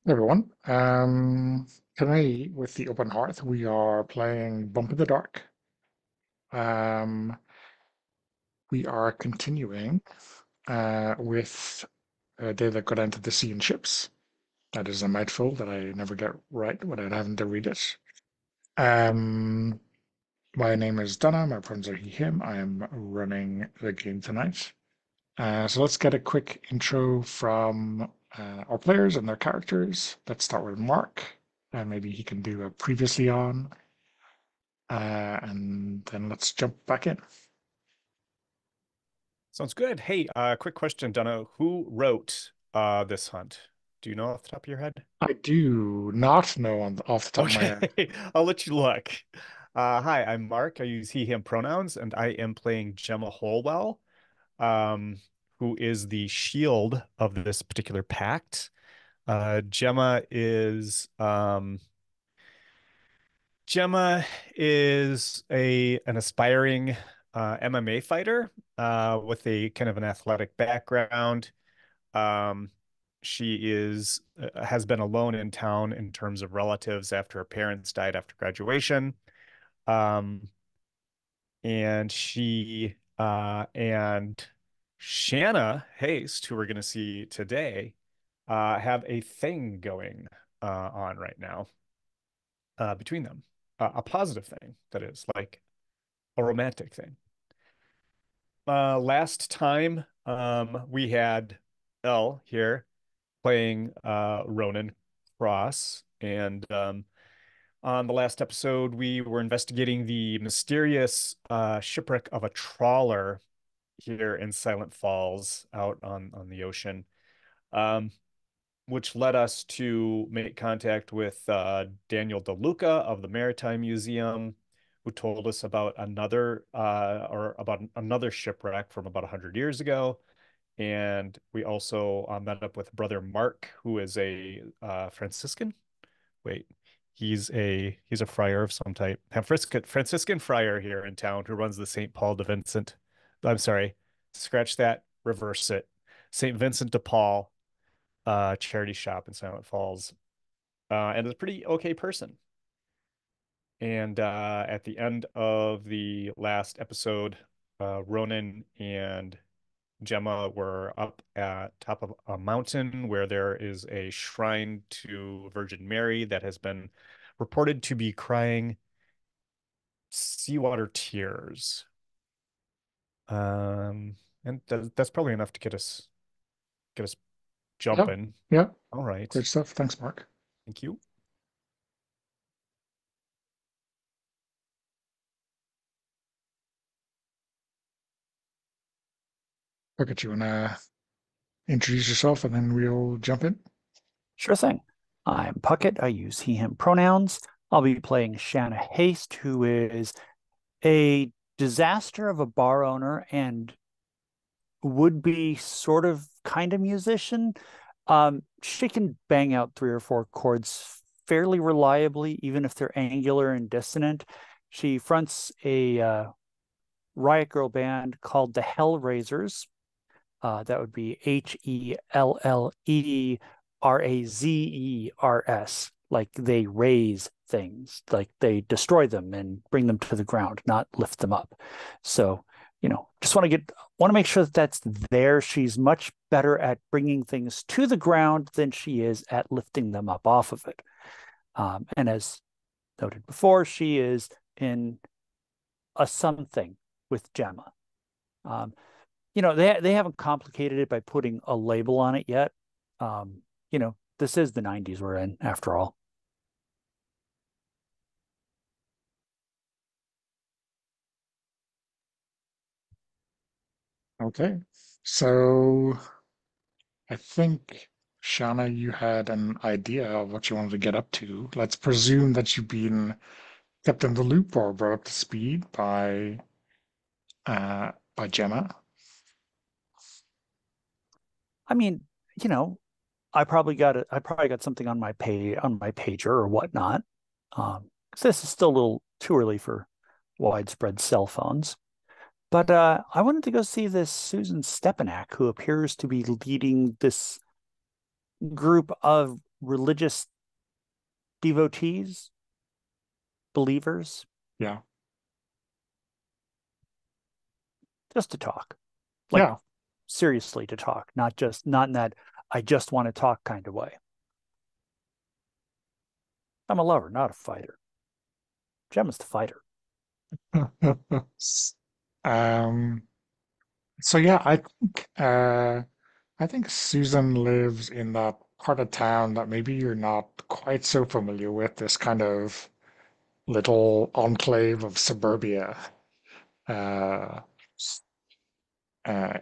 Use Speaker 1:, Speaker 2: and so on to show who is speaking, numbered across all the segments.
Speaker 1: Everyone, tonight with the Open Hearth, we are playing Bump in the Dark. Um, we are continuing with A Day That Got Into the Sea and Ships. That is a mouthful that I never get right without having to read it. Um, my name is Donna, my pronouns are he, him. I am running the game tonight. So let's get a quick intro from our players and their characters. Let's start with Mark. Maybe he can do a previously on, and then let's jump back in.
Speaker 2: Sounds good. Hey, quick question, Donna. Who wrote this hunt? Do you know off the top of your head?
Speaker 1: I do not know off the top of my
Speaker 2: Okay,
Speaker 1: head.
Speaker 2: I'll let you look. Hi, I'm Mark. I use he, him pronouns, and I am playing Gemma Holwell, um, who is the shield of this particular pact. Gemma is Gemma is a an aspiring MMA fighter with a kind of an athletic background. Um, she is has been alone in town in terms of relatives after her parents died after graduation. Um, and she and Shanna Haste, who we're going to see today, have a thing going on right now between them. A positive thing, that is, like a romantic thing. Last time, we had Elle here playing Ronan Cross. And on the last episode, we were investigating the mysterious shipwreck of a trawler here in Silent Falls out on the ocean, um, which led us to make contact with Daniel DeLuca of the Maritime Museum, who told us about another shipwreck from about 100 years ago. And we also met up with Brother Mark, who is a Franciscan. Wait, he's a friar of some type. A Franciscan friar here in town who runs the St. Paul de Vincent. I'm sorry, scratch that, reverse it. St. Vincent de Paul charity shop in Silent Falls, and is a pretty okay person. And at the end of the last episode, Ronan and Gemma were up at top of a mountain where there is a shrine to Virgin Mary that has been reported to be crying seawater tears. Um, and that's probably enough to get us
Speaker 1: Yeah,
Speaker 2: jumping.
Speaker 1: yeah,
Speaker 2: All right.
Speaker 1: great stuff. Thanks, Mark.
Speaker 2: Thank you.
Speaker 1: Okay, you wanna introduce yourself and then we'll jump in?
Speaker 3: Sure thing. I'm Puckett. I use he, him pronouns. I'll be playing Shanna Haste, who is a disaster of a bar owner and would be sort of kind of musician. She can bang out three or four chords fairly reliably, even if they're angular and dissonant. She fronts a riot girl band called the Hellraisers. That would be Helllerazers, like they raise things, like they destroy them and bring them to the ground, not lift them up. So, just want to make sure that that's there. She's much better at bringing things to the ground than she is at lifting them up off of it. And as noted before, she is in a something with Gemma. Um, they haven't complicated it by putting a label on it yet. This is the 90s we're in after all.
Speaker 1: Okay, so I think Shauna, you had an idea of what you wanted to get up to. Let's presume that you've been kept in the loop or brought up to speed by Gemma.
Speaker 3: I mean, you know, I probably got something on my pager or whatnot. 'Cause this is still a little too early for widespread cell phones. But I wanted to go see this Susan Stepanak, who appears to be leading this group of religious devotees, believers,
Speaker 1: Yeah.
Speaker 3: just to talk. Like
Speaker 1: Yeah.
Speaker 3: seriously to talk, not in that I just want to talk kind of way. I'm a lover, not a fighter. Gemma's the fighter.
Speaker 1: Um, so yeah, I think Susan lives in that part of town that maybe you're not quite so familiar with, this kind of little enclave of suburbia uh,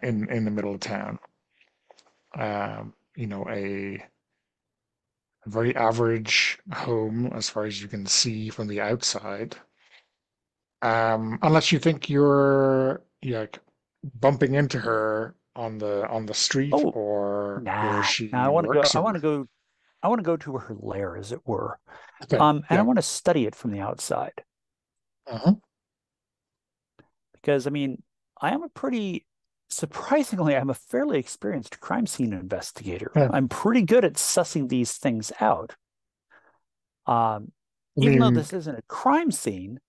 Speaker 1: in the middle of town. A very average home as far as you can see from the outside. Unless you think you're like bumping into her on the street
Speaker 3: Oh,
Speaker 1: or where
Speaker 3: nah. Now
Speaker 1: she works or
Speaker 3: I want to go to her lair, as it were.
Speaker 1: okay,
Speaker 3: And I
Speaker 1: yeah.
Speaker 3: want to study it from the outside.
Speaker 1: Uh-huh.
Speaker 3: Because I mean, I am a pretty surprisingly, I'm a fairly experienced crime scene investigator.
Speaker 1: Yeah.
Speaker 3: I'm pretty good at sussing these things out. Um,
Speaker 1: I
Speaker 3: Even though
Speaker 1: mean,
Speaker 3: this isn't a crime scene,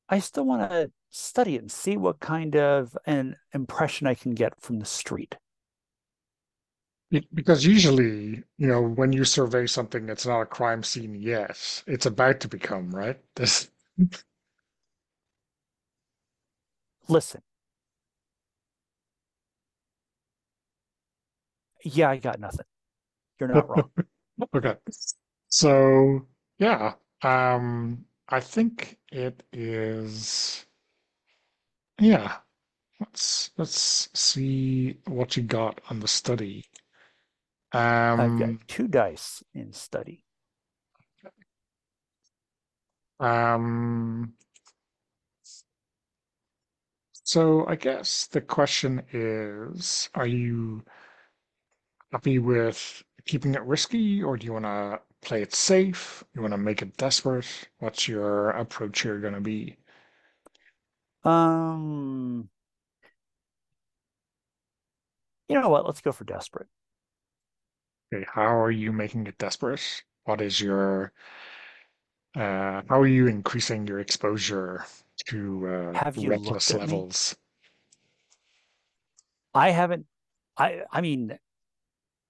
Speaker 3: I still want to study it and see what kind of an impression I can get from the street.
Speaker 1: because usually, when you survey something that's not a crime scene yet, it's about to become, right? This,
Speaker 3: Listen, yeah, I got nothing. You're not wrong.
Speaker 1: okay. So, yeah, I think it is, yeah. Let's see what you got on the study.
Speaker 3: I've got
Speaker 1: Um,
Speaker 3: 2 dice in study.
Speaker 1: um, so I guess the question is, are you happy with keeping it risky, or do you want to play it safe? You want to make it desperate? What's your approach here going to be?
Speaker 3: Um, you know what? Let's go for desperate.
Speaker 1: Okay, how are you making it desperate? How are you increasing your exposure to
Speaker 3: Have you looked
Speaker 1: reckless
Speaker 3: at me?
Speaker 1: levels?
Speaker 3: I haven't. I mean,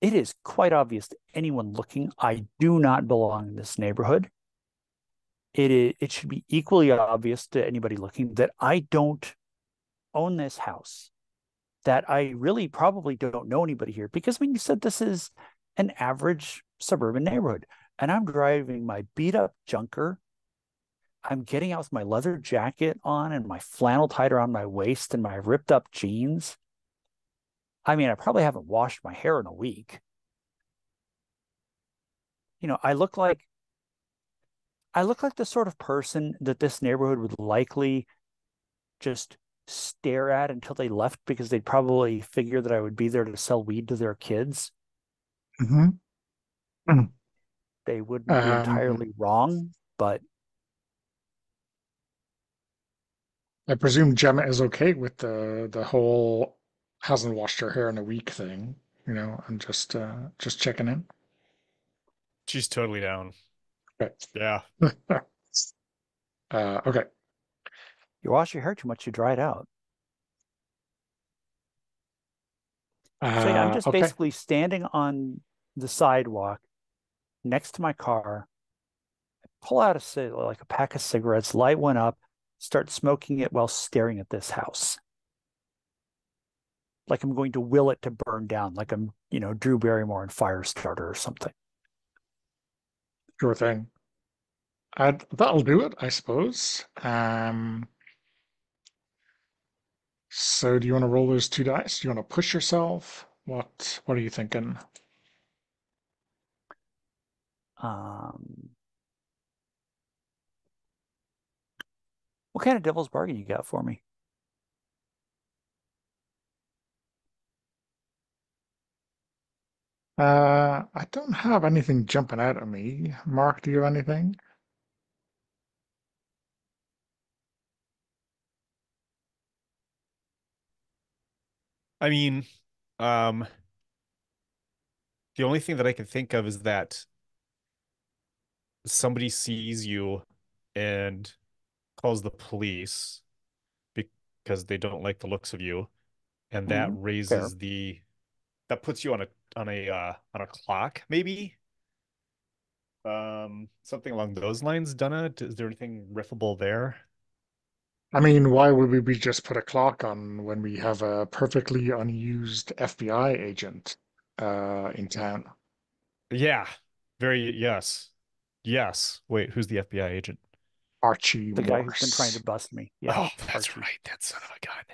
Speaker 3: it is quite obvious to anyone looking. I do not belong in this neighborhood. It should be equally obvious to anybody looking that I don't own this house. That I really probably don't know anybody here because I mean, you said this is an average suburban neighborhood, and I'm driving my beat up junker. I'm getting out with my leather jacket on and my flannel tied around my waist and my ripped up jeans. I mean, I probably haven't washed my hair in a week. You know, I look like the sort of person that this neighborhood would likely just stare at until they left because they'd probably figure that I would be there to sell weed to their kids.
Speaker 1: Hmm.
Speaker 3: They wouldn't be
Speaker 1: Um,
Speaker 3: entirely wrong, but
Speaker 1: I presume Gemma is okay with the whole hasn't washed her hair in a week thing. I'm just checking in.
Speaker 2: She's totally down.
Speaker 1: Okay.
Speaker 2: Yeah.
Speaker 1: Okay.
Speaker 3: you wash your hair too much, you dry it out. So yeah, I'm just
Speaker 1: Okay.
Speaker 3: basically standing on the sidewalk next to my car, pull out like a pack of cigarettes, light one up, start smoking it while staring at this house. Like I'm going to will it to burn down, like I'm, Drew Barrymore in Firestarter or something.
Speaker 1: Sure thing. That'll do it, I suppose. So do you want to roll those 2 dice? Do you want to push yourself? What are you thinking?
Speaker 3: Um, what kind of devil's bargain you got for me?
Speaker 1: I don't have anything jumping out at me. Mark, do you have anything?
Speaker 2: I mean, um, the only thing that I can think of is that somebody sees you and calls the police because they don't like the looks of you, and that
Speaker 3: Hmm. Fair.
Speaker 2: raises that puts you on a clock, maybe. Something along those lines, Donna. Is there anything riffable there?
Speaker 1: I mean, why would we just put a clock on when we have a perfectly unused FBI agent in town?
Speaker 2: Yeah. Very, yes. Yes. Wait, who's the FBI agent?
Speaker 1: Archie
Speaker 3: The guy who's been trying to
Speaker 1: Morse.
Speaker 3: bust me. Yeah,
Speaker 2: Oh, that's
Speaker 3: Archie.
Speaker 2: right. That son of a gun.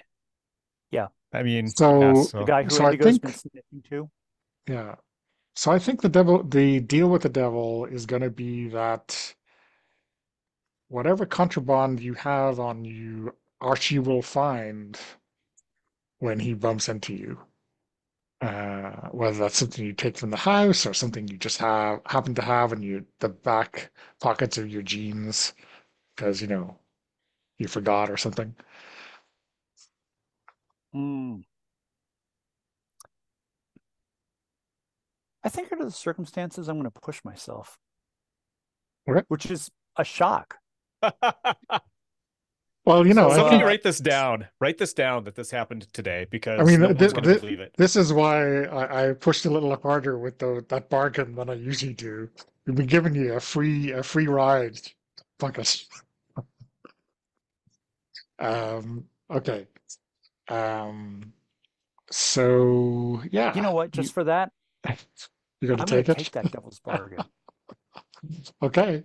Speaker 3: Yeah,
Speaker 2: I mean, yes,
Speaker 1: So,
Speaker 3: the
Speaker 2: so
Speaker 3: guy who
Speaker 1: so I
Speaker 3: Indigo's been
Speaker 1: think,
Speaker 3: sniffing to.
Speaker 1: yeah. So I think the deal with the devil is going to be that whatever contraband you have on you, Archie will find when he bumps into you. Whether that's something you take from the house or something you just happen to have in the back pockets of your jeans because you forgot or something.
Speaker 3: Mm. I think under the circumstances, I'm going to push myself,
Speaker 1: Okay.
Speaker 3: which is a shock.
Speaker 1: Well,
Speaker 3: So,
Speaker 2: somebody write this down. Write this down that this happened today
Speaker 1: I
Speaker 2: because
Speaker 1: mean,
Speaker 2: no one's going to believe it.
Speaker 1: this is why I pushed a little harder with that bargain than I usually do. We've been giving you a free ride. Fuck us. Okay. Um, so
Speaker 3: you
Speaker 1: yeah,
Speaker 3: know what?
Speaker 1: you
Speaker 3: Just for that,
Speaker 1: you got to
Speaker 3: I'm going
Speaker 1: take
Speaker 3: to
Speaker 1: it.
Speaker 3: take that devil's bargain.
Speaker 1: Okay.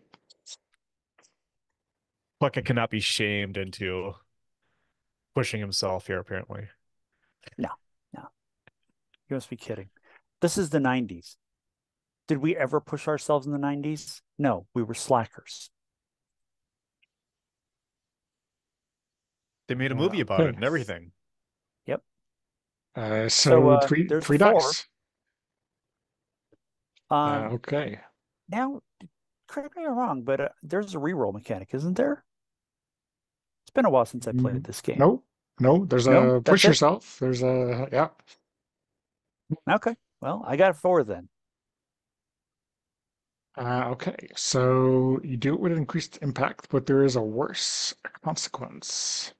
Speaker 2: Puckett cannot be shamed into pushing himself here, apparently.
Speaker 3: No, no, you must be kidding. This is the 90s. Did we ever push ourselves in the 90s? No, we were slackers.
Speaker 2: They made a movie about it
Speaker 1: Okay.
Speaker 2: and everything.
Speaker 3: Yep. So
Speaker 1: So three
Speaker 3: there's a
Speaker 1: three
Speaker 3: four.
Speaker 1: dice.
Speaker 3: Um,
Speaker 1: Okay.
Speaker 3: now, correct me if I'm wrong, but there's a reroll mechanic, isn't there? It's been a while since I played this game.
Speaker 1: No, no. There's
Speaker 3: No,
Speaker 1: a
Speaker 3: that's
Speaker 1: push
Speaker 3: it.
Speaker 1: yourself. There's a yeah.
Speaker 3: Okay. Well, I got four then.
Speaker 1: Okay, so you do it with increased impact, but there is a worse consequence.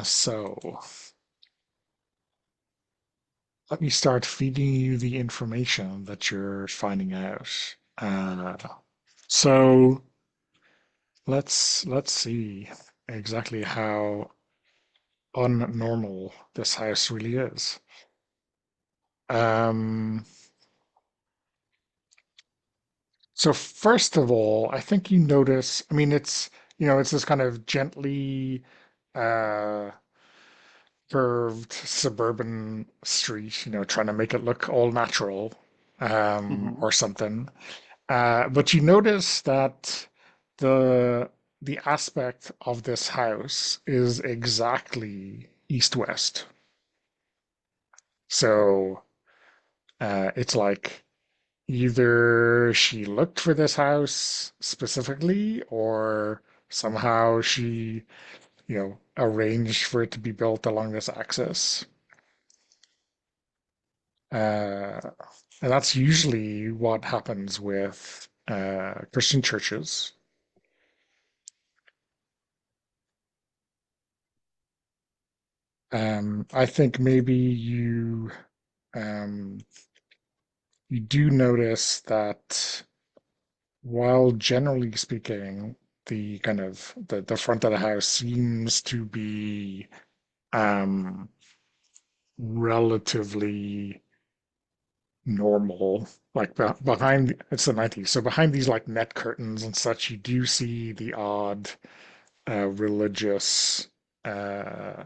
Speaker 1: So let me start feeding you the information that you're finding out. So let's see exactly how unnormal this house really is. Um, so first of all, I think you notice, I mean, it's this kind of gently uh, curved suburban street, trying to make it look all natural,
Speaker 3: Hmm.
Speaker 1: or something. But you notice that the the aspect of this house is exactly east-west. So it's like either she looked for this house specifically, or somehow she, arranged for it to be built along this axis. Uh, and that's usually what happens with Christian churches. I think maybe um, you do notice that while generally speaking, the kind of the front of the house seems to be um, relatively normal. Like behind, it's the 90s, so behind these like net curtains and such, you do see the odd religious uh,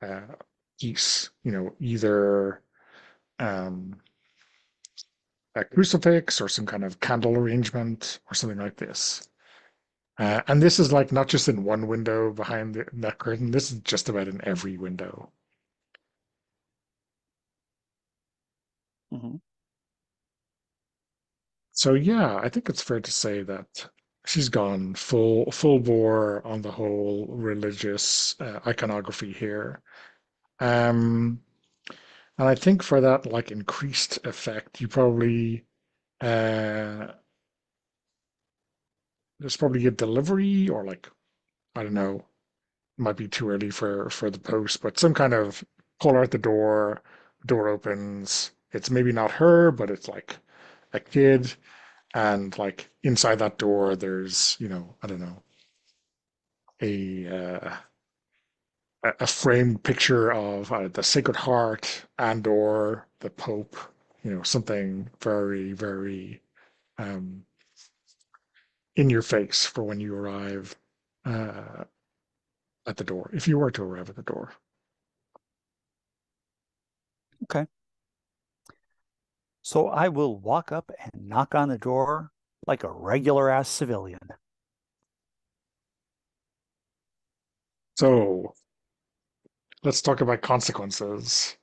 Speaker 1: uh, piece. Either um, a crucifix or some kind of candle arrangement or something like this. And this is like not just in one window behind that curtain. This is just about in every window.
Speaker 3: Hmm.
Speaker 1: So yeah, I think it's fair to say that she's gone full bore on the whole religious iconography here. Um, and I think for that like increased effect, you probably Uh, there's probably a delivery or like, I don't know, might be too early for the post, but some kind of caller at the door, door opens. It's maybe not her, but it's like a kid, and like inside that door, there's, I don't know, a a framed picture of the Sacred Heart and or the Pope, something very, very um, in your face for when you arrive uh, at the door, if you were to arrive at the door.
Speaker 3: Okay. So I will walk up and knock on the door like a regular ass civilian.
Speaker 1: So let's talk about consequences.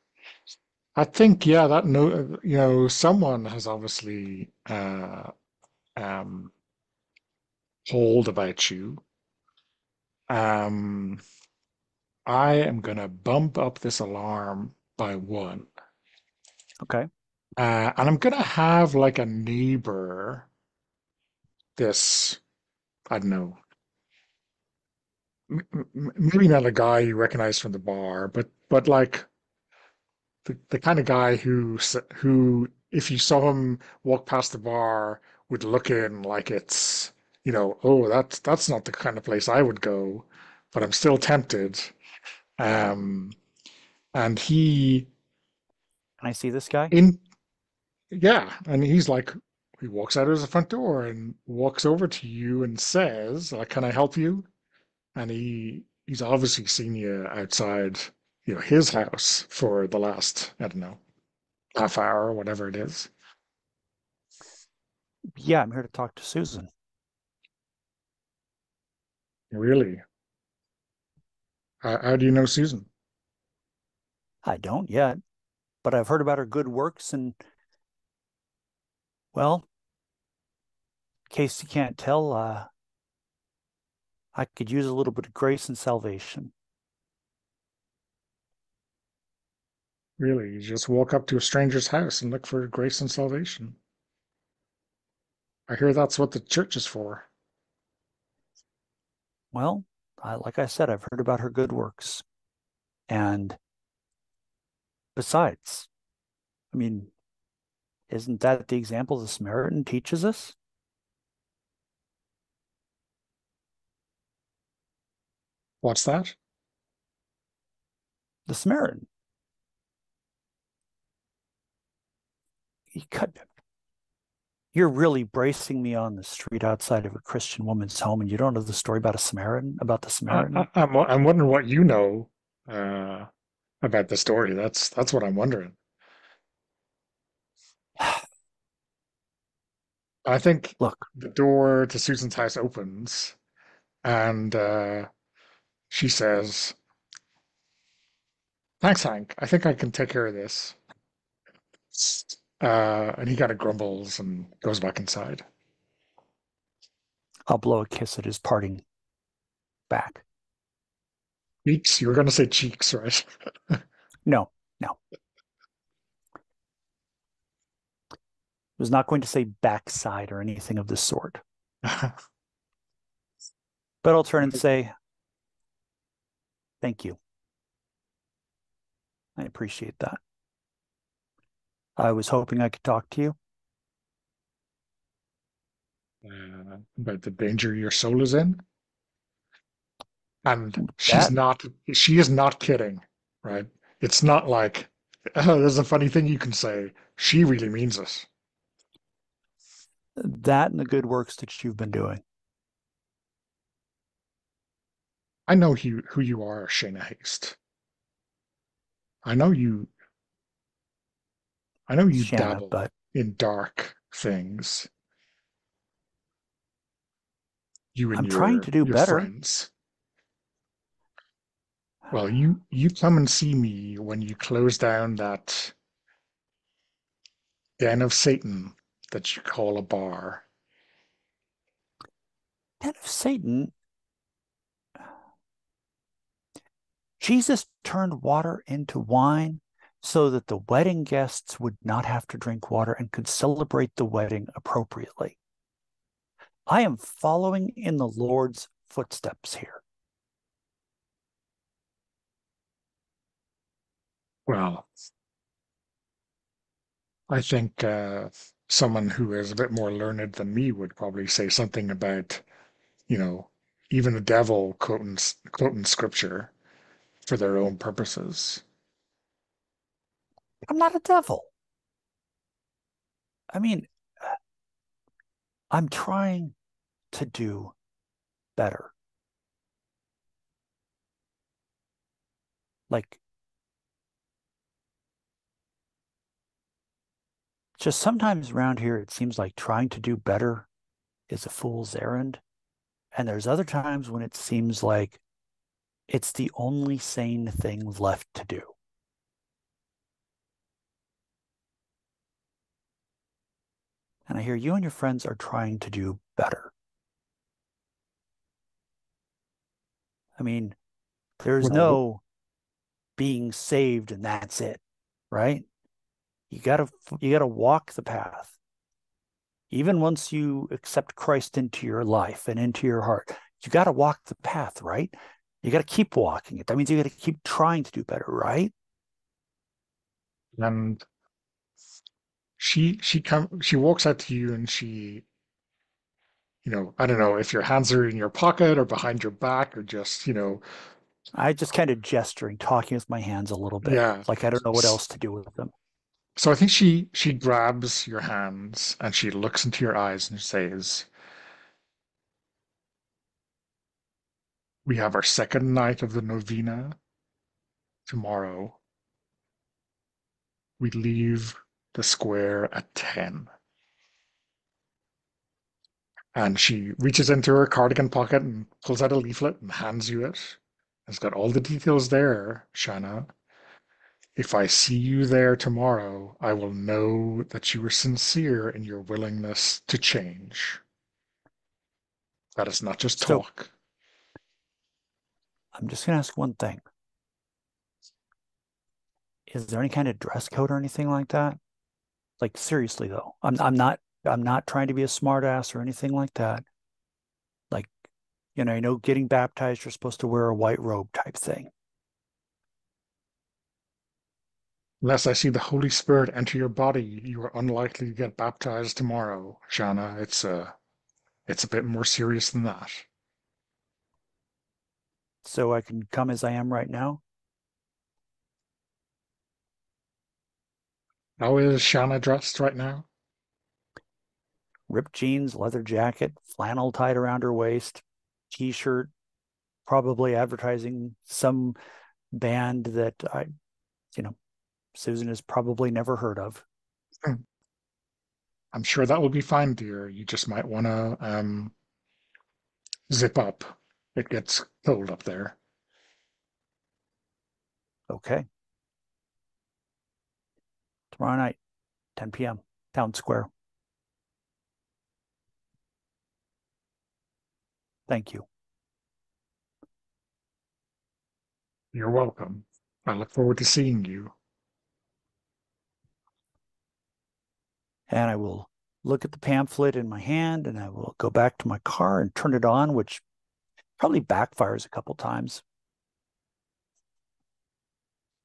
Speaker 1: I think, yeah, that no, someone has obviously um, told about you. Um, I am gonna bump up this alarm by one.
Speaker 3: Okay.
Speaker 1: And I'm gonna have like a neighbor, this, I don't know, maybe not a guy you recognize from the bar, but like the kind of guy who, if you saw him walk past the bar, would look in like it's, oh, that's not the kind of place I would go, but I'm still tempted. Um, and
Speaker 3: Can I see this guy?
Speaker 1: in yeah, and he walks out of the front door and walks over to you and says, "Can I help you?" And he's obviously seen you outside, his house for the last, I don't know, half hour or whatever it is.
Speaker 3: Yeah, I'm here to talk to Susan.
Speaker 1: Really? How do you know Susan?
Speaker 3: I don't yet, but I've heard about her good works and, well, in case you can't tell, I could use a little bit of grace and salvation.
Speaker 1: Really? You just walk up to a stranger's house and look for grace and salvation? I hear that's what the church is for.
Speaker 3: Well, like I said, I've heard about her good works. And besides, I mean, isn't that the example the Samaritan teaches us?
Speaker 1: What's that?
Speaker 3: The Samaritan. You're really bracing me on the street outside of a Christian woman's home, and you don't know the story about about the Samaritan?
Speaker 1: I'm wondering what you know uh, about the story. That's what I'm wondering. I think
Speaker 3: Look,
Speaker 1: the door to Susan's house opens, and she says, "Thanks, Hank. I think I can take care of this." And he kind of grumbles and goes back inside.
Speaker 3: I'll blow a kiss at his parting back.
Speaker 1: Cheeks? You were going to say cheeks, right?
Speaker 3: No, no. I was not going to say backside or anything of the sort. But I'll turn and say, thank you. I appreciate that. I was hoping I could talk to you.
Speaker 1: About the danger your soul is in. And
Speaker 3: That
Speaker 1: she is not kidding, right? It's not like, oh, there's a funny thing you can say. She really means it.
Speaker 3: that and the good works that you've been doing.
Speaker 1: I know who you are, Shayna Haste. I know you
Speaker 3: Shanna,
Speaker 1: dabble
Speaker 3: but
Speaker 1: in dark things. You and
Speaker 3: I'm trying to do
Speaker 1: your
Speaker 3: better.
Speaker 1: friends. Well, you come and see me when you close down that den of Satan that you call a bar.
Speaker 3: Den of Satan, Jesus turned water into wine so that the wedding guests would not have to drink water and could celebrate the wedding appropriately. I am following in the Lord's footsteps here.
Speaker 1: Well, I think someone who is a bit more learned than me would probably say something about, you know, even the devil quoting scripture for their own purposes.
Speaker 3: I'm not a devil. I mean, I'm trying to do better. Like, just sometimes around here, it seems like trying to do better is a fool's errand. And there's other times when it seems like it's the only sane thing left to do. And I hear you and your friends are trying to do better. I mean, there's
Speaker 1: Well,
Speaker 3: no being saved and that's it, right? You gotta walk the path. Even once you accept Christ into your life and into your heart, you gotta walk the path, right? You gotta keep walking it. That means you gotta keep trying to do better, right?
Speaker 1: and she walks out to you and she, I don't know if your hands are in your pocket or behind your back or just,
Speaker 3: I just kind of gesturing, talking with my hands a little bit,
Speaker 1: yeah.
Speaker 3: like I don't know what else to do with them.
Speaker 1: So I think she grabs your hands and she looks into your eyes and says, "We have our second night of the novena tomorrow. We leave the square at 10." And she reaches into her cardigan pocket and pulls out a leaflet and hands you it. It's got all the details there, Shanna. If I see you there tomorrow, I will know that you were sincere in your willingness to change. That is not just
Speaker 3: So
Speaker 1: talk.
Speaker 3: I'm just gonna ask one thing. Is there any kind of dress code or anything like that? Like seriously though, I'm not trying to be a smartass or anything like that. Like, getting baptized, you're supposed to wear a white robe type thing.
Speaker 1: Unless I see the Holy Spirit enter your body, you are unlikely to get baptized tomorrow, Shanna. It's a bit more serious than that.
Speaker 3: So I can come as I am right now.
Speaker 1: How is Shanna dressed right now?
Speaker 3: Ripped jeans, leather jacket, flannel tied around her waist, t-shirt, probably advertising some band that you know, Susan has probably never heard of.
Speaker 1: Hmm. I'm sure that will be fine, dear. You just might want to zip up. It gets cold up there.
Speaker 3: Okay. Tomorrow night, 10 p.m., Town Square. Thank you.
Speaker 1: You're welcome. I look forward to seeing you.
Speaker 3: And I will look at the pamphlet in my hand and I will go back to my car and turn it on, which probably backfires a couple times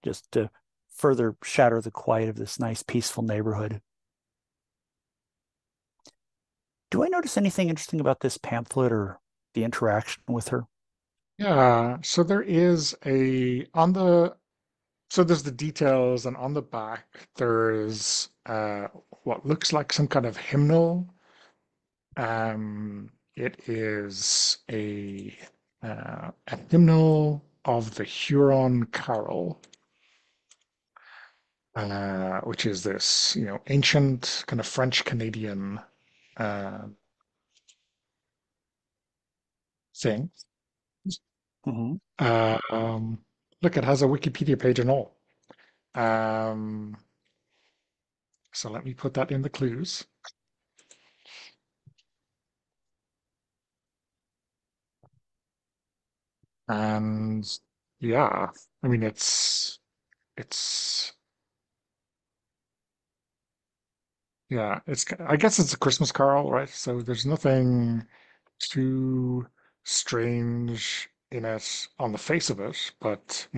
Speaker 3: just to further shatter the quiet of this nice, peaceful neighborhood. Do I notice anything interesting about this pamphlet or the interaction with her?
Speaker 1: Yeah, so there is so there's the details, and on the back there's what looks like some kind of hymnal. It is a hymnal of the Huron Carol, which is this, ancient kind of French Canadian uh, thing.
Speaker 3: Mm-hmm.
Speaker 1: Um, Look, it has a Wikipedia page and all. Um, so let me put that in the clues. And yeah, I mean it's Yeah, I guess it's a Christmas Carol, right? So there's nothing too strange in it on the face of it, but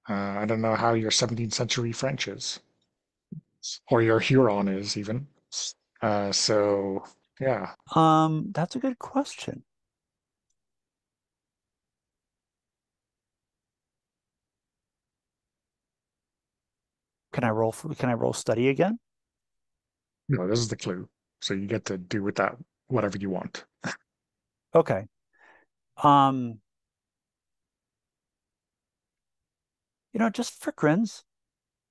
Speaker 1: I don't know how your 17th century French is, or your Huron is even. So yeah,
Speaker 3: That's a good question. Can I roll study again?
Speaker 1: this is the clue. So you get to do with that whatever you want.
Speaker 3: Okay. Um, just for grins,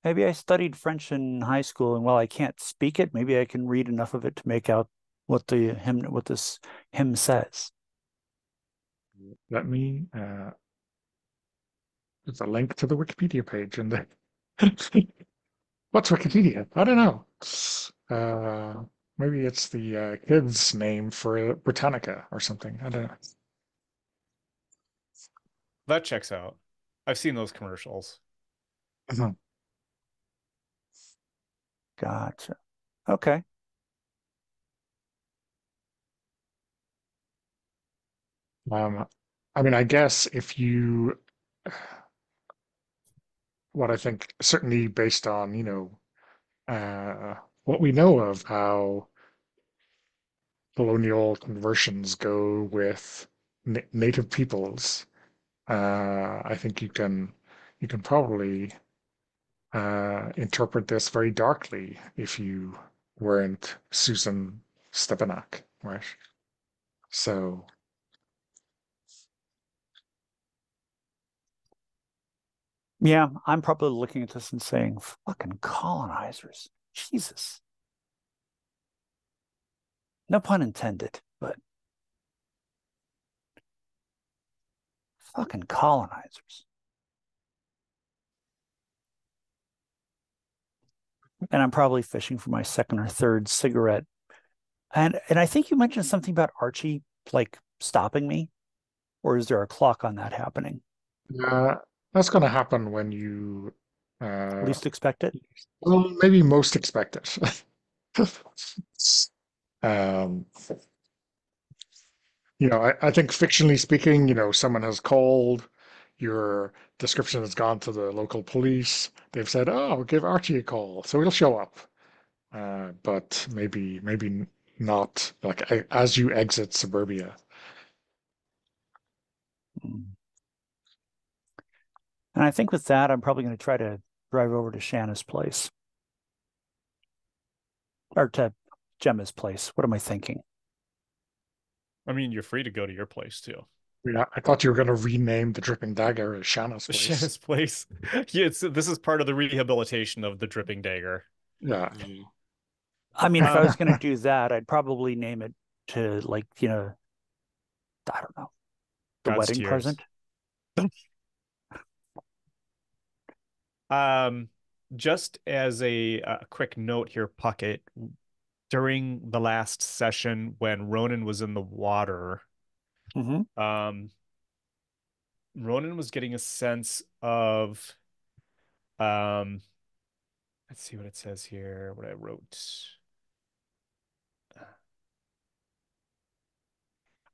Speaker 3: maybe I studied French in high school, and while I can't speak it, maybe I can read enough of it to make out what this hymn says.
Speaker 1: Let me. There's a link to the Wikipedia page in there. What's Wikipedia? I don't know. Maybe it's the kid's name for Britannica or something. I don't know.
Speaker 2: That checks out. I've seen those commercials.
Speaker 1: Mhm.
Speaker 3: Gotcha. Okay.
Speaker 1: Um, I mean, I guess if you, what I think, certainly based on, what we know of how colonial conversions go with native peoples, I think you can probably interpret this very darkly if you weren't Susan Stepanak, right? So,
Speaker 3: Yeah, I'm probably looking at this and saying, fucking colonizers. Jesus. No pun intended, but fucking colonizers. And I'm probably fishing for my second or third cigarette. And I think you mentioned something about Archie like stopping me, or is there a clock on that happening?
Speaker 1: uh, that's going to happen when you, uh,
Speaker 3: Least expect it?
Speaker 1: well, maybe most expect it. Um, I think fictionally speaking, someone has called, your description has gone to the local police. They've said, "Oh, give Archie a call," so he'll show up. But maybe not like as you exit suburbia.
Speaker 3: Mm. And I think with that, I'm probably going to try to drive over to Shanna's place or to Gemma's place. What am I thinking?
Speaker 2: I mean, you're free to go to your place too.
Speaker 1: Yeah, I thought you were going to rename the Dripping Dagger as Shanna's place.
Speaker 2: Shanna's place. Yeah, this is part of the rehabilitation of the Dripping Dagger.
Speaker 1: Yeah.
Speaker 3: I mean, if I was going to do that, I'd probably name it to like, I don't know, the
Speaker 2: God's
Speaker 3: wedding
Speaker 2: tears.
Speaker 3: present.
Speaker 2: Um, just as a quick note here, Puckett, during the last session when Ronan was in the water,
Speaker 3: Mm-hmm.
Speaker 2: Ronan was getting a sense of um let's see what it says here, what I wrote.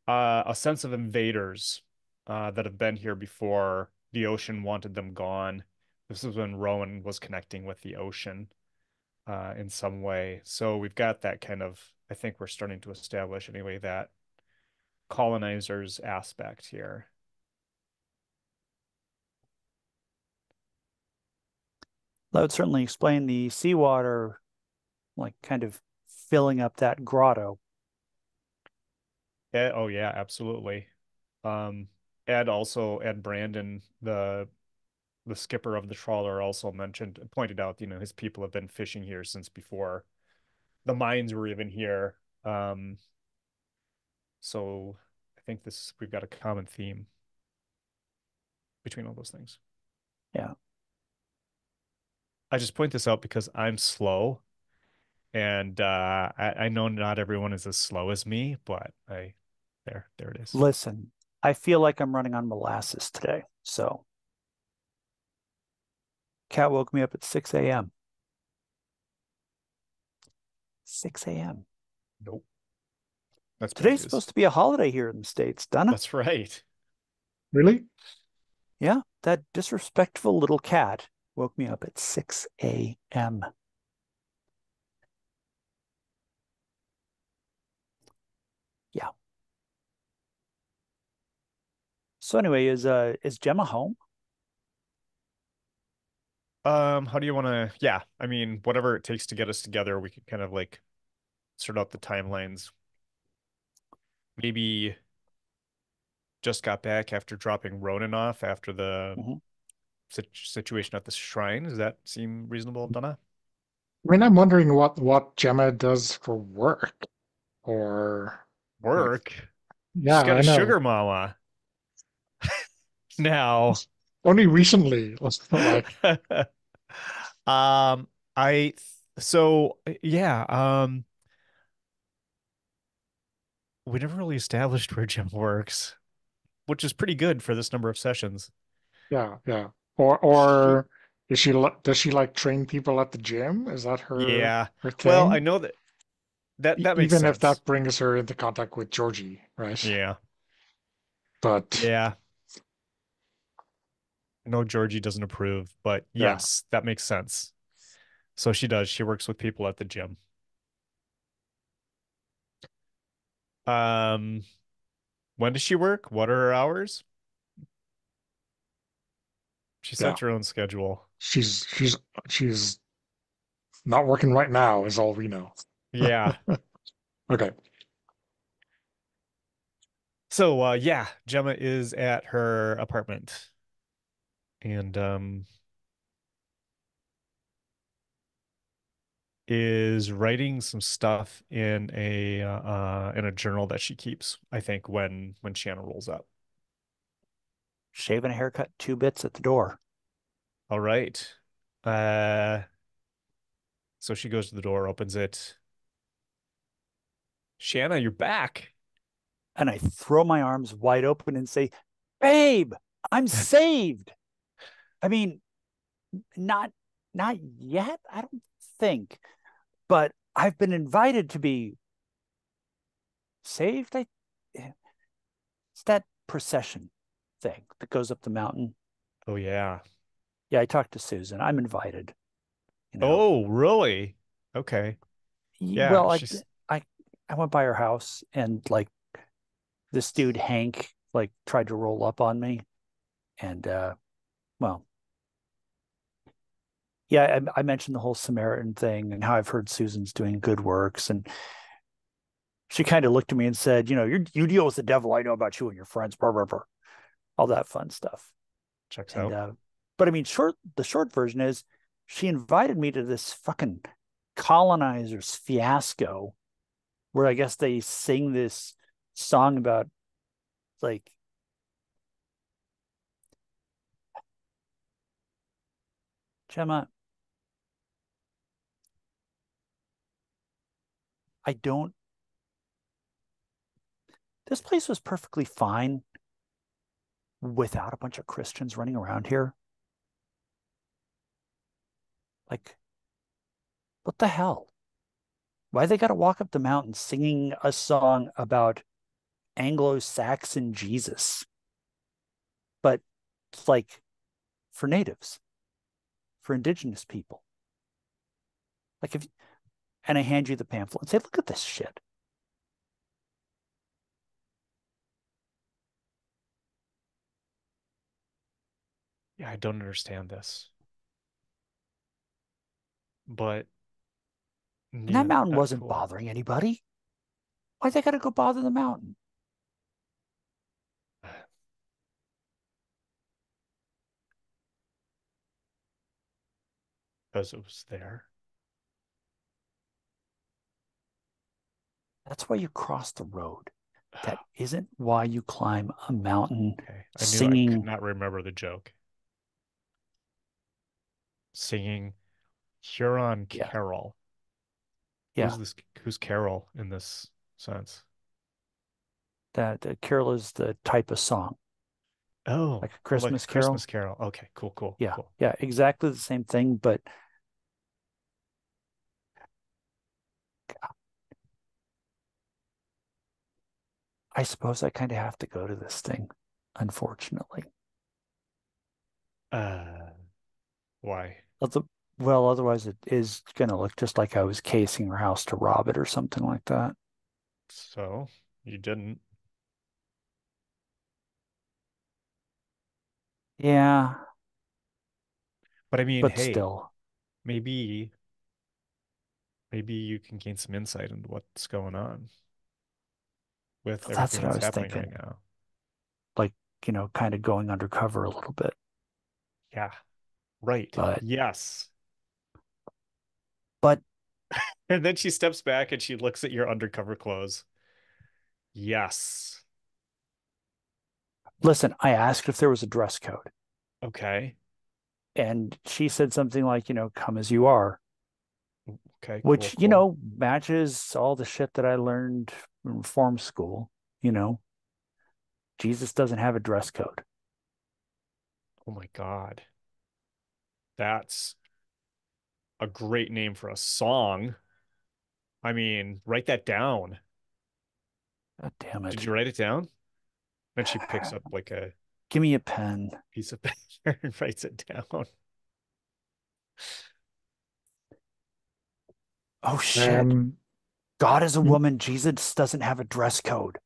Speaker 2: A sense of invaders that have been here before. The ocean wanted them gone. This is when Rowan was connecting with the ocean in some way. So we've got that kind of, I think we're starting to establish anyway, that colonizers aspect here.
Speaker 3: That would certainly explain the seawater, like kind of filling up that grotto.
Speaker 2: Oh yeah, absolutely. Um, Ed Brandon, the skipper of the trawler, also pointed out, his people have been fishing here since before the mines were even here. So I think we've got a common theme between all those things.
Speaker 3: Yeah.
Speaker 2: I just point this out because I'm slow, and I know not everyone is as slow as me, but there it is.
Speaker 3: Listen, I feel like I'm running on molasses today. So Cat woke me up at 6 a.m. 6 a.m.
Speaker 2: Nope. That's bad
Speaker 3: Today's
Speaker 2: news.
Speaker 3: supposed to be a holiday here in the States, Donna.
Speaker 2: That's right.
Speaker 1: Really?
Speaker 3: Yeah, that disrespectful little cat woke me up at 6 a.m. Yeah. So anyway, is Gemma home?
Speaker 2: How do you want to? Yeah, I mean, whatever it takes to get us together, we could kind of like sort out the timelines. Maybe just got back after dropping Ronan off after the
Speaker 3: Mhm.
Speaker 2: situation at the shrine. Does that seem reasonable, Donna?
Speaker 1: I mean, I'm wondering what Gemma does for work, or like,
Speaker 2: Work.
Speaker 1: yeah,
Speaker 2: She's got
Speaker 1: I
Speaker 2: a
Speaker 1: know.
Speaker 2: sugar mama now.
Speaker 1: Only recently, like,
Speaker 2: Um, I so yeah, we never really established where Jim works, which is pretty good for this number of sessions.
Speaker 1: yeah, yeah.
Speaker 2: She,
Speaker 1: Or does she like train people at the gym? Is that
Speaker 2: yeah.
Speaker 1: her
Speaker 2: Well, I
Speaker 1: thing?
Speaker 2: know that makes
Speaker 1: Even if
Speaker 2: sense.
Speaker 1: that brings her into contact with Georgie, right?
Speaker 2: Yeah.
Speaker 1: But
Speaker 2: Yeah. I know Georgie doesn't approve, but
Speaker 1: yeah,
Speaker 2: yes, that makes sense. So she does. She works with people at the gym. Um, when does she work? What are her hours? She
Speaker 1: yeah.
Speaker 2: sets her own schedule.
Speaker 1: She's not working right now, is all we know.
Speaker 2: Yeah.
Speaker 1: Okay.
Speaker 2: So yeah, Gemma is at her apartment and is writing some stuff in a journal that she keeps, I think, when Shanna rolls up.
Speaker 3: Shave and a haircut, 2 bits at the door.
Speaker 2: All right. Uh so she goes to the door, opens it. Shanna, you're back.
Speaker 3: And I throw my arms wide open and say, "Babe, I'm saved." I mean, not not yet, I don't think, but I've been invited to be saved. It's that procession thing that goes up the mountain.
Speaker 2: Oh yeah.
Speaker 3: Yeah, I talked to Susan. I'm invited, you know.
Speaker 2: Oh, really? Okay. Yeah,
Speaker 3: Well,
Speaker 2: she's
Speaker 3: I I went by her house and like this dude Hank like tried to roll up on me and well, yeah, I mentioned the whole Samaritan thing and how I've heard Susan's doing good works, and she kind of looked at me and said, you deal with the devil. I know about you and your friends, blah, blah, blah, all that fun stuff.
Speaker 2: checks
Speaker 3: And
Speaker 2: out.
Speaker 3: but I mean, the short version is she invited me to this fucking colonizers fiasco where I guess they sing this song about like Gemma. I don't. This place was perfectly fine without a bunch of Christians running around here. Like, what the hell? Why they got to walk up the mountain singing a song about Anglo-Saxon Jesus? But it's like for natives, for indigenous people. Like if and I hand you the pamphlet and say, look at this shit.
Speaker 2: Yeah, I don't understand this. But
Speaker 3: And that
Speaker 2: yeah,
Speaker 3: mountain wasn't
Speaker 2: cool.
Speaker 3: bothering anybody. Why they gotta go bother the mountain?
Speaker 2: Because it was there.
Speaker 3: That's why you cross the road. That isn't why you climb a mountain
Speaker 2: Okay. I knew I could
Speaker 3: singing.
Speaker 2: not remember the joke. Singing Huron
Speaker 3: Yeah,
Speaker 2: Carol.
Speaker 3: yeah.
Speaker 2: Who's Carol in this sense?
Speaker 3: That carol is the type of song,
Speaker 2: Oh,
Speaker 3: like a
Speaker 2: oh, like a
Speaker 3: Christmas
Speaker 2: Christmas
Speaker 3: carol.
Speaker 2: Carol. Okay, cool, cool,
Speaker 3: Yeah,
Speaker 2: cool.
Speaker 3: yeah, exactly the same thing. But I suppose I kind of have to go to this thing, unfortunately.
Speaker 2: Uh, why?
Speaker 3: Although, well, otherwise it is going to look just like I was casing her house to rob it or something like that.
Speaker 2: So you didn't.
Speaker 3: Yeah,
Speaker 2: But I mean,
Speaker 3: but
Speaker 2: hey,
Speaker 3: still,
Speaker 2: maybe maybe you can gain some insight into what's going on with
Speaker 3: that's
Speaker 2: everything
Speaker 3: what I
Speaker 2: that's
Speaker 3: was
Speaker 2: happening right
Speaker 3: thinking.
Speaker 2: now.
Speaker 3: Like, kind of going undercover a little bit.
Speaker 2: Yeah, right.
Speaker 3: But,
Speaker 2: Yes.
Speaker 3: but
Speaker 2: And then she steps back and she looks at your undercover clothes. Yes.
Speaker 3: listen, I asked if there was a dress code,
Speaker 2: Okay.
Speaker 3: and she said something like, come as you are,
Speaker 2: Okay, cool,
Speaker 3: which,
Speaker 2: cool.
Speaker 3: matches all the shit that I learned in reform school. You know, Jesus doesn't have a dress code.
Speaker 2: Oh my God. That's a great name for a song. I mean, write that down.
Speaker 3: God damn
Speaker 2: Did
Speaker 3: it.
Speaker 2: you write it down? And she picks up like a
Speaker 3: Give me a pen.
Speaker 2: piece of paper and writes it down.
Speaker 3: Oh shit.
Speaker 1: Um,
Speaker 3: God is a
Speaker 1: mm,
Speaker 3: woman. Jesus doesn't have a dress code.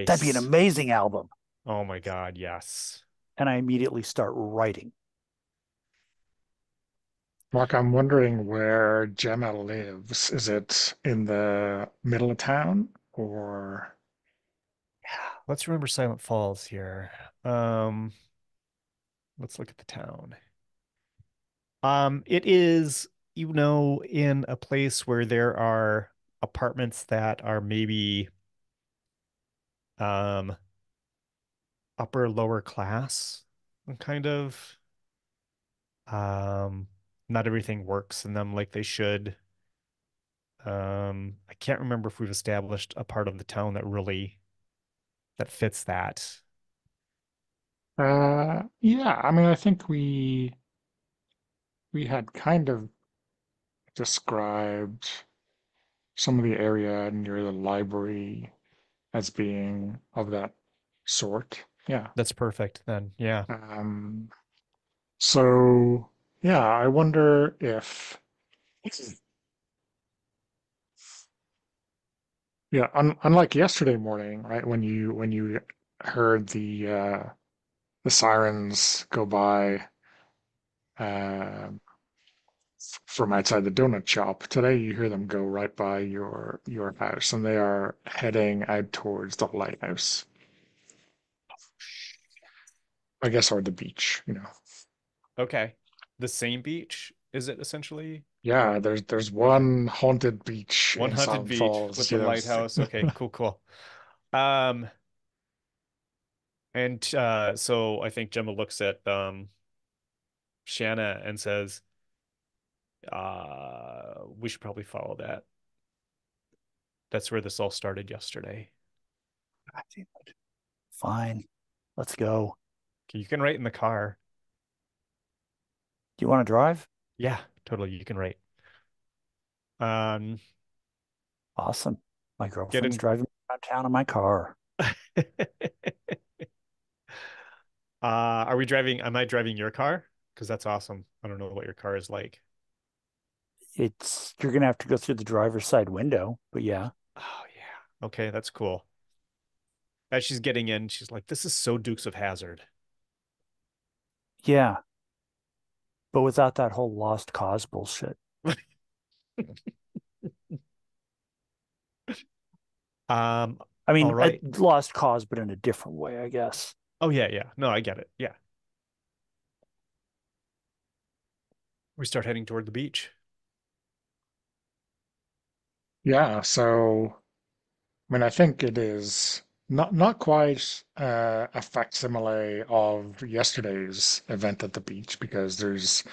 Speaker 3: That'd be an
Speaker 2: Nice.
Speaker 3: amazing album.
Speaker 2: Oh my God, yes.
Speaker 3: And I immediately start writing.
Speaker 1: Mark, I'm wondering where Gemma lives. Is it in the middle of town or?
Speaker 2: Let's remember Silent Falls here. Um, let's look at the town. It is, in a place where there are apartments that are maybe um upper lower class kind of. Um, Not everything works in them like they should. I can't remember if we've established a part of the town that fits that.
Speaker 1: Yeah, I mean, I think we had kind of described some of the area near the library as being of that sort. Yeah.
Speaker 2: That's perfect then. Yeah.
Speaker 1: Um, so yeah, I wonder if yeah, unlike yesterday morning, right, when you heard the sirens go by um from outside the donut shop, today you hear them go right by your house, and they are heading out towards the lighthouse, I guess, or the beach.
Speaker 2: Okay. The same beach, is it essentially?
Speaker 1: Yeah, there's one haunted beach
Speaker 2: One
Speaker 1: in
Speaker 2: haunted
Speaker 1: Silent
Speaker 2: beach with
Speaker 1: Falls.
Speaker 2: the lighthouse. Okay, cool, cool. Um, and so I think Gemma looks at Shanna and says, we should probably follow that. That's where this all started yesterday.
Speaker 3: Fine. Let's go.
Speaker 2: Okay, you can write in the car.
Speaker 3: Do you want to drive?
Speaker 2: Yeah, totally. You can write. Um,
Speaker 3: Awesome. My
Speaker 2: get
Speaker 3: girlfriend's
Speaker 2: in.
Speaker 3: driving around town in my car.
Speaker 2: Are we driving? Am I driving your car? Because that's awesome. I don't know what your car is like.
Speaker 3: You're gonna have to go through the driver's side window, but yeah.
Speaker 2: Oh yeah. Okay, that's cool. As she's getting in, she's like, "This is so Dukes of Hazzard."
Speaker 3: Yeah. But without that whole lost cause bullshit.
Speaker 2: Um,
Speaker 3: I
Speaker 2: all
Speaker 3: mean, a
Speaker 2: right.
Speaker 3: lost cause, but in a different way, I guess.
Speaker 2: Oh yeah, yeah. No, I get it. Yeah. We start heading toward the beach.
Speaker 1: Yeah, so I mean, I think it is not quite a facsimile of yesterday's event at the beach because there's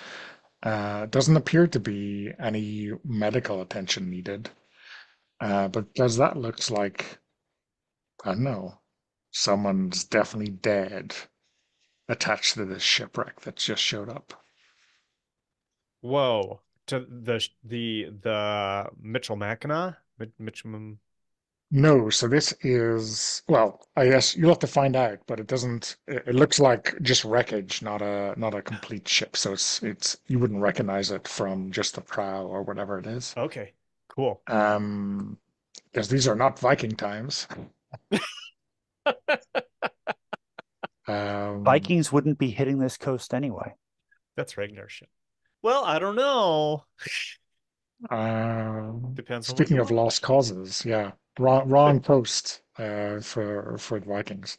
Speaker 1: doesn't appear to be any medical attention needed. But because that looks like, I don't know, someone's definitely dead attached to this shipwreck that's just showed up.
Speaker 2: Whoa. To the Mitchell Mackinac? Mitchell.
Speaker 1: No, so this is, well, I guess you'll have to find out, but it doesn't, it looks like just wreckage, not a complete ship. So it's you wouldn't recognize it from just the prow or whatever it is.
Speaker 2: Okay, cool.
Speaker 1: Um, because these are not Viking times. Um,
Speaker 3: Vikings wouldn't be hitting this coast anyway.
Speaker 2: That's Ragnar ship. Well, I don't know.
Speaker 1: uh,
Speaker 2: Depends on what
Speaker 1: Speaking
Speaker 2: you
Speaker 1: of
Speaker 2: want.
Speaker 1: lost causes, yeah, wrong post for the Vikings.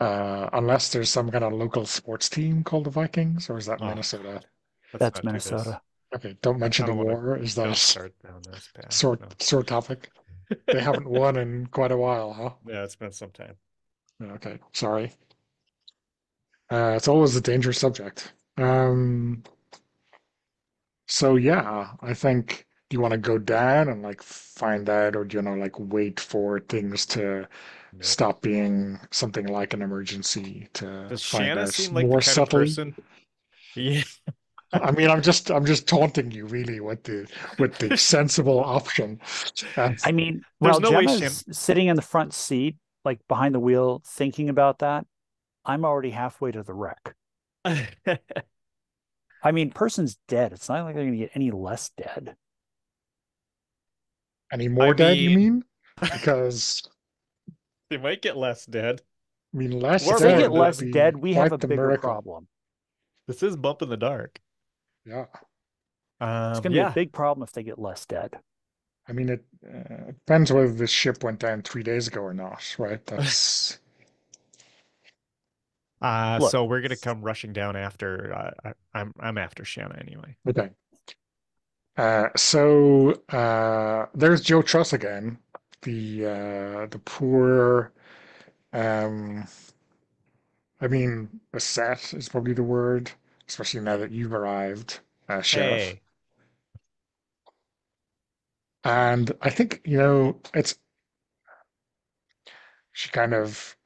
Speaker 1: Unless there's some kind of local sports team called the Vikings, or is that
Speaker 2: Oh
Speaker 1: Minnesota?
Speaker 2: God, let's
Speaker 3: That's
Speaker 2: not do this.
Speaker 3: Minnesota.
Speaker 1: Okay, don't mention
Speaker 2: I
Speaker 1: the
Speaker 2: don't want to.
Speaker 1: war. Is
Speaker 2: Don't
Speaker 1: that
Speaker 2: start down this path.
Speaker 1: sort
Speaker 2: No.
Speaker 1: sort topic? They haven't won in quite a while, huh?
Speaker 2: Yeah, it's been some time.
Speaker 1: Okay, sorry. It's always a dangerous subject. So yeah, I think, do you want to go down and like find out, or do you want to like wait for things to
Speaker 2: No.
Speaker 1: stop being something like an emergency to
Speaker 2: Does
Speaker 1: find
Speaker 2: Shanna
Speaker 1: out
Speaker 2: seem like the
Speaker 1: more
Speaker 2: kind of
Speaker 1: subtly?
Speaker 2: person? Yeah.
Speaker 1: I mean, I'm just taunting you really with the sensible option. Uh,
Speaker 3: I mean,
Speaker 2: There's
Speaker 3: while
Speaker 2: no way Shanna.
Speaker 3: Gemma's sitting in the front seat, like behind the wheel, thinking about that, I'm already halfway to the wreck. I mean, person's dead. It's not like they're going to get any less dead.
Speaker 1: any
Speaker 2: I
Speaker 1: more dead, you
Speaker 2: mean,
Speaker 1: mean? Because
Speaker 2: they might get less dead.
Speaker 1: I mean, less
Speaker 2: Or
Speaker 3: If they
Speaker 2: more
Speaker 3: get
Speaker 1: dead
Speaker 2: dead.
Speaker 1: would
Speaker 3: less
Speaker 1: be
Speaker 3: dead, we have a
Speaker 1: quite the
Speaker 3: bigger
Speaker 1: miracle.
Speaker 3: problem.
Speaker 2: This is bump in the dark.
Speaker 1: Yeah.
Speaker 3: It's going to be a
Speaker 2: Yeah.
Speaker 3: big problem if they get less dead.
Speaker 1: I mean, it depends whether the ship went down 3 days ago or not, right? That's
Speaker 3: Look,
Speaker 2: So we're gonna come rushing down after. I'm after Shanna anyway.
Speaker 1: okay. So there's Joe Truss again, the poor. Um, I mean, beset is probably the word, especially now that you've arrived, sheriff.
Speaker 2: Hey,
Speaker 1: And I think, it's she kind of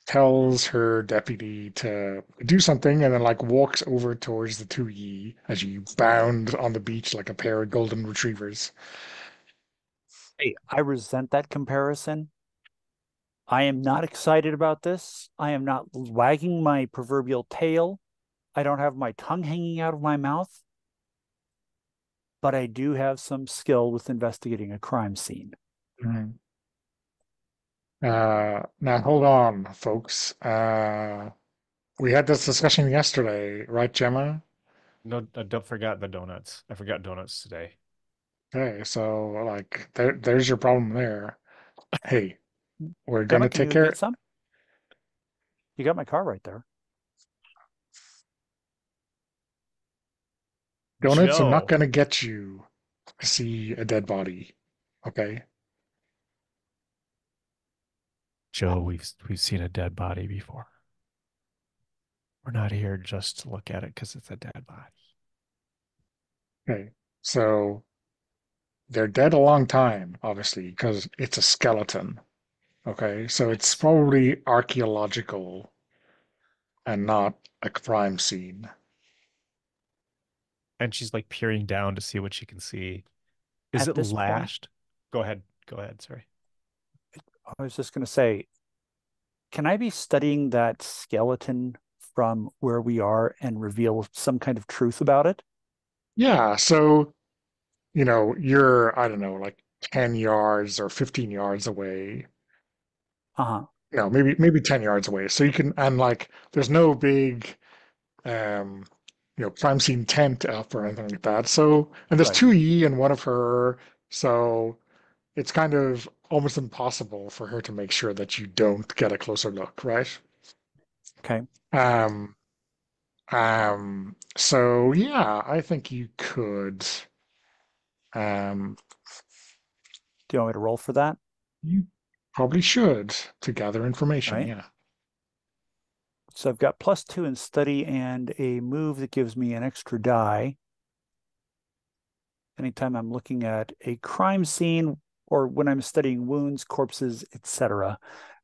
Speaker 1: tells her deputy to do something and then like walks over towards the two ye as you bound on the beach like a pair of golden retrievers.
Speaker 3: hey, I resent that comparison. I am not excited about this. I am not wagging my proverbial tail. I don't have my tongue hanging out of my mouth, but I do have some skill with investigating a crime scene.
Speaker 1: Mhm. Now hold on, folks. We had this discussion yesterday, right, Gemma?
Speaker 2: no, don't forget the donuts. I forgot donuts today.
Speaker 1: Okay, so like there's your problem there. Hey, we're
Speaker 3: Gemma,
Speaker 1: gonna
Speaker 3: can
Speaker 1: take
Speaker 3: you get
Speaker 1: care.
Speaker 3: some? You got my car right there.
Speaker 1: Donuts are not
Speaker 2: Joe,
Speaker 1: gonna get you to see a dead body. Okay?
Speaker 2: Joe, we've seen a dead body before. We're not here just to look at it because it's a dead body.
Speaker 1: Okay. So they're dead a long time, obviously, because it's a skeleton. Okay, so it's
Speaker 2: What?
Speaker 1: probably archaeological and not a crime scene.
Speaker 2: And she's like peering down to see what she can see. Is
Speaker 3: At
Speaker 2: it
Speaker 3: this point,
Speaker 2: lashed? Go ahead. Go ahead. Sorry.
Speaker 3: I was just going to say, can I be studying that skeleton from where we are and reveal some kind of truth about it?
Speaker 1: Yeah, so, you're, I don't know, like 10 yards or 15 yards away.
Speaker 3: Uh-huh.
Speaker 1: No, maybe 10 yards away. So you can, and like, there's no big, um, crime scene tent up or anything like that. So, and there's
Speaker 3: Right.
Speaker 1: two ye and one of her. So it's kind of almost impossible for her to make sure that you don't get a closer look, right?
Speaker 3: Okay.
Speaker 1: Um, so yeah, I think you could, um,
Speaker 3: Do you want me to roll for that?
Speaker 1: you probably should to gather
Speaker 3: All
Speaker 1: information.
Speaker 3: right.
Speaker 1: Yeah.
Speaker 3: So I've got +2 in study and a move that gives me an extra die anytime I'm looking at a crime scene or when I'm studying wounds, corpses, etc.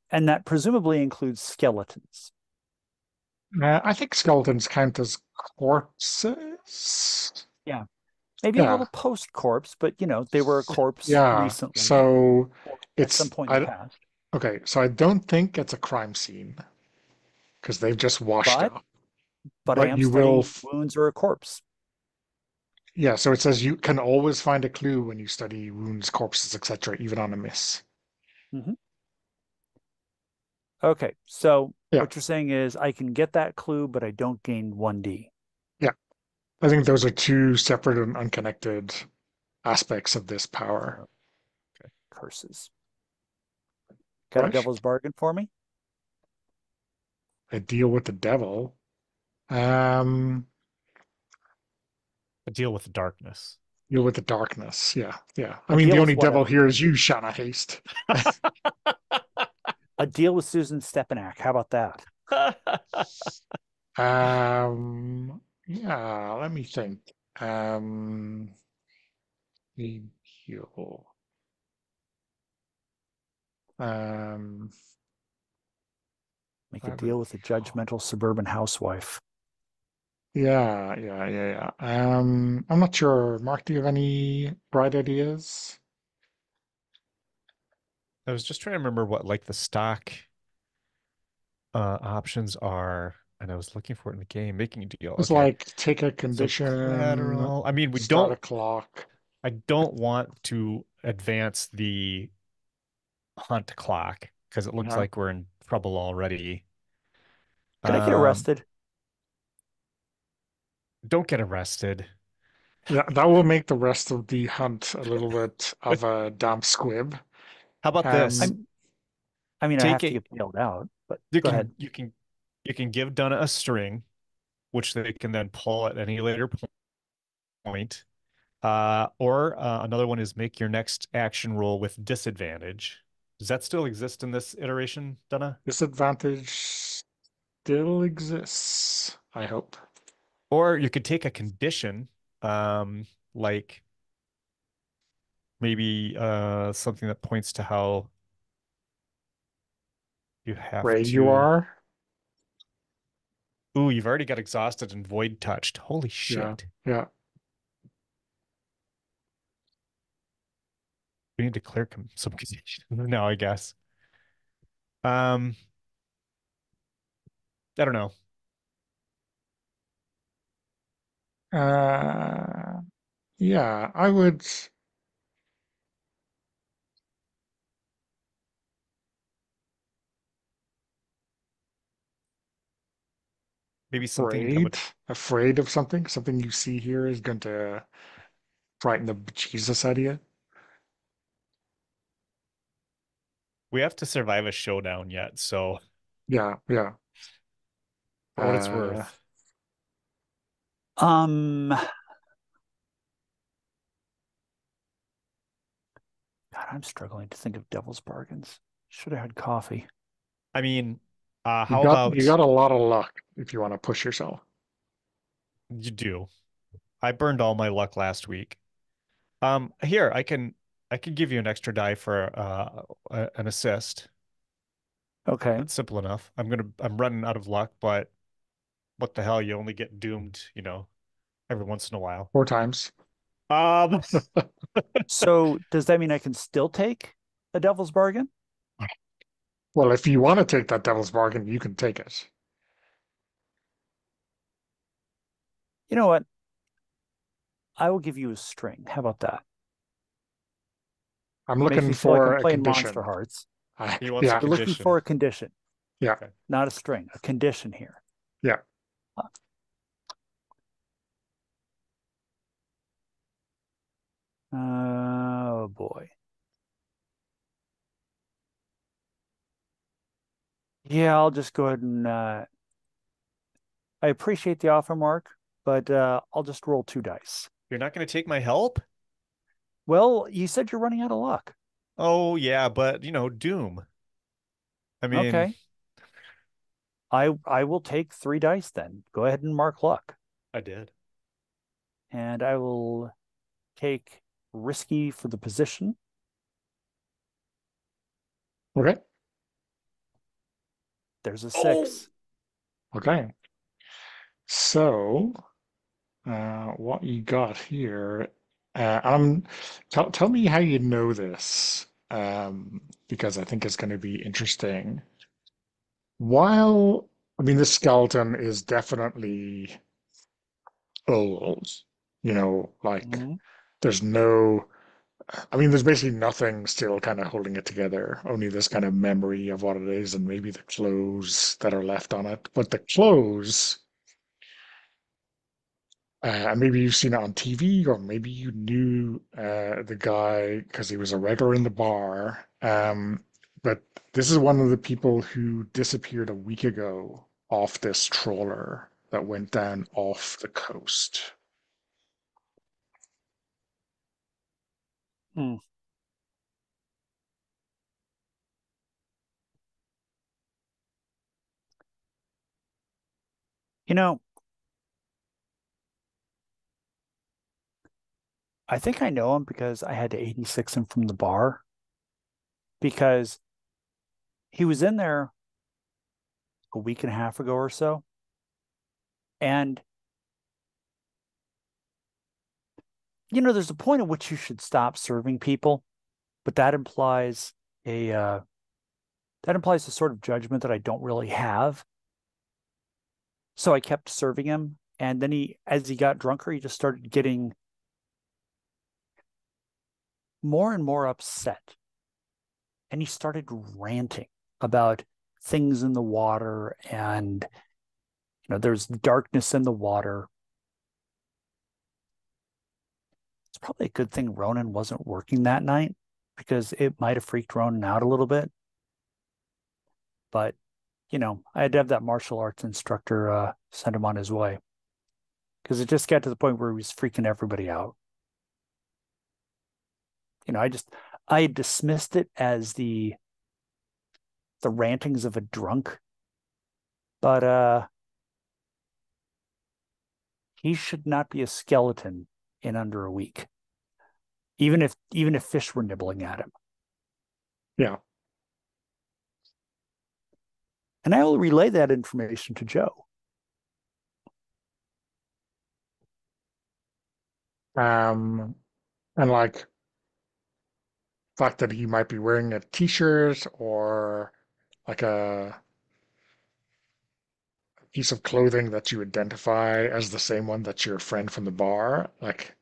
Speaker 3: And that presumably includes skeletons.
Speaker 1: I think skeletons count as corpses.
Speaker 3: Yeah. maybe a
Speaker 1: Yeah,
Speaker 3: little post-corpse, but they were a corpse
Speaker 1: yeah.
Speaker 3: recently
Speaker 1: So
Speaker 3: or at some
Speaker 1: it's
Speaker 3: point in the
Speaker 1: I
Speaker 3: past.
Speaker 1: okay. So I don't think it's a crime scene because they've just washed
Speaker 3: But
Speaker 1: up.
Speaker 3: I
Speaker 1: But
Speaker 3: am
Speaker 1: you will,
Speaker 3: studying wounds or a corpse.
Speaker 1: yeah. So it says you can always find a clue when you study wounds, corpses, etc., even on a miss.
Speaker 3: Hmm. Okay, so
Speaker 1: Yeah,
Speaker 3: what you're saying is I can get that clue, but I don't gain 1D.
Speaker 1: yeah. I think those are two separate and unconnected aspects of this power,
Speaker 2: Okay.
Speaker 3: Curses. Got a
Speaker 1: right?
Speaker 3: devil's bargain for me?
Speaker 1: A deal with the devil. Um,
Speaker 2: A deal with the darkness.
Speaker 1: deal with the darkness. Yeah, yeah. I
Speaker 3: A
Speaker 1: mean, the
Speaker 3: deal with
Speaker 1: only devil
Speaker 3: whatever.
Speaker 1: here is you, Shanna Haste.
Speaker 3: A deal with Susan Stepanak. How about that?
Speaker 1: Yeah, let me think. The deal. Um,
Speaker 3: Make a
Speaker 1: I would,
Speaker 3: deal with a judgmental suburban housewife.
Speaker 1: yeah, yeah, yeah, yeah. I'm not sure. Mark, do you have any bright ideas?
Speaker 2: I was just trying to remember what like the stock options are, and I was looking for it in the game. Making a deal.
Speaker 1: It's
Speaker 2: Okay.
Speaker 1: like take a
Speaker 2: So
Speaker 1: condition,
Speaker 2: collateral. I mean,
Speaker 1: start a clock.
Speaker 2: I don't want to advance the hunt clock because it looks
Speaker 1: Yeah,
Speaker 2: like we're in trouble already.
Speaker 3: Can I get
Speaker 2: Um,
Speaker 3: arrested?
Speaker 2: don't get arrested.
Speaker 1: yeah, that will make the rest of the hunt a little bit of a damp squib.
Speaker 2: How about this?
Speaker 1: Um,
Speaker 3: I'm I mean, I
Speaker 2: Take
Speaker 3: have to
Speaker 2: it.
Speaker 3: get bailed out, but
Speaker 2: You
Speaker 3: go ahead.
Speaker 2: can you can you can give Donna a string, which they can then pull at any later point. Or another one is make your next action roll with disadvantage. Does that still exist in this iteration, Donna?
Speaker 1: disadvantage still exists, I hope.
Speaker 2: Or you could take a condition, like maybe something that points to how you have
Speaker 1: Afraid you
Speaker 2: to.
Speaker 1: are?
Speaker 2: Ooh, you've already got exhausted and void touched. Holy
Speaker 1: Yeah,
Speaker 2: shit.
Speaker 1: yeah.
Speaker 2: We need to clear some confusion now, I guess. Um, I don't know.
Speaker 1: Uh, yeah, I would
Speaker 2: Maybe something that
Speaker 1: afraid,
Speaker 2: would.
Speaker 1: afraid of something. Something you see here is going to frighten the Jesus out of you.
Speaker 2: We have to survive a showdown yet, so
Speaker 1: Yeah, yeah.
Speaker 2: for what it's
Speaker 1: Uh,
Speaker 2: worth.
Speaker 3: Um, God, I'm struggling to think of devil's bargains. Should have had coffee.
Speaker 2: I mean,
Speaker 1: you
Speaker 2: how
Speaker 1: got
Speaker 2: about
Speaker 1: a lot of luck if you want to push yourself.
Speaker 2: you do? I burned all my luck last week. Here, I can give you an extra die for an assist.
Speaker 3: Okay.
Speaker 2: That's simple enough. I'm running out of luck, but what the hell? You only get doomed, every once in a while.
Speaker 1: 4 times.
Speaker 2: Um,
Speaker 3: So does that mean I can still take a devil's bargain?
Speaker 1: Well, if you want to take that devil's bargain, you can take it.
Speaker 3: You know what? I will give you a string. How about that?
Speaker 1: I'm
Speaker 3: Makes
Speaker 1: looking
Speaker 3: me feel like I'm
Speaker 1: for a
Speaker 3: playing Monster
Speaker 1: condition.
Speaker 3: Hearts.
Speaker 2: he wants a
Speaker 1: Yeah,
Speaker 3: You're looking
Speaker 2: condition.
Speaker 3: for a condition,
Speaker 1: yeah,
Speaker 2: Okay.
Speaker 3: not a string, a condition here.
Speaker 1: yeah.
Speaker 3: Oh boy. Yeah, I'll just go ahead and I appreciate the offer, Mark, but I'll just roll 2 dice.
Speaker 2: You're not going to take my help?
Speaker 3: Well, you said you're running out of luck.
Speaker 2: Oh, yeah, but Doom. I mean,
Speaker 3: Okay. I will take 3 dice then. Go ahead and mark luck.
Speaker 2: I did.
Speaker 3: And I will take risky for the position.
Speaker 1: Okay,
Speaker 3: There's a
Speaker 2: Oh,
Speaker 3: 6.
Speaker 1: okay. So what you got here. Tell me how you know this, because I think it's going to be interesting. While, I mean, the skeleton is definitely old, like
Speaker 3: Mhm.
Speaker 1: there's no, I mean, there's basically nothing still kind of holding it together, only this kind of memory of what it is and maybe the clothes that are left on it. But the clothes, and maybe you've seen it on TV, or maybe you knew the guy because he was a regular in the bar. But this is one of the people who disappeared a week ago off this trawler that went down off the coast.
Speaker 3: Mm. You know, I think I know him because I had to 86 him from the bar because he was in there a week and a half ago or so. And, there's a point at which you should stop serving people, but a uh, that implies a sort of judgment that I don't really have. So I kept serving him. And then as he got drunker, he just started getting more and more upset. And he started ranting about things in the water and, there's darkness in the water. It's probably a good thing Ronan wasn't working that night because it might have freaked Ronan out a little bit. But, I had to have that martial arts instructor send him on his way because it just got to the point where he was freaking everybody out. I dismissed it as the rantings of a drunk, but he should not be a skeleton in under a week, even if fish were nibbling at him.
Speaker 1: Yeah.
Speaker 3: And I will relay that information to Joe.
Speaker 1: And like fact that he might be wearing a t-shirt or like a piece of clothing that you identify as the same one that's your friend from the bar, like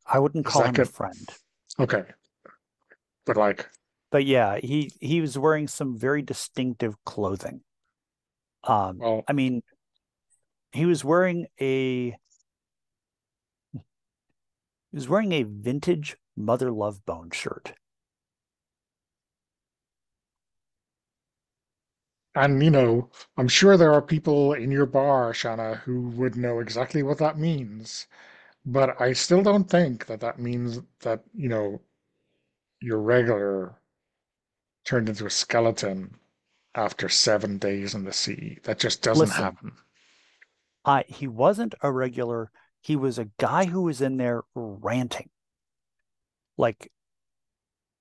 Speaker 3: I wouldn't
Speaker 1: is
Speaker 3: call
Speaker 1: that
Speaker 3: him a
Speaker 1: good?
Speaker 3: friend,
Speaker 1: Okay, but like,
Speaker 3: but yeah, he was wearing some very distinctive clothing.
Speaker 1: well,
Speaker 3: I mean, he was wearing a vintage Mother Love Bone shirt.
Speaker 1: and I'm sure there are people in your bar, Shanna, who would know exactly what that means, but I still don't think that that means that, your regular turned into a skeleton after 7 days in the sea. That just doesn't
Speaker 3: Listen,
Speaker 1: happen.
Speaker 3: he wasn't a regular. He was a guy who was in there ranting. Like,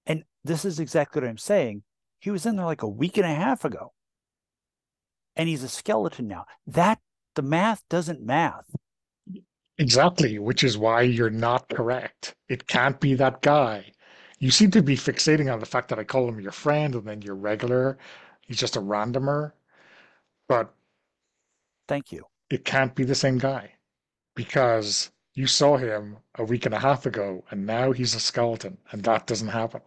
Speaker 3: and this is exactly what I'm saying. He was in there like a week and a half ago, and he's a skeleton now. The math doesn't math.
Speaker 1: Exactly, which is why you're not correct. It can't be that guy. You seem to be fixating on the fact that I call him your friend and then your regular. He's just a randomer, but
Speaker 3: Thank you.
Speaker 1: it can't be the same guy because you saw him a week and a half ago and now he's a skeleton and that doesn't happen.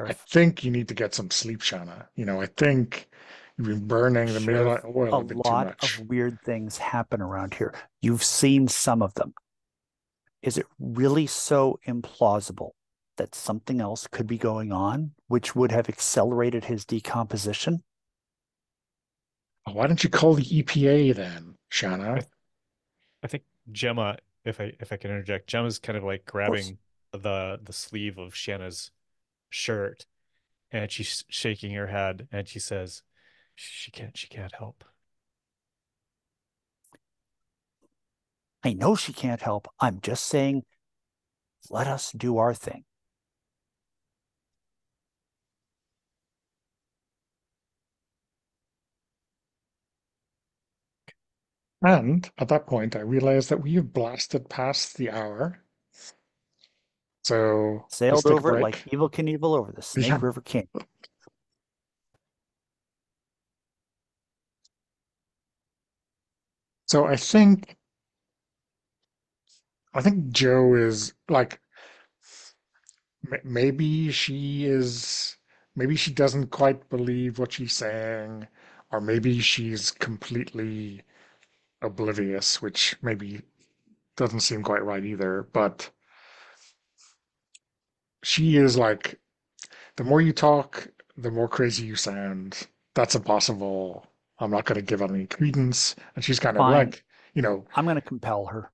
Speaker 1: I
Speaker 3: Sheriff,
Speaker 1: think you need to get some sleep, Shanna. I think you've been burning the
Speaker 3: Sheriff,
Speaker 1: midnight oil
Speaker 3: a
Speaker 1: a bit too
Speaker 3: lot of
Speaker 1: much.
Speaker 3: weird things happen around here. You've seen some of them. Is it really so implausible that something else could be going on, which would have accelerated his decomposition?
Speaker 1: Why don't you call the EPA then,
Speaker 2: I,
Speaker 1: Shanna?
Speaker 2: th I think Gemma, if I can interject, Gemma's kind of like
Speaker 3: Of course.
Speaker 2: grabbing the sleeve of Shanna's shirt and she's shaking her head and she says, she can't help.
Speaker 3: I know she can't help. I'm just saying, let us do our thing.
Speaker 1: And at that point, I realized that we have blasted past the hour. So let's
Speaker 3: Sailed
Speaker 1: take a
Speaker 3: over it like
Speaker 1: break.
Speaker 3: Evel Knievel over the Snake
Speaker 1: Yeah.
Speaker 3: River Canyon.
Speaker 1: So I think Joe is like maybe maybe she doesn't quite believe what she's saying, or maybe she's completely oblivious, which maybe doesn't seem quite right either. But she is like, the more you talk, the more crazy you sound. That's impossible. I'm not going to give it any credence. And she's kind of
Speaker 3: Fine.
Speaker 1: like, you know,
Speaker 3: I'm going to compel her.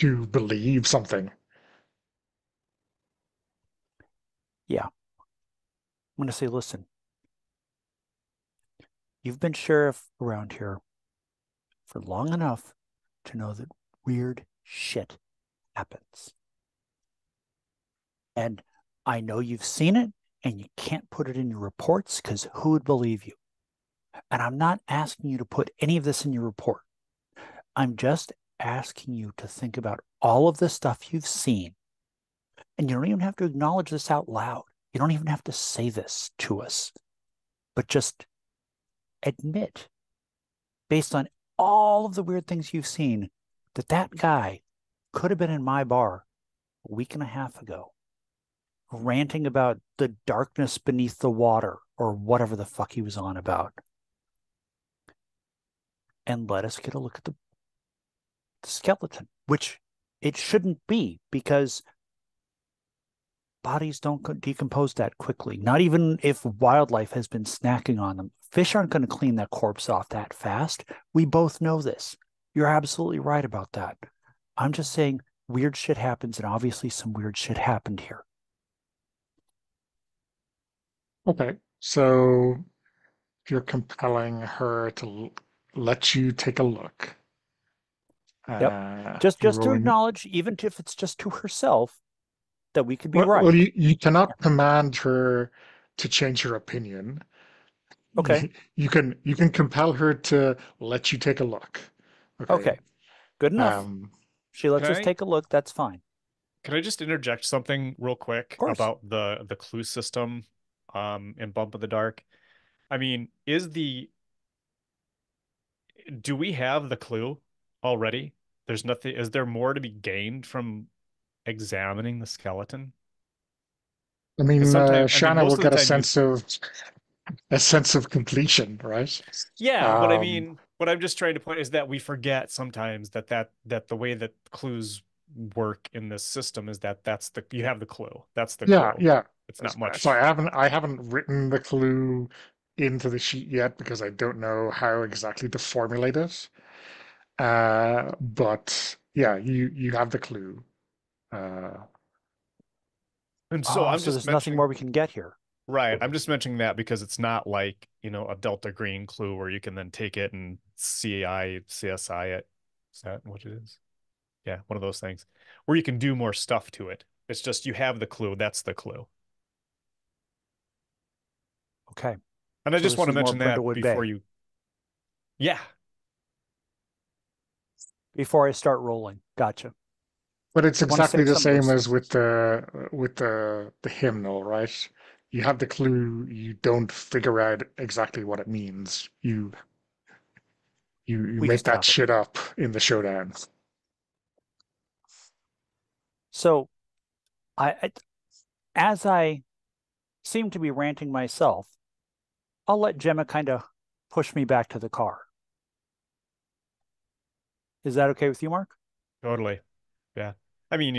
Speaker 1: to believe something.
Speaker 3: Yeah. I'm going to say, listen, you've been sheriff around here for long enough to know that weird shit happens. And I know you've seen it and you can't put it in your reports because who would believe you? And I'm not asking you to put any of this in your report. I'm just asking you to think about all of the stuff you've seen. And you don't even have to acknowledge this out loud. You don't even have to say this to us, but just admit, based on all of the weird things you've seen, that that guy could have been in my bar a week and a half ago, ranting about the darkness beneath the water or whatever the fuck he was on about. And let us get a look at the skeleton, which it shouldn't be because bodies don't decompose that quickly. Not even if wildlife has been snacking on them. Fish aren't going to clean that corpse off that fast. We both know this. You're absolutely right about that. I'm just saying weird shit happens, and obviously some weird shit happened here.
Speaker 1: Okay. So you're compelling her to let you take a look.
Speaker 3: Yep.
Speaker 1: You're
Speaker 3: Just to
Speaker 1: rolling.
Speaker 3: acknowledge, even if it's just to herself, that we could be
Speaker 1: Well,
Speaker 3: right.
Speaker 1: you cannot command her to change her opinion.
Speaker 3: Okay.
Speaker 1: You can compel her to let you take a look. Okay.
Speaker 3: Okay. Good enough.
Speaker 1: Um,
Speaker 3: She
Speaker 2: Can
Speaker 3: lets us
Speaker 2: I
Speaker 3: take a look. That's fine.
Speaker 2: can I just interject something real
Speaker 3: Of
Speaker 2: quick
Speaker 3: course.
Speaker 2: about the clue system in Bump of the Dark? I mean, do we have the clue already? There's nothing, is there more to be gained from examining the skeleton?
Speaker 1: I
Speaker 2: Because
Speaker 1: mean,
Speaker 2: sometimes, I mean,
Speaker 1: Shanna will
Speaker 2: most of the
Speaker 1: get
Speaker 2: time you,
Speaker 1: a sense of completion, right?
Speaker 2: yeah, but I
Speaker 1: Um,
Speaker 2: mean, what I'm just trying to point is that we forget sometimes that the way that clues work in this system is that you have the clue. That's the
Speaker 1: yeah,
Speaker 2: clue.
Speaker 1: yeah.
Speaker 2: It's not
Speaker 1: So
Speaker 2: much.
Speaker 1: I haven't written the clue into the sheet yet because I don't know how exactly to formulate it. But yeah, you have the clue. Uh,
Speaker 2: And so
Speaker 3: Oh,
Speaker 2: I'm
Speaker 3: so
Speaker 2: just
Speaker 3: there's nothing
Speaker 2: mentioning,
Speaker 3: more we can get here.
Speaker 2: right. I'm just mentioning that because it's not like, a Delta Green clue where you can then take it and CSI it. Is that what it is? Yeah, one of those things where you can do more stuff to it. It's just you have the clue. That's the clue.
Speaker 3: Okay.
Speaker 2: And I
Speaker 3: So
Speaker 2: just
Speaker 3: this
Speaker 2: want to
Speaker 3: is more
Speaker 2: mention that
Speaker 3: Brindlewood
Speaker 2: before
Speaker 3: Bay.
Speaker 2: you, yeah,
Speaker 3: Before I start rolling. Gotcha.
Speaker 1: but it's
Speaker 3: Want to
Speaker 1: exactly
Speaker 3: save
Speaker 1: the
Speaker 3: some of
Speaker 1: same
Speaker 3: those
Speaker 1: as
Speaker 3: things.
Speaker 1: with the hymnal, right? You have the clue, you don't figure out exactly what it means. You
Speaker 3: We
Speaker 1: make
Speaker 3: just
Speaker 1: that
Speaker 3: have it.
Speaker 1: shit up in the showdown.
Speaker 3: So I as I seem to be ranting myself, I'll let Gemma kind of push me back to the car. Is that okay with you, Mark?
Speaker 2: totally. Yeah. I mean,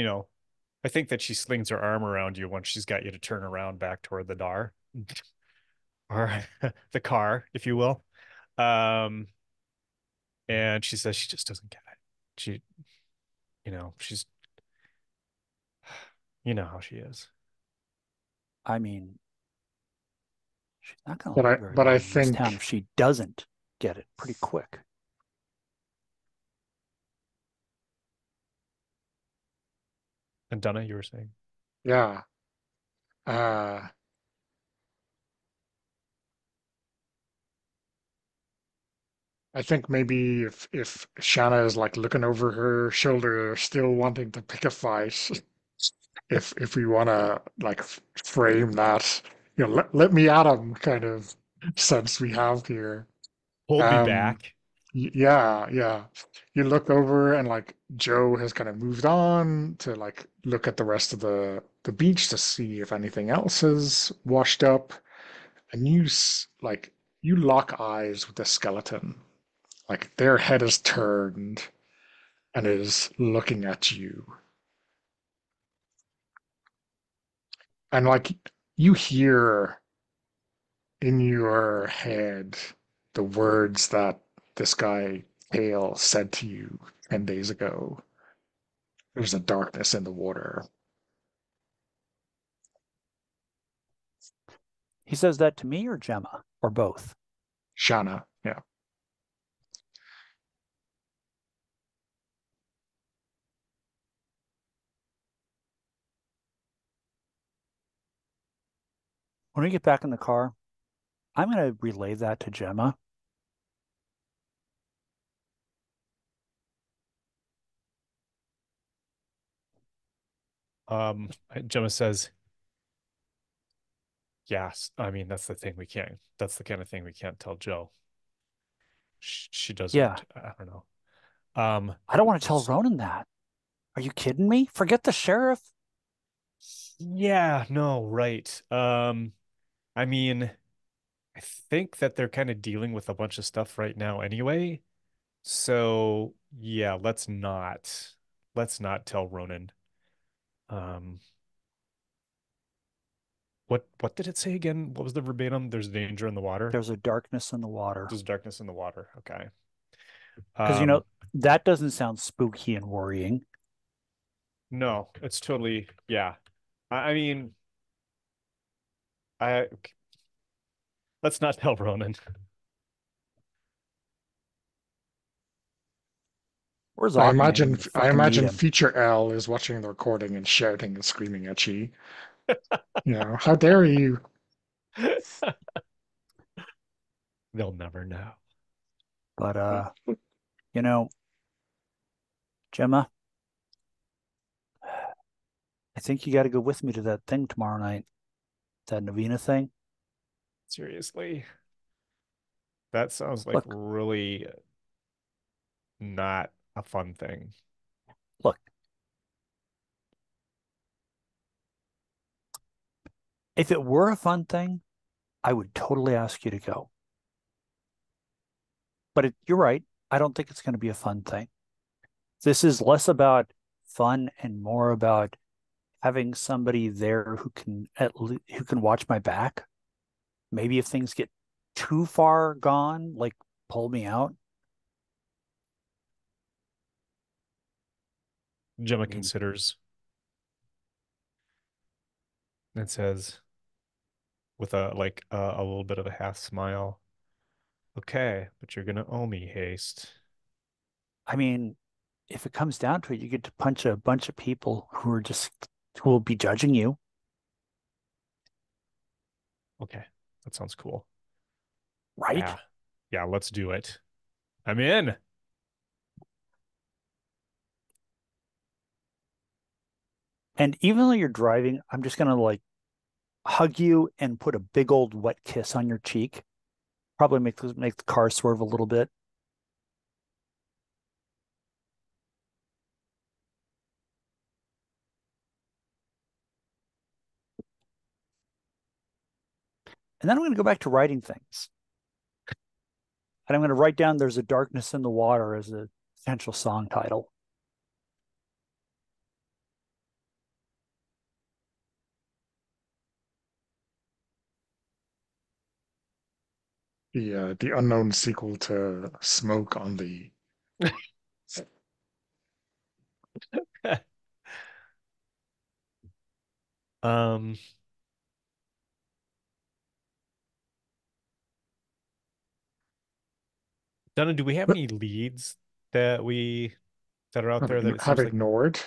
Speaker 2: I think that she slings her arm around you once she's got you to turn around back toward the dar or the car, if you will. Um, and she says she just doesn't get it. She, she's, you know how she is.
Speaker 3: I mean, she's not going to
Speaker 1: But
Speaker 3: live
Speaker 1: I
Speaker 3: very
Speaker 1: but I
Speaker 3: long in this town if
Speaker 1: think
Speaker 3: she doesn't get it pretty quick.
Speaker 2: And Donna, you were saying,
Speaker 1: yeah. Uh I think maybe if Shanna is like looking over her shoulder, still wanting to pick a fight, if we want to like frame that, let me at him kind of sense we have here.
Speaker 2: Hold me
Speaker 1: Um,
Speaker 2: back.
Speaker 1: yeah, yeah. You look over and like Joe has kind of moved on to like look at the rest of the beach to see if anything else has washed up, and like you lock eyes with the skeleton. Like their head is turned and is looking at you. And like you hear in your head the words that this guy Hale said to you 10 days ago. There's a darkness in the water.
Speaker 3: He says that to me or Gemma or both.
Speaker 1: Shanna, yeah.
Speaker 3: When we get back in the car, I'm going to relay that to Gemma.
Speaker 2: Gemma says, yes. I mean, that's the kind of thing we can't tell Joe. She
Speaker 3: Yeah,
Speaker 2: doesn't, I don't know. Um,
Speaker 3: I don't want to tell
Speaker 2: s-
Speaker 3: Ronan that. Are you kidding me? Forget the sheriff.
Speaker 2: yeah, no, right. I mean, I think that they're kind of dealing with a bunch of stuff right now anyway. So yeah, let's not tell Ronan. Um, what did it say again? What was the verbatim? There's danger in the water.
Speaker 3: There's a darkness in the water.
Speaker 2: There's darkness in the water. Okay.
Speaker 3: Because,
Speaker 2: Um,
Speaker 3: that doesn't sound spooky and worrying.
Speaker 2: no, it's totally, yeah. I mean, I let's not tell Ronan.
Speaker 3: Where's
Speaker 1: I
Speaker 3: Ogden? I
Speaker 1: imagine
Speaker 3: need to
Speaker 1: I
Speaker 3: fucking meet
Speaker 1: imagine
Speaker 3: him.
Speaker 1: Feature L is watching the recording and shouting and screaming at you. How dare you?
Speaker 2: They'll never know.
Speaker 3: But, you know, Gemma, I think you got to go with me to that thing tomorrow night, that Navina thing.
Speaker 2: Seriously, that sounds like
Speaker 3: Look,
Speaker 2: really not a fun thing.
Speaker 3: look, if it were a fun thing, I would totally ask you to go. But you're right. I don't think it's going to be a fun thing. This is less about fun and more about having somebody there who can who can watch my back. Maybe if things get too far gone, like pull me out.
Speaker 2: Gemma
Speaker 3: I mean,
Speaker 2: considers and says with a little bit of a half smile, "Okay, but you're gonna owe me, Haste."
Speaker 3: I mean, if it comes down to it, you get to punch a bunch of people who will be judging you,
Speaker 2: Okay, that sounds cool.
Speaker 3: right?
Speaker 2: Yeah, yeah, let's do it. I'm in.
Speaker 3: And even though you're driving, I'm just gonna like hug you and put a big old wet kiss on your cheek. Probably make the car swerve a little bit. And then I'm going to go back to writing things. And I'm going to write down "There's a Darkness in the Water" as a potential song title.
Speaker 1: The unknown sequel to Smoke on the
Speaker 2: Um, Donna, do we have any leads that we that are out there that it
Speaker 1: have
Speaker 2: seems like
Speaker 1: ignored.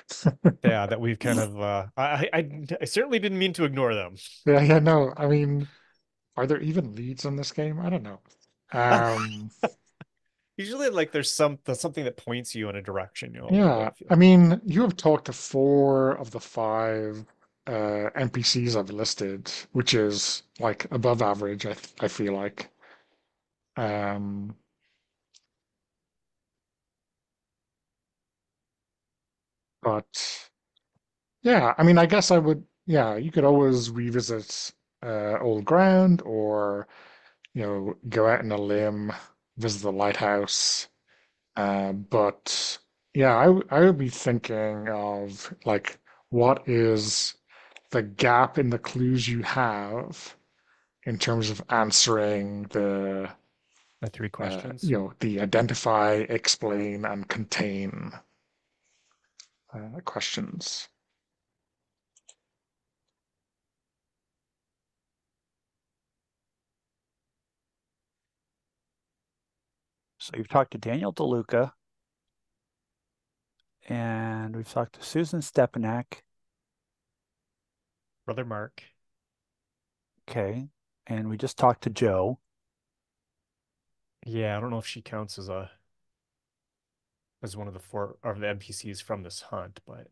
Speaker 2: yeah, that we've kind of I certainly didn't mean to ignore them.
Speaker 1: Yeah, no. I mean, are there even leads in this game? I don't know. Um,
Speaker 2: Usually, like there's something that points you in a direction, you know, a little bit.
Speaker 1: Yeah,
Speaker 2: I feel
Speaker 1: I
Speaker 2: like.
Speaker 1: mean, you have talked to four of the five NPCs I've listed, which is like above average, I feel like. Um, but yeah, I mean, I guess I would, yeah, you could always revisit old ground or, go out on a limb, visit the lighthouse. But yeah, I would be thinking of like, what is the gap in the clues you have in terms of answering
Speaker 2: The three questions.
Speaker 1: the identify, explain, and contain questions.
Speaker 3: So you've talked to Daniel DeLuca, and we've talked to Susan Stepanek.
Speaker 2: Brother Mark.
Speaker 3: Okay. And we just talked to Joe.
Speaker 2: Yeah, I don't know if she counts as one of the four of the NPCs from this hunt, but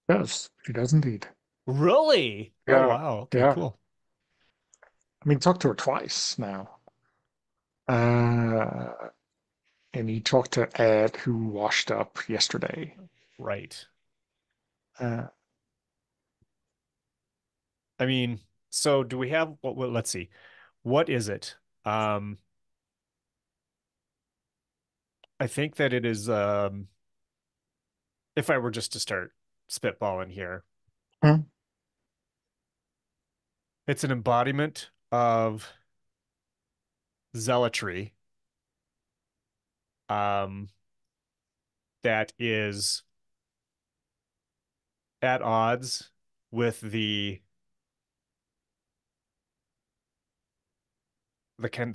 Speaker 1: Yes, he does indeed.
Speaker 2: really? Oh
Speaker 1: Yeah,
Speaker 2: wow. Okay,
Speaker 1: yeah.
Speaker 2: cool.
Speaker 1: I mean, talked to her twice now. Uh, and he talked to Ed, who washed up yesterday.
Speaker 2: Right.
Speaker 1: Uh,
Speaker 2: I mean, so do we have let's see. What is it? Um, I think that it is if I were just to start spitballing here,
Speaker 1: hmm,
Speaker 2: it's an embodiment of zealotry um that is at odds with the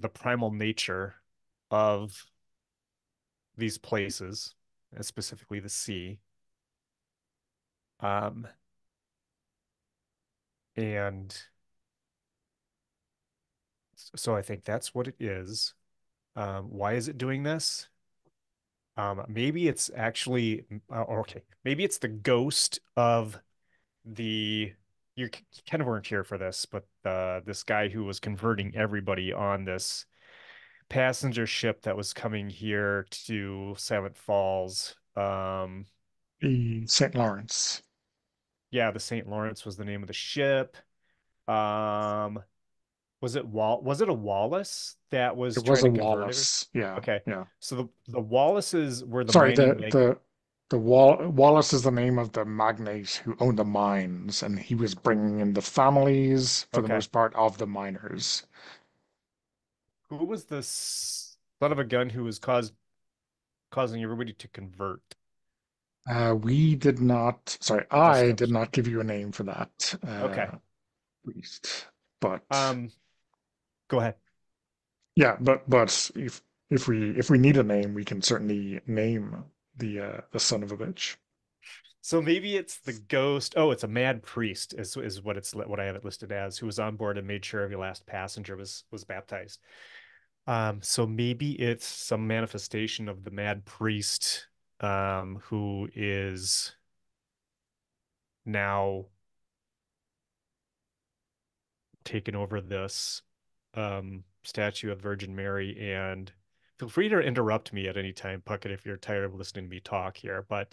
Speaker 2: primal nature of these places, and specifically the sea. Um, and so I think that's what it is. Why is it doing this? Maybe it's actually okay. Maybe it's the ghost of the you kind of weren't here for this, but this guy who was converting everybody on this passenger ship that was coming here to Silent Falls.
Speaker 1: the St. Lawrence.
Speaker 2: Yeah, the St. Lawrence was the name of the ship. Um, was it a Wallace that
Speaker 1: It
Speaker 2: was
Speaker 1: was
Speaker 2: trying
Speaker 1: a
Speaker 2: to convert it?
Speaker 1: Wallace. Yeah,
Speaker 2: Okay.
Speaker 1: yeah.
Speaker 2: So the Wallaces were the
Speaker 1: Sorry,
Speaker 2: mining mag
Speaker 1: Wallace is the name of the magnate who owned the mines, and he was bringing in the families, for the
Speaker 2: Okay.
Speaker 1: most part, of the miners.
Speaker 2: Who was the son of a gun who was causing everybody to convert?
Speaker 1: We did not, sorry,
Speaker 2: Just
Speaker 1: I
Speaker 2: that
Speaker 1: did
Speaker 2: was
Speaker 1: not give you a name for that
Speaker 2: okay.
Speaker 1: priest, but
Speaker 2: Um, Go ahead.
Speaker 1: yeah, but if we need a name, we can certainly name the son of a bitch.
Speaker 2: So maybe it's the ghost. Oh, it's a mad priest is what I have it listed as, who was on board and made sure every last passenger was baptized. So maybe it's some manifestation of the mad priest, who is now taken over this statue of Virgin Mary. And feel free to interrupt me at any time, Puckett, if you're tired of listening to me talk here. But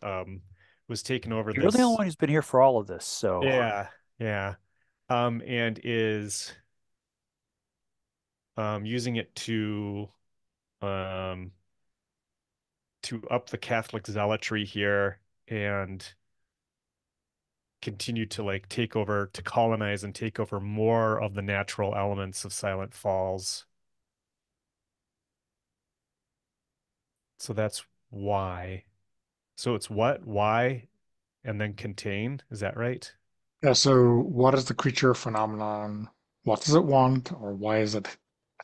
Speaker 2: was taken over
Speaker 3: You're the only
Speaker 2: this.
Speaker 3: one who's been here for all of this, so
Speaker 2: Yeah, yeah. And is using it um to up the Catholic zealotry here and continue to like take over, to colonize and take over more of the natural elements of Silent Falls. So that's why. So it's what, why, and then contain. Is that right?
Speaker 1: Yeah, so what is the creature phenomenon? What does it want, or why is it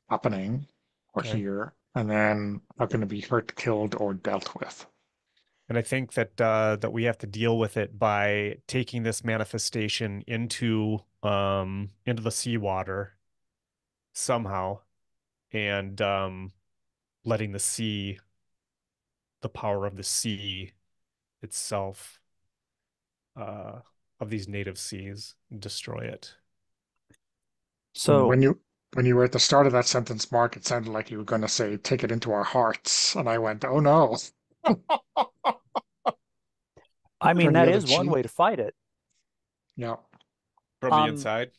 Speaker 1: happening or
Speaker 2: Okay.
Speaker 1: here? And then how can it be hurt, killed, or dealt with?
Speaker 2: And I think that that we have to deal with it by taking this manifestation into the seawater somehow and letting the sea the power of the sea itself, of these native seas, and destroy it.
Speaker 1: And
Speaker 3: So
Speaker 1: when you were at the start of that sentence, Mark, it sounded like you were going to say, "Take it into our hearts," and I went, "Oh no!"
Speaker 3: I mean,
Speaker 1: Turn the
Speaker 3: that
Speaker 1: other
Speaker 3: is one
Speaker 1: cheek.
Speaker 3: way to fight it.
Speaker 1: Yeah.
Speaker 2: From the
Speaker 3: Um,
Speaker 2: inside.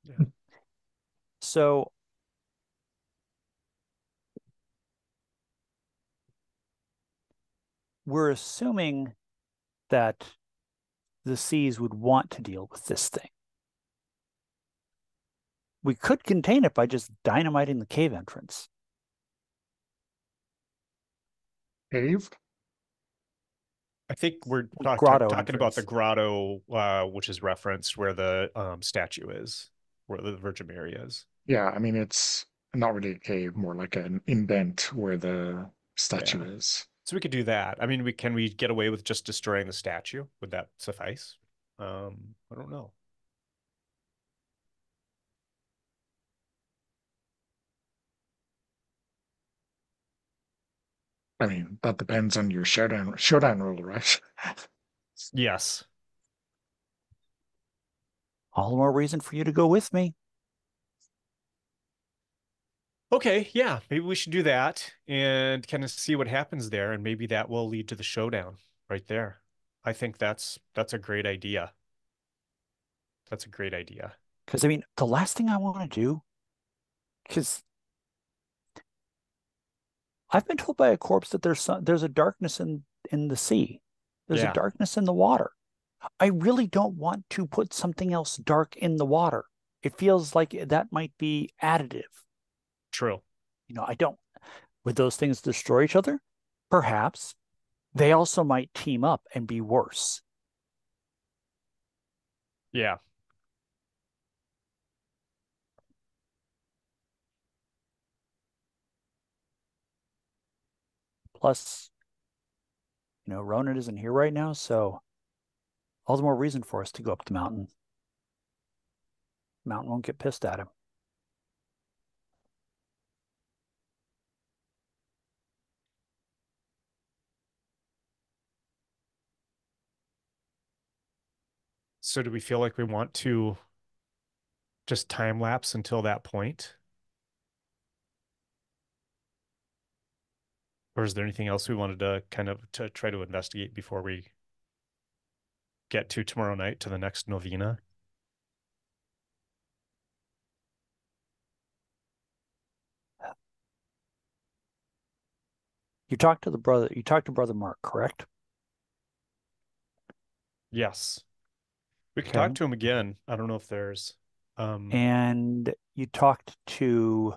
Speaker 2: Yeah.
Speaker 3: so we're assuming that the seas would want to deal with this thing. We could contain it by just dynamiting the cave entrance.
Speaker 1: Cave.
Speaker 2: I think we're
Speaker 3: Grotto
Speaker 2: talking about the
Speaker 3: entrance.
Speaker 2: grotto, which is referenced where the statue is, where the Virgin Mary is.
Speaker 1: Yeah, I mean it's not really a cave, more like an indent where the statue
Speaker 2: Yeah.
Speaker 1: is.
Speaker 2: So we could do that. I mean, can we get away with just destroying the statue? Would that suffice? I don't know.
Speaker 1: I mean, that depends on your showdown rule, right?
Speaker 2: Yes.
Speaker 3: All the more reason for you to go with me.
Speaker 2: Okay, yeah, maybe we should do that and kind of see what happens there, and maybe that will lead to the showdown right there. I think that's a great idea. That's a great idea.
Speaker 3: Because I mean, the last thing I want to do, because I've been told by a corpse that there's a darkness in the sea. There's a
Speaker 2: Yeah,
Speaker 3: darkness in the water. I really don't want to put something else dark in the water. It feels like that might be additive.
Speaker 2: true.
Speaker 3: I don't. Would those things destroy each other? Perhaps. They also might team up and be worse.
Speaker 2: Yeah.
Speaker 3: Plus, Ronan isn't here right now, so all the more reason for us to go up the mountain. Mountain won't get pissed at him.
Speaker 2: So do we feel like we want to just time lapse until that point? Or is there anything else we wanted to kind of to try to investigate before we get to tomorrow night to the next novena?
Speaker 3: You talked to brother Mark, correct?
Speaker 2: Yes. We could talk
Speaker 3: Okay.
Speaker 2: to him again. I don't know if there's
Speaker 3: And you talked to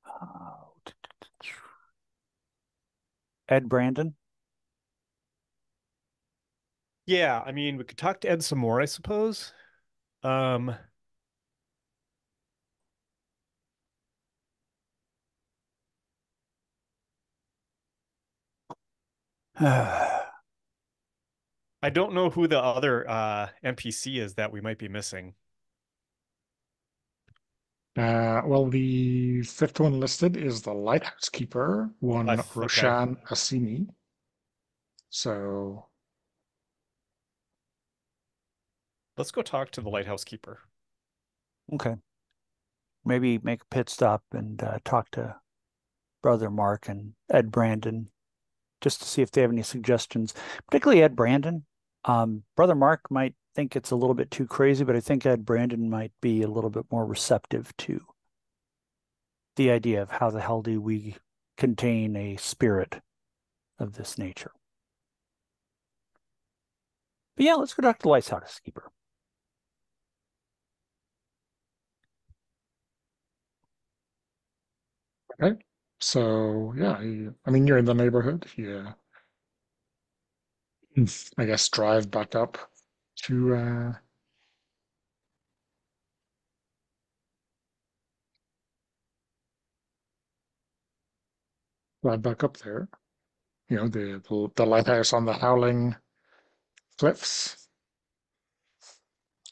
Speaker 3: uh, Ed Brandon.
Speaker 2: yeah, I mean, we could talk to Ed some more, I suppose. Um, I don't know who the other NPC is that we might be missing.
Speaker 1: Well, the fifth one listed is the lighthouse keeper, one
Speaker 2: Okay,
Speaker 1: Roshan Asimi. So,
Speaker 2: let's go talk to the lighthouse keeper.
Speaker 3: Okay. Maybe make a pit stop and talk to brother Mark and Ed Brandon just to see if they have any suggestions, particularly Ed Brandon. Brother Mark might think it's a little bit too crazy, but I think Ed Brandon might be a little bit more receptive to the idea of how the hell do we contain a spirit of this nature. But yeah, let's go talk to the lighthouse keeper.
Speaker 1: okay. So, yeah, I mean, you're in the neighborhood. Yeah. I guess drive back up to drive back up there. The lighthouse on the Howling Cliffs.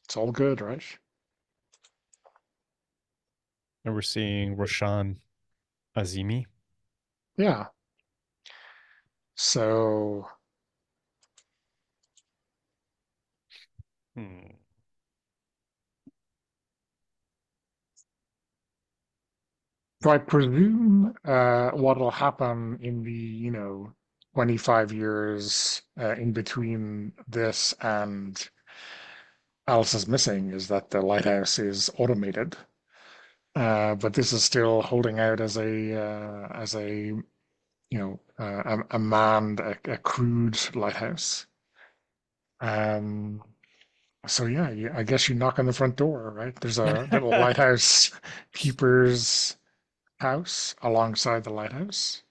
Speaker 1: It's all good, right?
Speaker 2: And we're seeing Roshan Azimi.
Speaker 1: Yeah. So,
Speaker 2: Hmm.
Speaker 1: so I presume what'll happen in the, 25 years in between this and Alice is Missing is that the lighthouse is automated. But this is still holding out as a a manned, a crewed lighthouse. Um, so yeah, I guess you knock on the front door, right? There's a little lighthouse keeper's house alongside the lighthouse.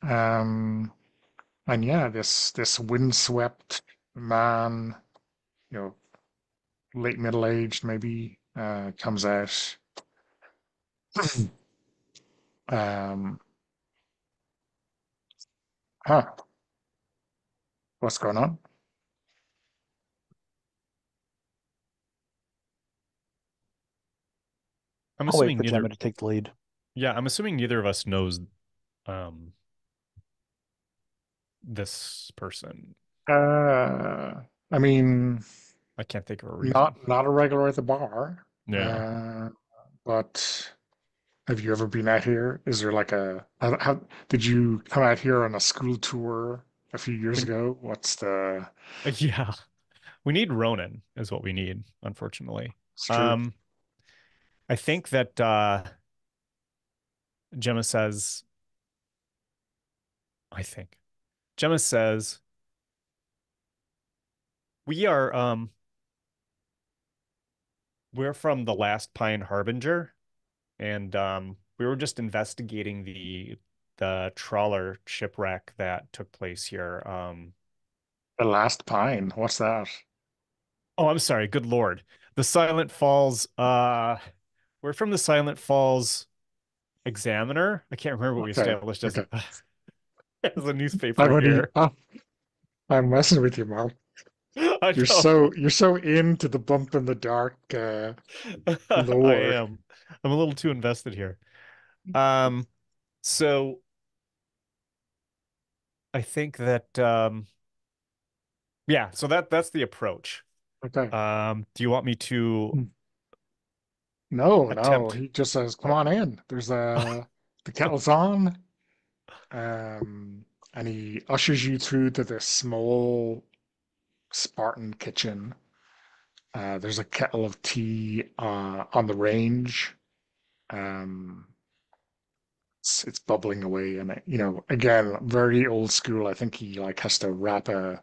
Speaker 1: Um, and yeah, this windswept man, you know, late middle aged maybe, comes out. Um, huh, what's going on?
Speaker 2: I'm
Speaker 3: I'll wait
Speaker 2: assuming
Speaker 3: for
Speaker 2: neither.
Speaker 3: Gemma to take the lead.
Speaker 2: Yeah, I'm assuming neither of us knows um this person.
Speaker 1: Uh, I mean,
Speaker 2: I can't think of a reason.
Speaker 1: not a regular at the bar.
Speaker 2: Yeah.
Speaker 1: But have you ever been out here? Is there like did you come out here on a school tour a few years
Speaker 2: We,
Speaker 1: ago? What's the
Speaker 2: yeah. We need Ronan is what we need, unfortunately.
Speaker 1: It's true.
Speaker 2: Um, I think that Gemma says, I think Gemma says we are we're from the last Pine Harbinger, and we were just investigating the trawler shipwreck that took place here.
Speaker 1: The Last Pine. What's that?
Speaker 2: Oh, I'm sorry, good Lord. The Silent Falls, we're from the Silent Falls Examiner. I can't remember what we
Speaker 1: Okay.
Speaker 2: established as
Speaker 1: Okay.
Speaker 2: as a
Speaker 1: I'm
Speaker 2: newspaper
Speaker 1: only
Speaker 2: here.
Speaker 1: I'm messing with you, Mark.
Speaker 2: I
Speaker 1: You're
Speaker 2: know.
Speaker 1: so into the bump in the dark
Speaker 2: I
Speaker 1: lore.
Speaker 2: am. I'm a little too invested here. Um, so I think that yeah, so that's the approach.
Speaker 1: Okay.
Speaker 2: Do you want me to
Speaker 1: No, no.
Speaker 2: attempt?
Speaker 1: He just says, "Come on in." There's the kettle's on. And he ushers you through to this small Spartan kitchen. There's a kettle of tea on the range. Um, it's bubbling away, and again, very old school. I think he like has to wrap a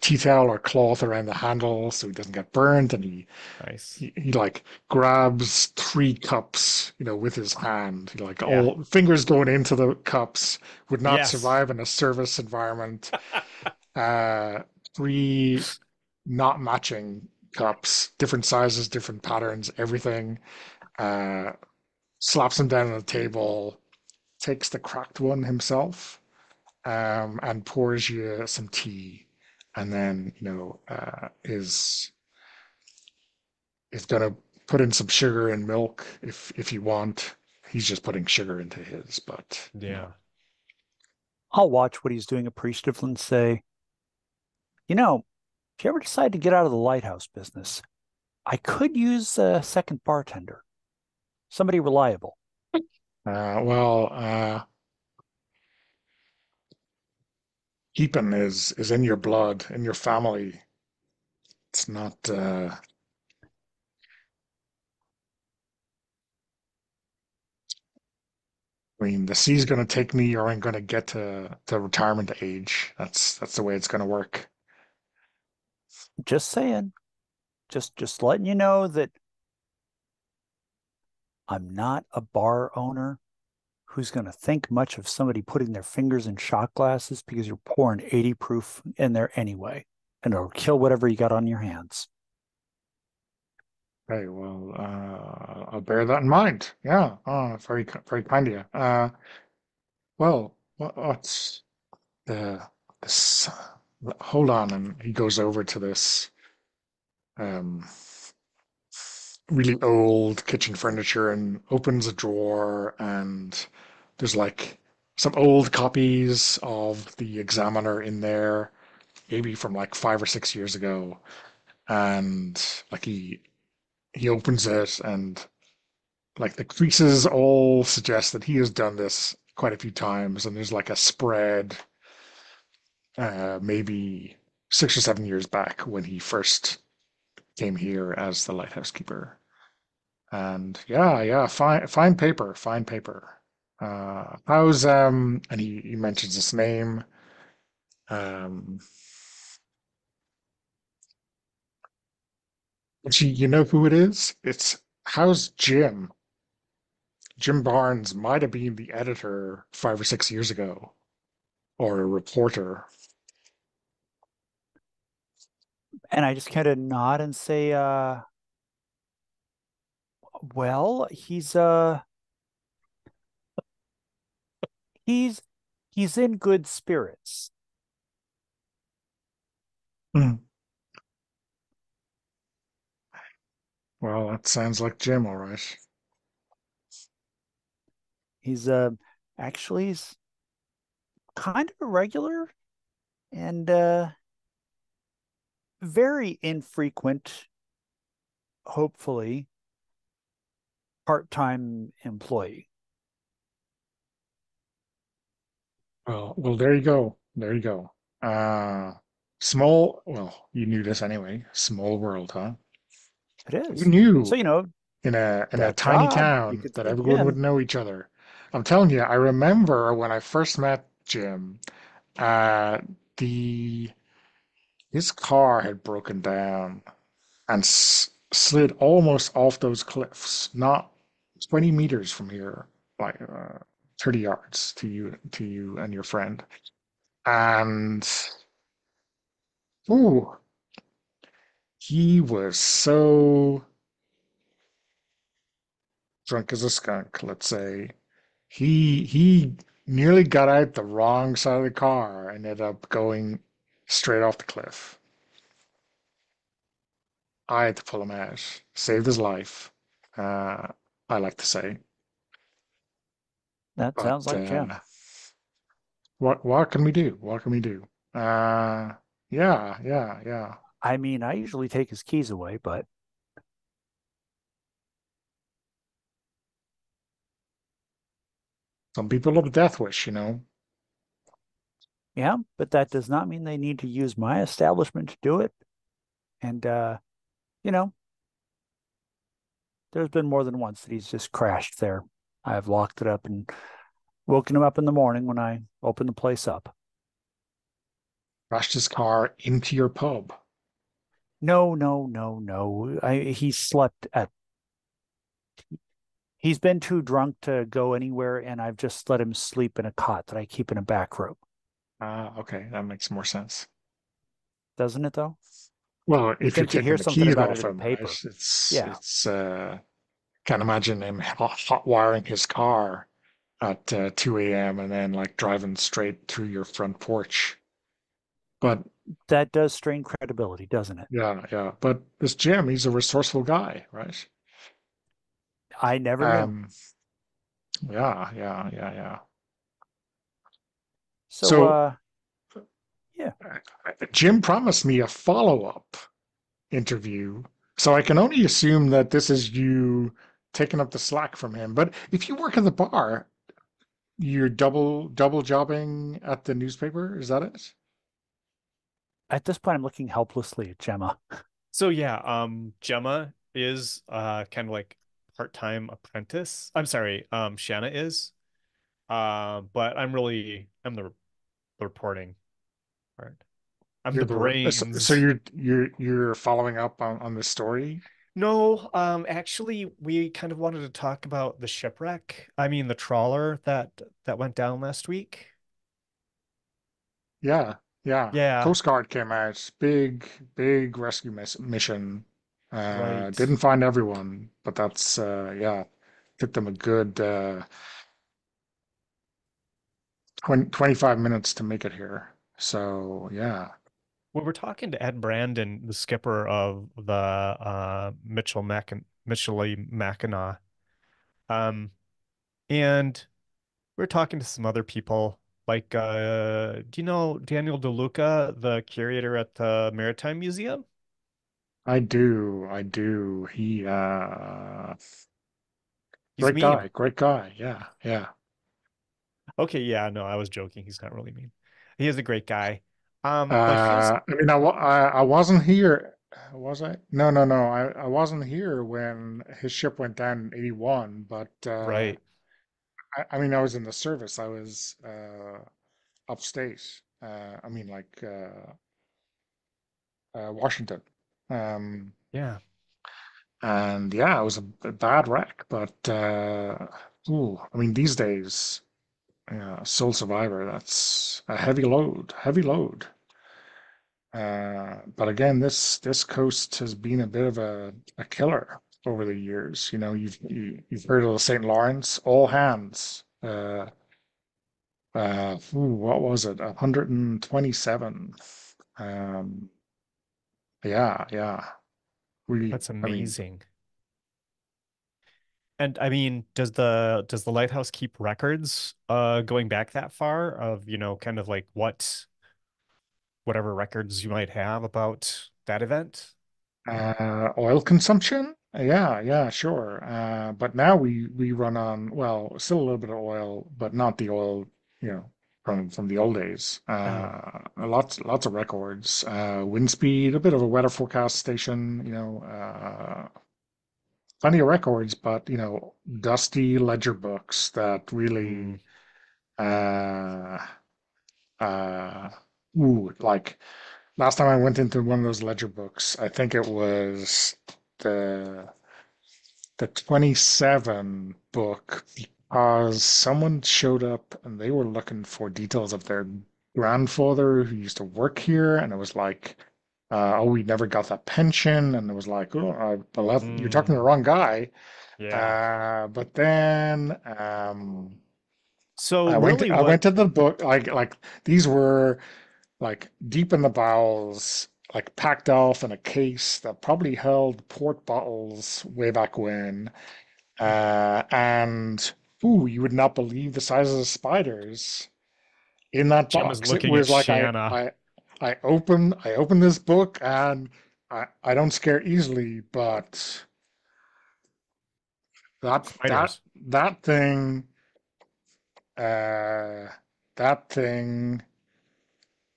Speaker 1: tea towel or cloth around the handle so he doesn't get burned, and
Speaker 2: Nice.
Speaker 1: he like grabs 3 cups, with his hand. He, like
Speaker 2: Yeah.
Speaker 1: all fingers going into the cups would not
Speaker 2: Yes.
Speaker 1: survive in a service environment. Uh, three not matching cups, different sizes, different patterns, everything. Uh, Slaps them down on the table, takes the cracked one himself, and pours you some tea, and then is gonna put in some sugar and milk if you want. He's just putting sugar into his, but
Speaker 2: Yeah.
Speaker 3: I'll watch what he's doing appreciatively and say, if you ever decide to get out of the lighthouse business, I could use a second bartender, somebody reliable.
Speaker 1: well, keeping is in your blood, in your family. It's not. I mean, the sea's going to take me, or I'm going to get to retirement age. That's the way it's going to work.
Speaker 3: Just saying, just letting you know that I'm not a bar owner who's going to think much of somebody putting their fingers in shot glasses because you're pouring 80 proof in there anyway, and it'll kill whatever you got on your hands.
Speaker 1: Okay, well, I'll bear that in mind. Yeah, very kind of you. Well, what's the this? Hold on, and he goes over to this um really old kitchen furniture and opens a drawer, and there's like some old copies of the Examiner in there, maybe from like 5 or 6 years ago. And like he opens it, and like the creases all suggest that he has done this quite a few times. And there's like a spread, maybe 6 or 7 years back when he first came here as the lighthouse keeper. And yeah, fine paper, fine paper. How's and he mentions his name. Um, but you know who it is? It's how's Jim? Jim Barnes might have been the editor 5 or 6 years ago, or a reporter.
Speaker 3: And I just kind of nod and say, well, he's he's in good spirits.
Speaker 1: Hmm. Well, that sounds like Jim, all right.
Speaker 3: He's actually he's kind of a regular and very infrequent, hopefully, part-time employee.
Speaker 1: Well, there you go. There you go. Uh, small. Well, you knew this anyway. Small world, huh?
Speaker 3: It
Speaker 1: Who
Speaker 3: is. So,
Speaker 1: knew
Speaker 3: you know,
Speaker 1: in a
Speaker 3: that
Speaker 1: tiny
Speaker 3: job, you
Speaker 1: town
Speaker 3: could
Speaker 1: that
Speaker 3: slip
Speaker 1: everyone would
Speaker 3: in.
Speaker 1: know each other? I'm telling you, I remember when I first met Jim, uh, the his car had broken down and slid almost off those cliffs, not 20 meters from here, like 30 yards to you and your friend. And ooh, he was so drunk as a skunk, let's say. He nearly got out the wrong side of the car and ended up going straight off the cliff. I had to pull him out, saved his life. Uh, I like to say,
Speaker 3: That
Speaker 1: but
Speaker 3: sounds like Jim.
Speaker 1: what can we do? What can we do? Yeah.
Speaker 3: I mean, I usually take his keys away, but
Speaker 1: Some people have a death wish, you know.
Speaker 3: yeah, but that does not mean they need to use my establishment to do it. And you know, there's been more than once that he's just crashed there. I've locked it up and woken him up in the morning when I open the place up.
Speaker 1: Crashed his car into your pub.
Speaker 3: No, no, no, no. He slept at he's been too drunk to go anywhere, and I've just let him sleep in a cot that I keep in a back room.
Speaker 1: Okay, that makes more sense.
Speaker 3: Doesn't it though?
Speaker 1: Well,
Speaker 3: You'd
Speaker 1: if you're
Speaker 3: think you'd hear
Speaker 1: taking the
Speaker 3: something
Speaker 1: keys
Speaker 3: about it
Speaker 1: off
Speaker 3: in the
Speaker 1: him, right?
Speaker 3: paper.
Speaker 1: It's
Speaker 3: Yeah,
Speaker 1: it's can't imagine him hot wiring his car at 2 a.m. and then like driving straight through your front porch. But
Speaker 3: that does strain credibility, doesn't it?
Speaker 1: yeah. But this Jim, he's a resourceful guy, right?
Speaker 3: I never knew.
Speaker 1: Um, yeah.
Speaker 3: So,
Speaker 1: So
Speaker 3: yeah,
Speaker 1: Jim promised me a follow-up interview, so I can only assume that this is you taking up the slack from him. But if you work at the bar, you're double jobbing at the newspaper, is that it?
Speaker 3: at this point, I'm looking helplessly at Gemma.
Speaker 2: So yeah, Gemma is kind of like part-time apprentice. I'm sorry, Shanna is. But I'm the reporting part. I'm
Speaker 1: You're
Speaker 2: the
Speaker 1: so
Speaker 2: brains.
Speaker 1: you're following up on this story.
Speaker 2: No, actually, we kind of wanted to talk about the shipwreck. I mean, the trawler that went down last week.
Speaker 1: Yeah.
Speaker 2: Yeah,
Speaker 1: Coast Guard came out, big rescue mission.
Speaker 2: right.
Speaker 1: Didn't find everyone, but that's yeah, took them a good 25 minutes to make it here. So yeah,
Speaker 2: We were talking to Ed Brandon, the skipper of the Mitchell Mackinac. Um, and we're talking to some other people. Like, do you know Daniel DeLuca, the curator at the Maritime Museum?
Speaker 1: I do.
Speaker 2: He's mean.
Speaker 1: Great guy. Yeah, yeah.
Speaker 2: Okay, yeah, no, I was joking. He's not really mean. He is a great guy. But here's
Speaker 1: I mean, I wasn't here, was I? No, no, no. I wasn't here when his ship went down in 81, but
Speaker 2: right.
Speaker 1: I mean, I was in the service. I was upstate. I mean, like Washington. Um,
Speaker 2: Yeah,
Speaker 1: and yeah, it was a bad wreck, but ooh, I mean, these days, sole survivor, that's a heavy load, heavy load. But again, this coast has been a bit of a killer over the years. You know, you've heard of the St. Lawrence, all hands. What was it? 127. Um, yeah, yeah. Really,
Speaker 2: that's
Speaker 1: I mean,
Speaker 2: amazing. And I mean, does the lighthouse keep records going back that far of, kind of like whatever records you might have about that event?
Speaker 1: oil consumption? Yeah, yeah, sure. But now we run on, well, still a little bit of oil, but not the oil, you know, from the old days.
Speaker 2: Oh,
Speaker 1: Lots of records. Wind speed, a bit of a weather forecast station, plenty of records, but dusty ledger books that
Speaker 2: mm,
Speaker 1: really uh uh like last time I went into one of those ledger books, I think it was the the 27 book because someone showed up and they were looking for details of their grandfather who used to work here, and it was like, oh, we never got that pension, and it was like, oh, well, you're talking to the
Speaker 2: mm,
Speaker 1: wrong guy.
Speaker 2: yeah.
Speaker 1: But then
Speaker 2: So really
Speaker 1: I
Speaker 2: what
Speaker 1: went to the book like these were like deep in the bowels, like packed off in a case that probably held port bottles way back when. And ooh, you would not believe the size of the spiders in that
Speaker 2: Jim is
Speaker 1: box. It
Speaker 2: looking at
Speaker 1: was like
Speaker 2: Shanna?
Speaker 1: I opened this book and I don't scare easily, but that that
Speaker 2: Spiders.
Speaker 1: that thing uh that thing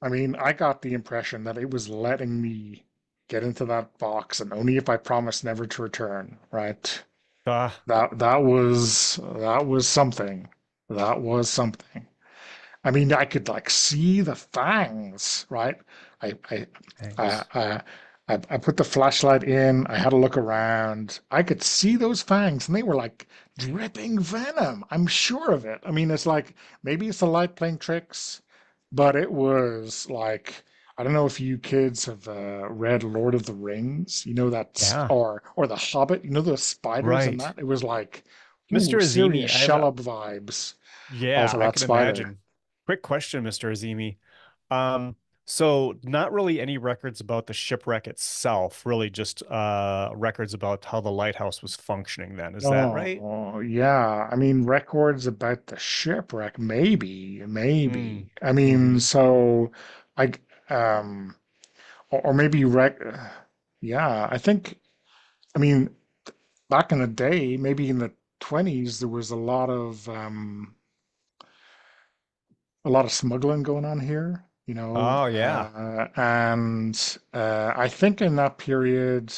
Speaker 1: I mean, I got the impression that it was letting me get into that box and only if I promised never to return, right?
Speaker 2: Ah,
Speaker 1: That was something. That was something. I mean, I could like see the fangs, right? I I I
Speaker 2: thanks.
Speaker 1: I I put the flashlight in. I had a look around. I could see those fangs, and they were like dripping venom. I'm sure of it. I mean, it's like maybe it's the light playing tricks, but it was like I don't know if you kids have read Lord of the Rings. You know that's
Speaker 2: Yeah,
Speaker 1: or The Hobbit. You know those spiders and
Speaker 2: right.
Speaker 1: that. It was like ooh,
Speaker 2: Mr.
Speaker 1: serious
Speaker 2: Azimi,
Speaker 1: Shelob vibes off
Speaker 2: yeah,
Speaker 1: of
Speaker 2: I
Speaker 1: that
Speaker 2: can
Speaker 1: spider.
Speaker 2: imagine. Quick question, Mr. Azimi. So not really any records about the shipwreck itself, really just records about how the lighthouse was functioning then. Is that right?
Speaker 1: Oh, yeah. I mean, records about the shipwreck, maybe,
Speaker 2: Mm.
Speaker 1: maybe. I mean,
Speaker 2: Mm-hmm.
Speaker 1: so I, um, or maybe yeah, I think, I mean, back in the day, maybe in the 20s, there was a lot of smuggling going on here,
Speaker 2: Oh yeah.
Speaker 1: and I think in that period,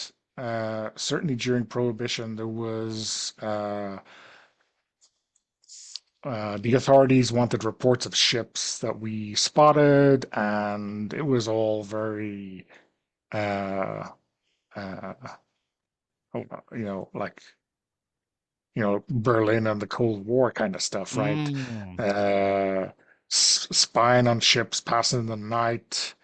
Speaker 1: certainly during Prohibition, there was the authorities wanted reports of ships that we spotted, and it was all very, uh, uh, like Berlin and the Cold War kind of stuff, right?
Speaker 2: Mm.
Speaker 1: Uh, Spying on ships passing in the night.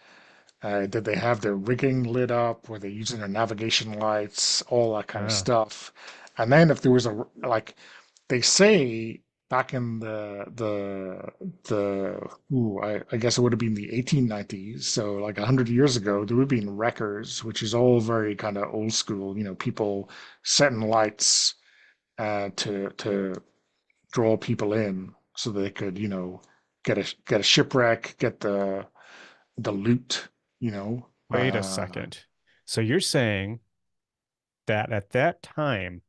Speaker 1: Did they have their rigging lit up? Were they using their navigation lights? All that kind of
Speaker 2: Yeah.
Speaker 1: stuff. And then if there was a like they say back in I guess it would have been the 1890s, so like 100 years ago, there would have been wreckers, which is all very kind of old school, people setting lights to draw people in. so they could, get a shipwreck, get the loot, you know.
Speaker 2: Wait a second. So you're saying that at that time,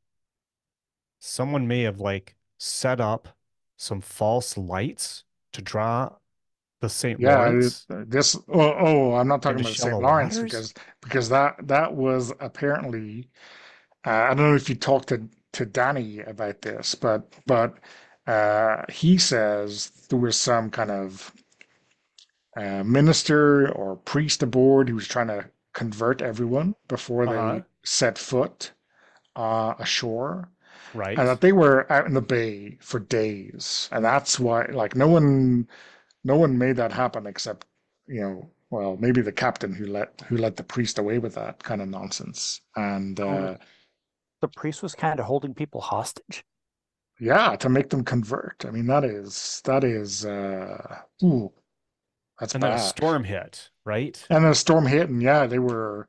Speaker 2: someone may have like set up some false lights to draw the St.
Speaker 1: Yeah,
Speaker 2: Lawrence
Speaker 1: I'm not talking
Speaker 2: into
Speaker 1: about St.
Speaker 2: shallow
Speaker 1: Lawrence
Speaker 2: waters?
Speaker 1: because that was apparently I don't know if you talked to Danny about this, but he says there was some kind of minister or priest aboard who was trying to convert everyone before
Speaker 2: Uh-huh.
Speaker 1: they set foot ashore, and that
Speaker 2: Right.
Speaker 1: they were out in the bay for days, and that's why like no one made that happen except well, maybe the captain who let the priest away with that kind of nonsense. And
Speaker 3: So the priest was kind of holding people hostage.
Speaker 1: yeah, to make them convert. I mean, that is ooh, that's
Speaker 2: And then a
Speaker 1: bad.
Speaker 2: storm hit, right?
Speaker 1: And then a storm hit, and yeah, they were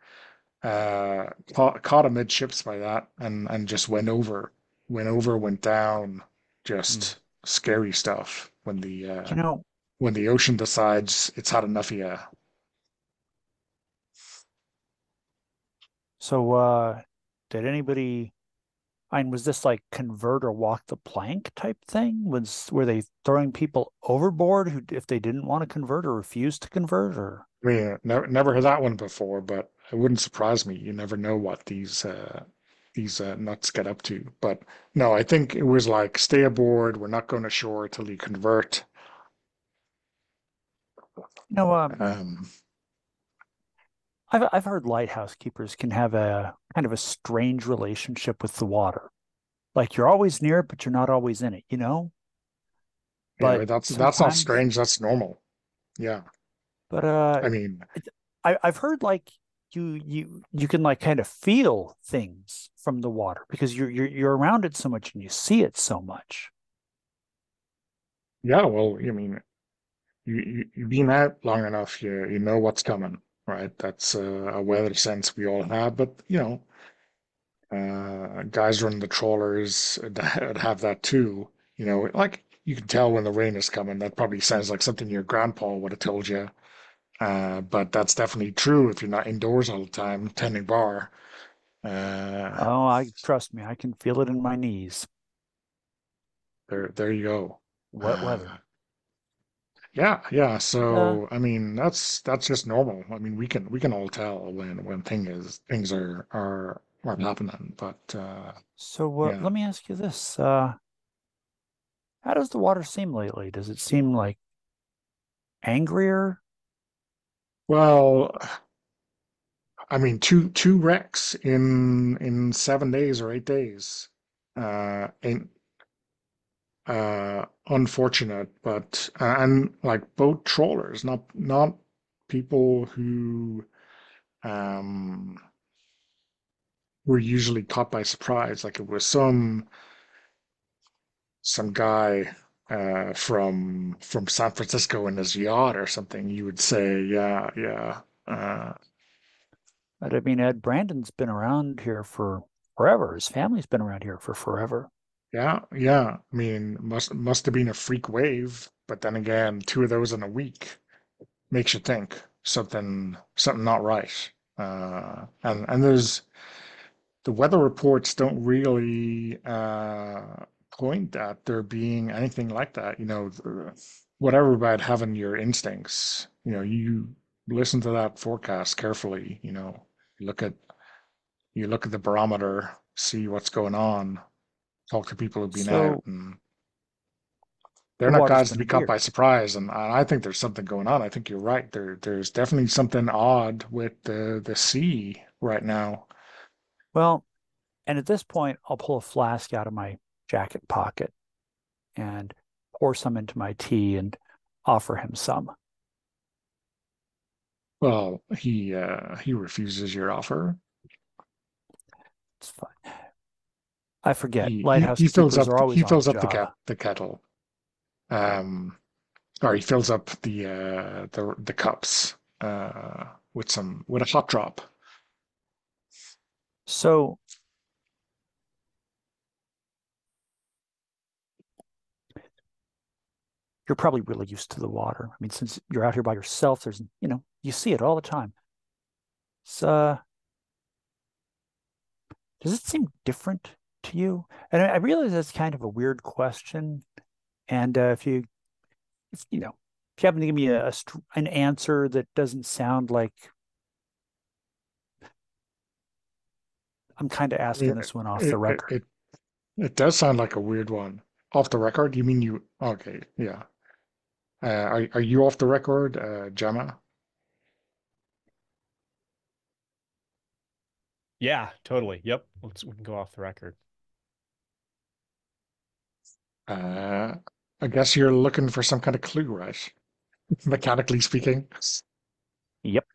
Speaker 1: caught amidships by that, and just went down,
Speaker 3: Hmm.
Speaker 1: just scary stuff
Speaker 3: You know,
Speaker 1: when the ocean decides it's had enough of you.
Speaker 3: so did anybody, I mean, was this like convert or walk the plank type thing? Were they throwing people overboard who if they didn't want to convert or refused to convert or
Speaker 1: I mean, never heard that one before, but it wouldn't surprise me. You never know what these nuts get up to. But no, I think it was like stay aboard. We're not going ashore till you convert.
Speaker 3: you know,
Speaker 1: Um,
Speaker 3: I've heard lighthouse keepers can have a kind of a strange relationship with the water. Like you're always near it, but you're not always in it, you know?
Speaker 1: yeah,
Speaker 3: But
Speaker 1: that's not
Speaker 3: sometimes,
Speaker 1: strange. That's normal. Yeah,
Speaker 3: but
Speaker 1: I mean,
Speaker 3: I've heard like you can like kind of feel things from the water because you're around it so much and you see it so much.
Speaker 1: yeah. Well, I mean, you've been out long enough. You know what's coming, right? That's a weather sense we all have. But guys running the trawlers would have that too. Like you can tell when the rain is coming. That probably sounds like something your grandpa would have told you. But that's definitely true if you're not indoors all the time tending bar. Uh,
Speaker 3: Oh, I trust me, I can feel it in my knees.
Speaker 1: there you go.
Speaker 3: Wet
Speaker 1: Uh,
Speaker 3: weather.
Speaker 1: yeah, yeah.
Speaker 3: And,
Speaker 1: So I mean, that's just normal. I mean, we can all tell when things are happening. But
Speaker 3: so
Speaker 1: yeah.
Speaker 3: let me ask you this: how does the water seem lately? Does it seem like angrier?
Speaker 1: Well, I mean, two wrecks in 7 days or 8 days. Ain't unfortunate, but and like boat trawlers, not people who um were usually caught by surprise. Like it was some guy from San Francisco in his yacht or something. You would say, yeah, yeah.
Speaker 3: But I mean, Ed Brandon's been around here for forever. His family's been around here for forever.
Speaker 1: Yeah, yeah. I mean, must have been a freak wave, but then again, two of those in a week makes you think something not right. And there's the weather reports don't really point at there being anything like that. Whatever about having your instincts. You listen to that forecast carefully. You look at you look at the barometer, see what's going on, talk to people who've been out,
Speaker 3: So
Speaker 1: and they're
Speaker 3: the
Speaker 1: not
Speaker 3: water's
Speaker 1: guys to be
Speaker 3: been
Speaker 1: caught
Speaker 3: weird.
Speaker 1: by surprise. And I think there's something going on. I think you're right. There's definitely something odd with the sea right now.
Speaker 3: Well, and at this point, I'll pull a flask out of my jacket pocket and pour some into my tea and offer him some.
Speaker 1: Well, he refuses your offer.
Speaker 3: It's fine. I forget.
Speaker 1: He he
Speaker 3: Lighthouse
Speaker 1: he fills
Speaker 3: keepers
Speaker 1: up
Speaker 3: are always
Speaker 1: he
Speaker 3: on the
Speaker 1: fills up
Speaker 3: job.
Speaker 1: the kettle. Um, or he fills up the cups with a hot drop.
Speaker 3: So you're probably really used to the water. I mean, since you're out here by yourself, there's, you see it all the time. So, does it seem different to you? And I realize that's kind of a weird question. And if you happen to give me an answer that doesn't sound like I'm kind of
Speaker 1: I mean,
Speaker 3: asking this one off the
Speaker 1: it, it,
Speaker 3: record.
Speaker 1: it, it does sound like a weird one. Off the record? You mean you? Okay, yeah. Are you off the record, Gemma?
Speaker 2: Yeah, totally. Yep. We can go off the record.
Speaker 1: Uh, I guess you're looking for some kind of clue, right? Mechanically speaking.
Speaker 3: Yep.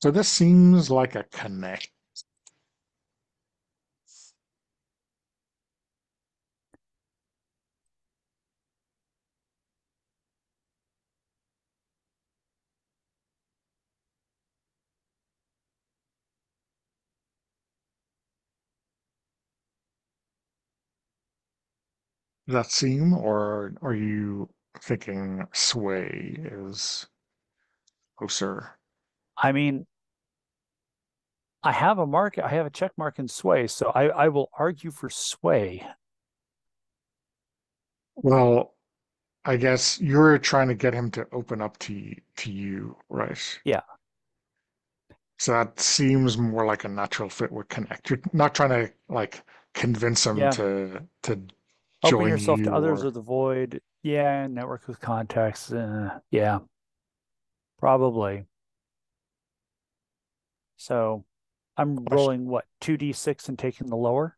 Speaker 1: So this seems like a connect. Does that seem, or are you thinking sway is closer?
Speaker 3: I mean, I have a check mark in sway, so I will argue for sway.
Speaker 1: Well, I guess you're trying to get him to open up to you, right?
Speaker 3: Yeah.
Speaker 1: So that seems more like a natural fit with Connect. You're not trying to like convince him
Speaker 3: Yeah.
Speaker 1: to
Speaker 3: Open
Speaker 1: join
Speaker 3: yourself to
Speaker 1: you
Speaker 3: others
Speaker 1: or
Speaker 3: of the void. Yeah. Network with contacts. Yeah, probably. So I'm
Speaker 2: Question.
Speaker 3: rolling what, 2d6 and taking the lower?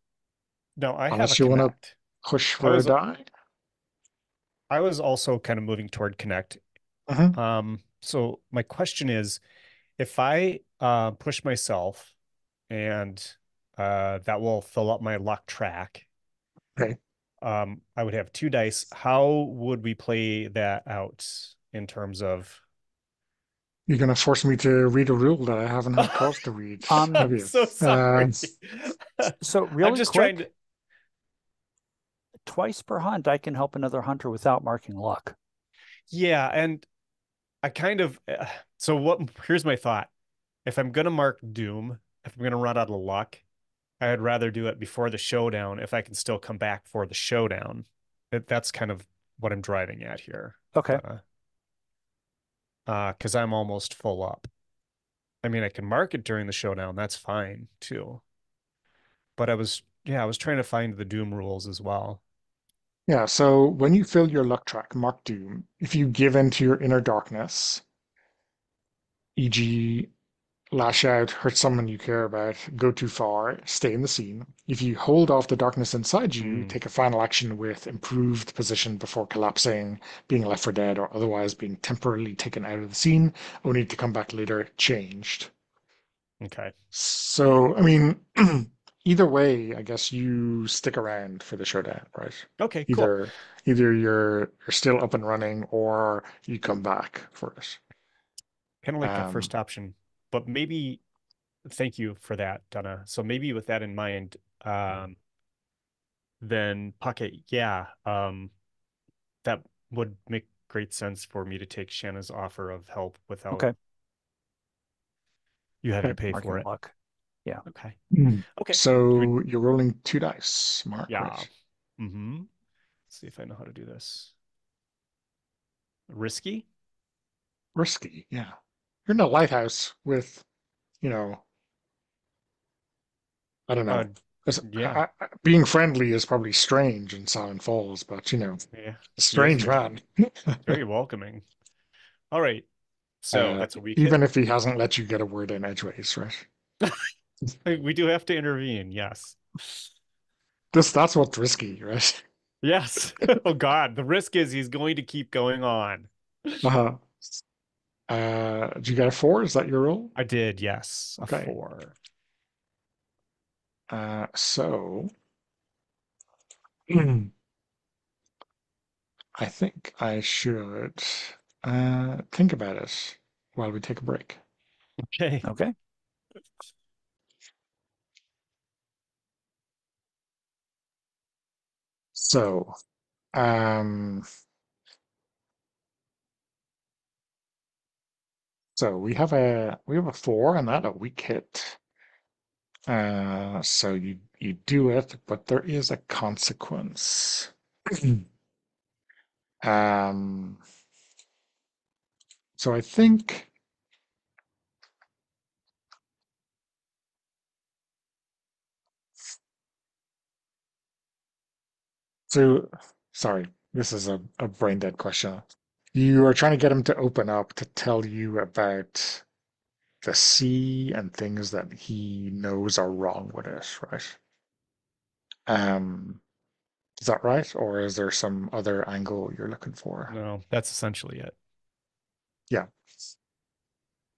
Speaker 2: No, I have a
Speaker 1: unless you want to
Speaker 2: connect.
Speaker 1: push
Speaker 2: I
Speaker 1: for a
Speaker 2: was
Speaker 1: die.
Speaker 2: I was also kind of moving toward connect.
Speaker 1: Hmm.
Speaker 2: So my question is, if I push myself and that will fill up my luck track,
Speaker 1: Okay.
Speaker 2: I would have two dice. How would we play that out in terms of
Speaker 1: You're gonna force me to read a rule that I haven't had cause to read,
Speaker 3: Um,
Speaker 1: have
Speaker 2: I'm
Speaker 1: you?
Speaker 2: so sorry.
Speaker 3: so
Speaker 2: I'm
Speaker 3: really
Speaker 2: just trying
Speaker 3: quick,
Speaker 2: to,
Speaker 3: twice per hunt, I can help another hunter without marking luck.
Speaker 2: yeah, and I kind of so what here's my thought. If I'm gonna mark doom, if I'm gonna run out of luck, I'd rather do it before the showdown if I can still come back for the showdown. That's kind of what I'm driving at here.
Speaker 3: Okay.
Speaker 2: Because I'm almost full up. I mean, I can mark it during the showdown. That's fine too. But I was trying to find the doom rules as well.
Speaker 1: Yeah, so when you fill your luck track, mark Doom, if you give in to your inner darkness, e.g., lash out, hurt someone you care about, go too far, stay in the scene. If you hold off the darkness inside you,
Speaker 2: Mm,
Speaker 1: take a final action with improved position before collapsing, being left for dead, or otherwise being temporarily taken out of the scene, only to come back later changed.
Speaker 2: okay.
Speaker 1: So, I mean, either way, I guess you stick around for the showdown, right?
Speaker 2: Okay, cool.
Speaker 1: Either either you're still up and running or you come back for it.
Speaker 2: Kind of like a
Speaker 1: Um,
Speaker 2: first option, but maybe thank you for that, Donna. So maybe with that in mind, then Pocket, yeah, that would make great sense for me to take Shanna's offer of help without
Speaker 3: Okay.
Speaker 2: you having to
Speaker 1: okay.
Speaker 2: pay for
Speaker 3: Marking
Speaker 2: it.
Speaker 3: luck. Yeah.
Speaker 2: Okay.
Speaker 1: Mm.
Speaker 2: Okay.
Speaker 1: So you're rolling two dice, Mark,
Speaker 2: Yeah.
Speaker 1: right?
Speaker 2: Mm-hmm. Let's see if I know how to do this. Risky?
Speaker 1: Risky, yeah. You're in a lighthouse with, you know, I don't
Speaker 2: Uh,
Speaker 1: know.
Speaker 2: yeah.
Speaker 1: Being friendly is probably strange in Silent Falls, but
Speaker 2: Yeah.
Speaker 1: a
Speaker 2: He is
Speaker 1: strange
Speaker 2: very,
Speaker 1: man.
Speaker 2: very welcoming. All right. So that's a weak hit.
Speaker 1: Even if he hasn't let you get a word in edgeways, right?
Speaker 2: We do have to intervene. Yes.
Speaker 1: That's what's risky, right?
Speaker 2: Yes. Oh God. The risk is he's going to keep going on.
Speaker 1: Uh-huh. Did you get a four? Is that your roll?
Speaker 2: I did. Yes. A
Speaker 1: Okay.
Speaker 2: 4.
Speaker 1: So I think I should think about it while we take a break.
Speaker 2: Okay.
Speaker 3: Okay.
Speaker 1: So Um, so we have a 4 and that a weak hit. So you do it, but there is a consequence. Um, so I think so. Sorry, this is a brain dead question. You are trying to get him to open up to tell you about the sea and things that he knows are wrong with it, right? Um, is that right? Or is there some other angle you're looking for?
Speaker 2: No, that's essentially it.
Speaker 1: Yeah.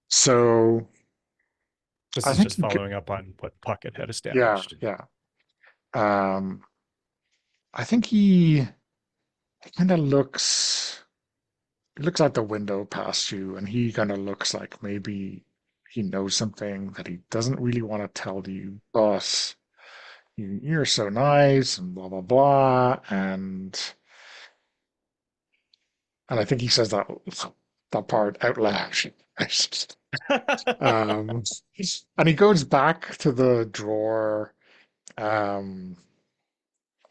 Speaker 1: So
Speaker 2: This
Speaker 1: I
Speaker 2: is
Speaker 1: think
Speaker 2: just
Speaker 1: you could,
Speaker 2: following up on what Puckett had
Speaker 1: yeah,
Speaker 2: established.
Speaker 1: yeah. Um, I think he kind of looks out the window past you, and he kind of looks like maybe he knows something that he doesn't really want to tell you, but you're so nice and blah blah blah, and I think he says that part out loud. Um, and he goes back to the drawer um,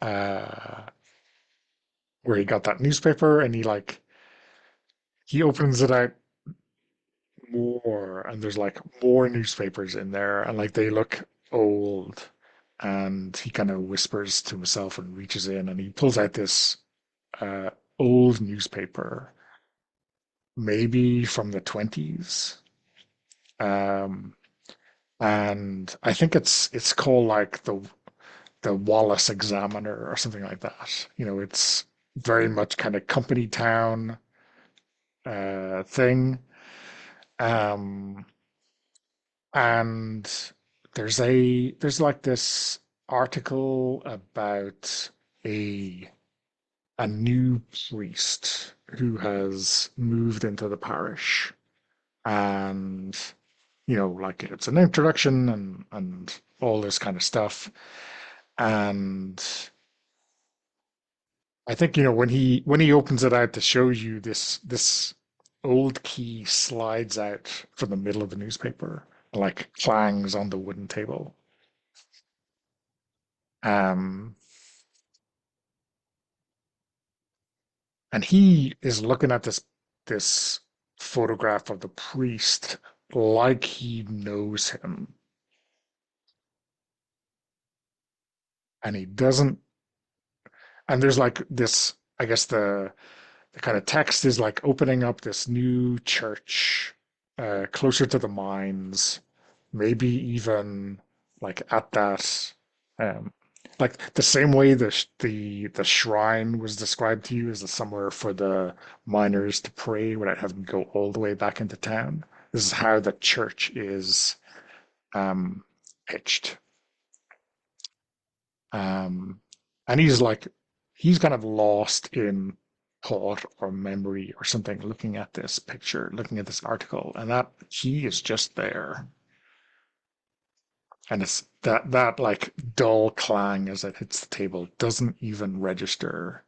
Speaker 1: uh, where he got that newspaper, and he opens it out more, and there's like more newspapers in there, and like they look old. And he kind of whispers to himself and reaches in, and he pulls out this uh, old newspaper, maybe from the 20s. Um, and I think it's called like the Wallace Examiner or something like that. It's very much kind of company town thing. Um, and there's like this article about a a new priest who has moved into the parish, and like it's an introduction and all this kind of stuff. And I think when he opens it out to show you this old key slides out from the middle of the newspaper, like clangs on the wooden table. Um, and he is looking at this photograph of the priest like he knows him, and he doesn't. And there's like this, I guess the kind of text is like opening up this new church closer to the mines, maybe even like at that, um, like the same way the shrine was described to you as somewhere for the miners to pray without having to go all the way back into town. This is how the church is um, pitched. Um, and he's kind of lost in thought or memory or something, looking at this picture, looking at this article, and that he is just there. And it's that like dull clang as it hits the table doesn't even register.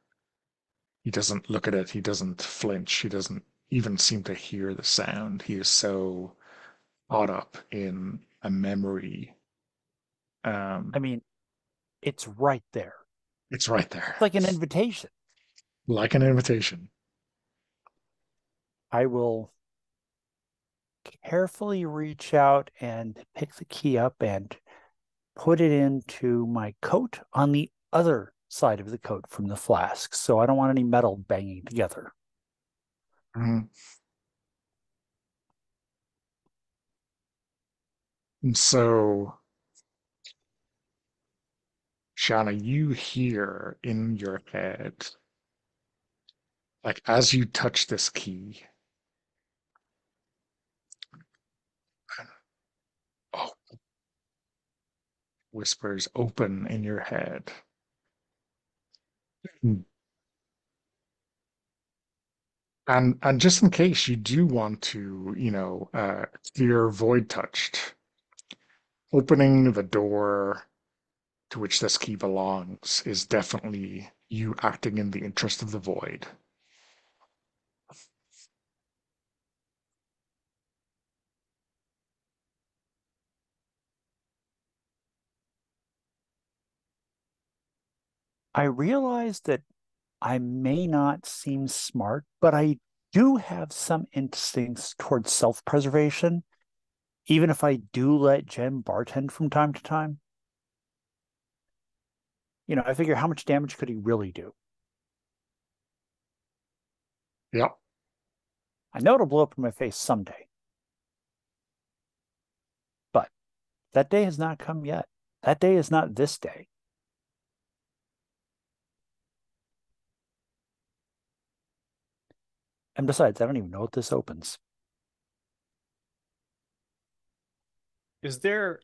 Speaker 1: He doesn't look at it. He doesn't flinch. He doesn't even seem to hear the sound. He is so caught up in a memory.
Speaker 3: I
Speaker 1: Um,
Speaker 3: mean, it's right there.
Speaker 1: it's right
Speaker 3: It's
Speaker 1: there,
Speaker 3: like an invitation.
Speaker 1: like an invitation.
Speaker 3: I will carefully reach out and pick the key up and put it into my coat on the other side of the coat from the flask. So I don't want any metal banging together.
Speaker 1: Mhm. And so, Shauna, you hear in your head, like as you touch this key, oh, whispers open in your head. Mm. And just in case you do want to, clear void touched, opening the door to which this key belongs is definitely you acting in the interest of the void.
Speaker 3: I realize that I may not seem smart, but I do have some instincts towards self-preservation, even if I do let Jen bartend from time to time. I figure how much damage could he really do?
Speaker 1: Yep.
Speaker 3: I know it'll blow up in my face someday, but that day has not come yet. That day is not this day. And besides, I don't even know what this opens.
Speaker 2: Is there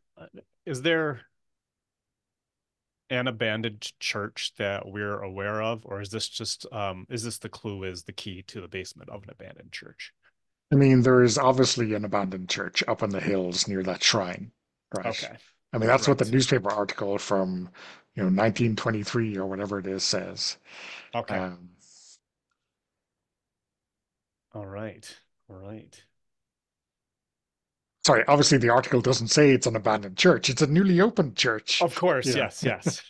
Speaker 2: an abandoned church that we're aware of, or is this just is this the clue is the key to the basement of an abandoned church?
Speaker 1: I mean, there is obviously an abandoned church up in the hills near that shrine, right?
Speaker 2: Okay.
Speaker 1: I mean, that's what the
Speaker 2: Right.
Speaker 1: newspaper article from, 1923 or whatever it is says.
Speaker 2: Okay.
Speaker 1: Um,
Speaker 2: All right. All right.
Speaker 1: sorry, obviously the article doesn't say it's an abandoned church. It's a newly opened church.
Speaker 2: Of course,
Speaker 1: Yeah.
Speaker 2: yes, yes.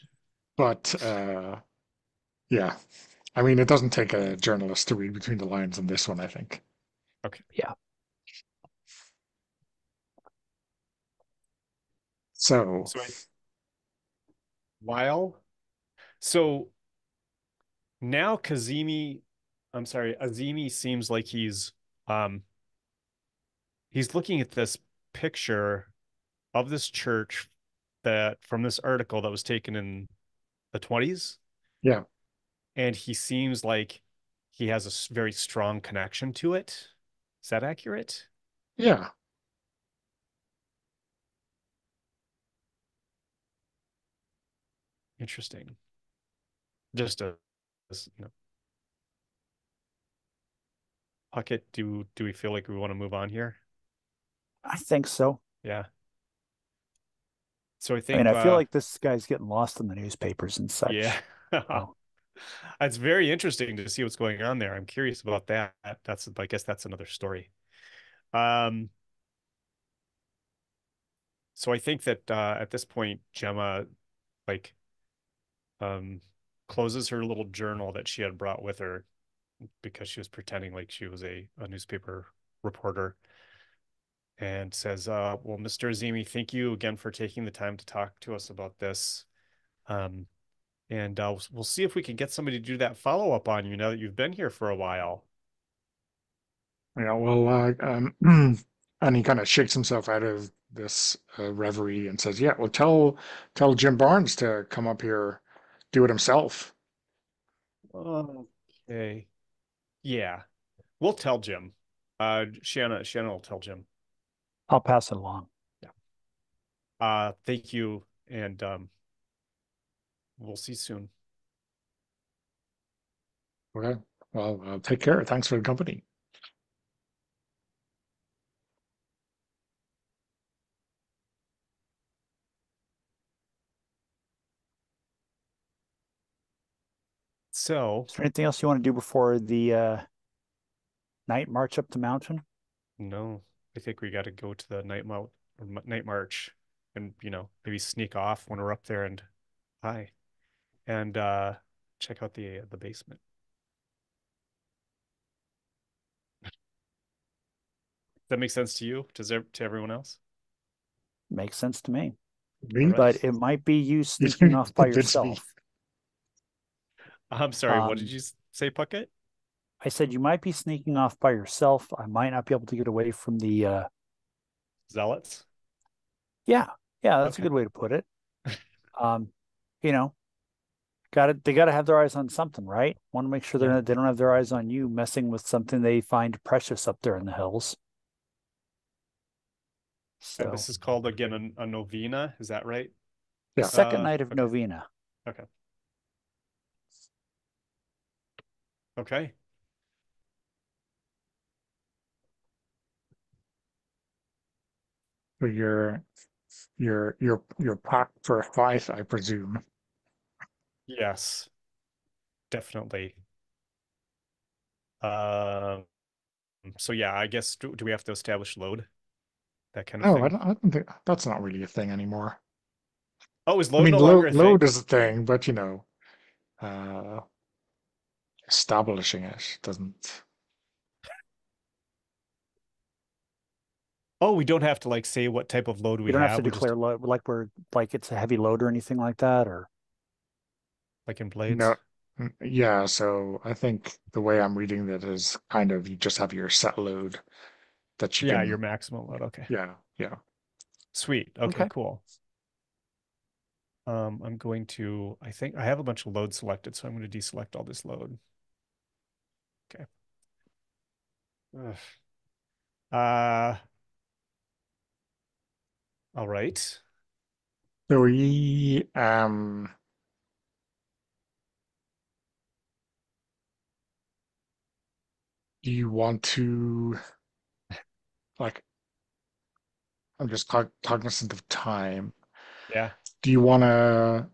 Speaker 1: But yeah, I mean, it doesn't take a journalist to read between the lines on this one, I think.
Speaker 2: Okay.
Speaker 3: Yeah.
Speaker 1: So,
Speaker 2: So while so now Azimi seems like um he's looking at this picture of this church that from this article that was taken in the 20s,
Speaker 1: yeah,
Speaker 2: and he seems like he has a very strong connection to it. Is that accurate?
Speaker 1: yeah.
Speaker 2: Interesting. Just a Puckett, do we feel like we want to move on here?
Speaker 3: I think so.
Speaker 2: Yeah. So I
Speaker 3: I mean,
Speaker 2: think
Speaker 3: I feel like this guy's getting lost in the newspapers and
Speaker 2: yeah.
Speaker 3: such. Oh,
Speaker 2: It's very interesting to see what's going on there. I'm curious about that. I guess that's another story. Um, so I think that at this point, Gemma like um closes her little journal that she had brought with her because she was pretending like she was a newspaper reporter, and says, well, Mr. Azimi, thank you again for taking the time to talk to us about this. Um, and we'll see if we can get somebody to do that follow up on you now that you've been here for a while.
Speaker 1: Yeah, well, and he kind of shakes himself out of this reverie and says, "Yeah, well, tell Jim Barnes to come up here, do it himself."
Speaker 2: Okay. Yeah, we'll tell Jim. Shanna will tell Jim.
Speaker 3: I'll pass it along.
Speaker 2: Yeah. Thank you, and we'll see soon.
Speaker 1: Okay, well, take care. Thanks for the company.
Speaker 2: So,
Speaker 3: Is there anything else you want to do before the night march up the mountain?
Speaker 2: no, I think we got to go to the night march, and maybe sneak off when we're up there and hi and check out the basement. Does that make sense to you? Does there to everyone else?
Speaker 3: Makes sense to me.
Speaker 2: All
Speaker 1: Me?
Speaker 2: right.
Speaker 3: But it might be you sneaking off by
Speaker 1: Convince me.
Speaker 3: yourself.
Speaker 2: I'm sorry, what did
Speaker 3: Um,
Speaker 2: you say, Puckett?
Speaker 3: I said you might be sneaking off by yourself. I might not be able to get away from the
Speaker 2: Zealots?
Speaker 3: yeah, yeah, that's a
Speaker 2: Okay.
Speaker 3: good way to put it. Um, you know, they gotta have their eyes on something, right? Want to make sure
Speaker 2: Yeah.
Speaker 3: they don't have their eyes on you messing with something they find precious up there in the hills.
Speaker 2: And
Speaker 3: So
Speaker 2: this is called again a novena, is that right?
Speaker 1: Yeah.
Speaker 3: second night of
Speaker 2: Okay.
Speaker 3: novena.
Speaker 2: Okay. Okay.
Speaker 1: So you're packed for a fight, I presume.
Speaker 2: Yes. definitely. Um, so yeah, I guess do we have to establish load? That kind of
Speaker 1: Oh,
Speaker 2: thing.
Speaker 1: I don't think that's not really a thing anymore.
Speaker 2: Oh, is
Speaker 1: I
Speaker 2: load
Speaker 1: mean,
Speaker 2: no longer a
Speaker 1: load
Speaker 2: thing?
Speaker 1: is a thing, but uh, establishing it doesn't.
Speaker 2: Oh, we don't have to like say what type of load
Speaker 3: We
Speaker 2: we
Speaker 3: don't have to
Speaker 2: have. We just
Speaker 3: declare load like it's a heavy load or anything like that, or
Speaker 2: like in
Speaker 1: No,
Speaker 2: blades.
Speaker 1: yeah. So I think the way I'm reading that is kind of you just have your set load that you
Speaker 2: Yeah, your
Speaker 1: can.
Speaker 2: maximum load. Okay.
Speaker 1: Yeah, yeah.
Speaker 2: Sweet. Okay,
Speaker 3: okay.
Speaker 2: cool. I'm going to, I think I have a bunch of load selected, so I'm going to deselect all this load. Okay. Ugh. Uh, all right.
Speaker 1: So do you want to like? I'm just cognizant of time.
Speaker 2: Yeah.
Speaker 1: Do you want to?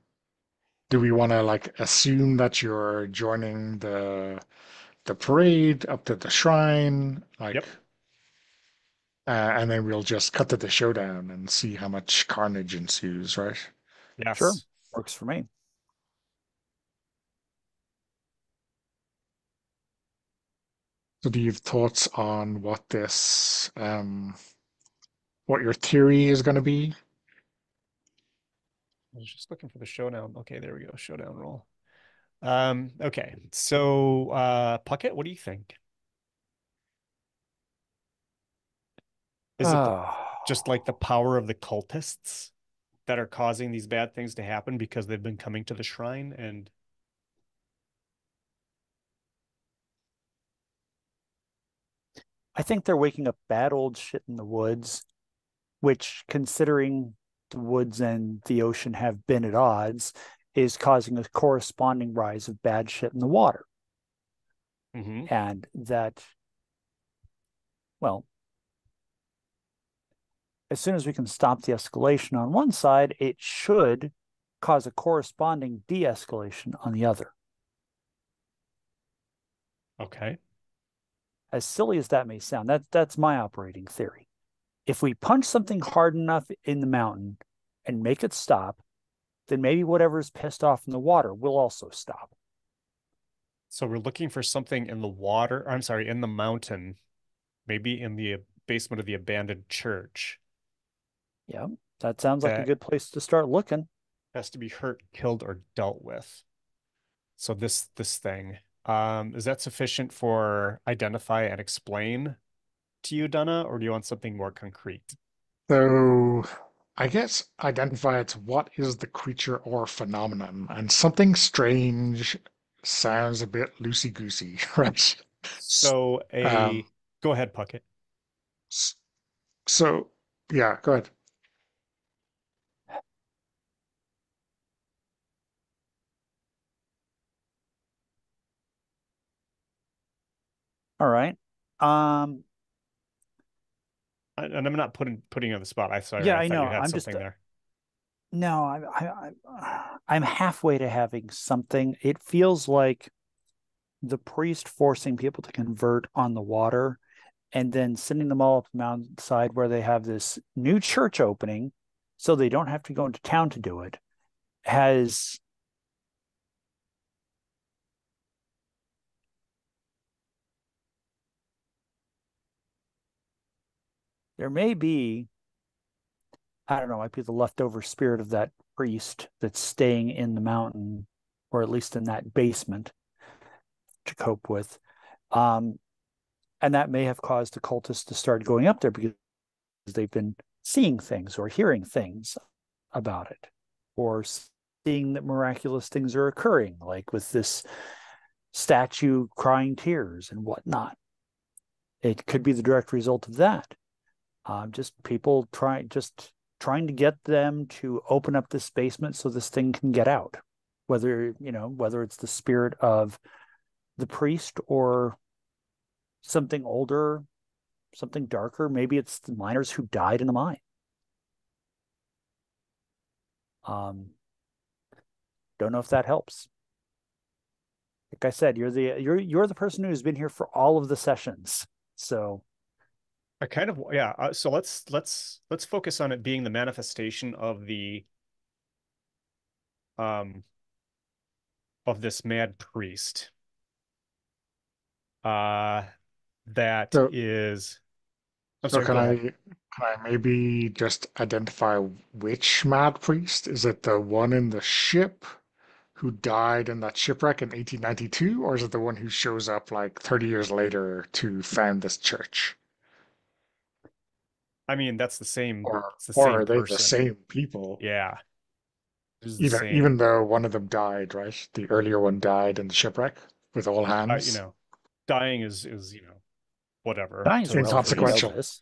Speaker 1: Do we want to like assume that you're joining the parade up to the shrine, like,
Speaker 2: Yep.
Speaker 1: and then we'll just cut to the showdown and see how much carnage ensues, right?
Speaker 3: Sure.
Speaker 2: Yes.
Speaker 3: Works for me.
Speaker 1: So do you have thoughts on what your theory is going to be?
Speaker 2: I was just looking for the showdown. Okay, there we go. Showdown roll. Okay. So, Puckett, what do you think? Is it
Speaker 3: Oh,
Speaker 2: just like the power of the cultists that are causing these bad things to happen because they've been coming to the shrine and
Speaker 3: I think they're waking up bad old shit in the woods, which, considering the woods and the ocean have been at odds, is causing a corresponding rise of bad shit in the water.
Speaker 2: Mhm.
Speaker 3: And that, well, as soon as we can stop the escalation on one side, it should cause a corresponding de escalation on the other.
Speaker 2: Okay.
Speaker 3: As silly as that may sound, that's my operating theory. If we punch something hard enough in the mountain and make it stop, then maybe whatever's pissed off in the water will also stop.
Speaker 2: So we're looking for something in the water, I'm sorry, in the mountain, maybe in the basement of the abandoned church
Speaker 3: Yeah, that sounds like a
Speaker 2: that
Speaker 3: good place to start looking.
Speaker 2: has to be hurt, killed, or dealt with. So this thing, is that sufficient for identify and explain to you, Donna, or do you want something more concrete?
Speaker 1: So I guess identify it's what is the creature or phenomenon, and something strange sounds a bit loosey-goosey, right?
Speaker 2: So
Speaker 1: Um,
Speaker 2: go ahead, Puckett.
Speaker 1: s- so yeah, go ahead.
Speaker 3: All right. Um,
Speaker 2: And I'm not putting you on the spot. Sorry,
Speaker 3: yeah,
Speaker 2: I
Speaker 3: I
Speaker 2: thought
Speaker 3: know.
Speaker 2: you had something there.
Speaker 3: No, I'm halfway to having something. It feels like the priest forcing people to convert on the water and then sending them all up the mountainside where they have this new church opening so they don't have to go into town to do it has there may be, I don't know, might be the leftover spirit of that priest that's staying in the mountain or at least in that basement to cope with. Um, and that may have caused the cultists to start going up there because they've been seeing things or hearing things about it or seeing that miraculous things are occurring, like with this statue crying tears and whatnot. It could be the direct result of that. Just people trying to get them to open up this basement so this thing can get out. Whether it's the spirit of the priest or something older, something darker. Maybe it's the miners who died in the mine. Um, don't know if that helps. Like I said, you're the person who's been here for all of the sessions. So
Speaker 2: I kind of, yeah. So let's focus on it being the manifestation um of this mad priest. Uh, that
Speaker 1: So,
Speaker 2: is. I'm
Speaker 1: so
Speaker 2: sorry. Go ahead.
Speaker 1: can I maybe just identify which mad priest? Is it the one in the ship who died in that shipwreck in 1892, or is it the one who shows up like 30 years later to found this church?
Speaker 2: I mean, that's the same.
Speaker 1: Or
Speaker 2: It's the
Speaker 1: or
Speaker 2: same
Speaker 1: are they the
Speaker 2: person.
Speaker 1: same people?
Speaker 2: Yeah, it is the
Speaker 1: Even
Speaker 2: same.
Speaker 1: though one of them died, right? The earlier one died in the shipwreck with all
Speaker 2: You
Speaker 1: hands.
Speaker 2: know, dying is whatever
Speaker 3: dying's
Speaker 2: to this
Speaker 3: relative. You know
Speaker 2: priest.
Speaker 1: Inconsequential.
Speaker 3: this.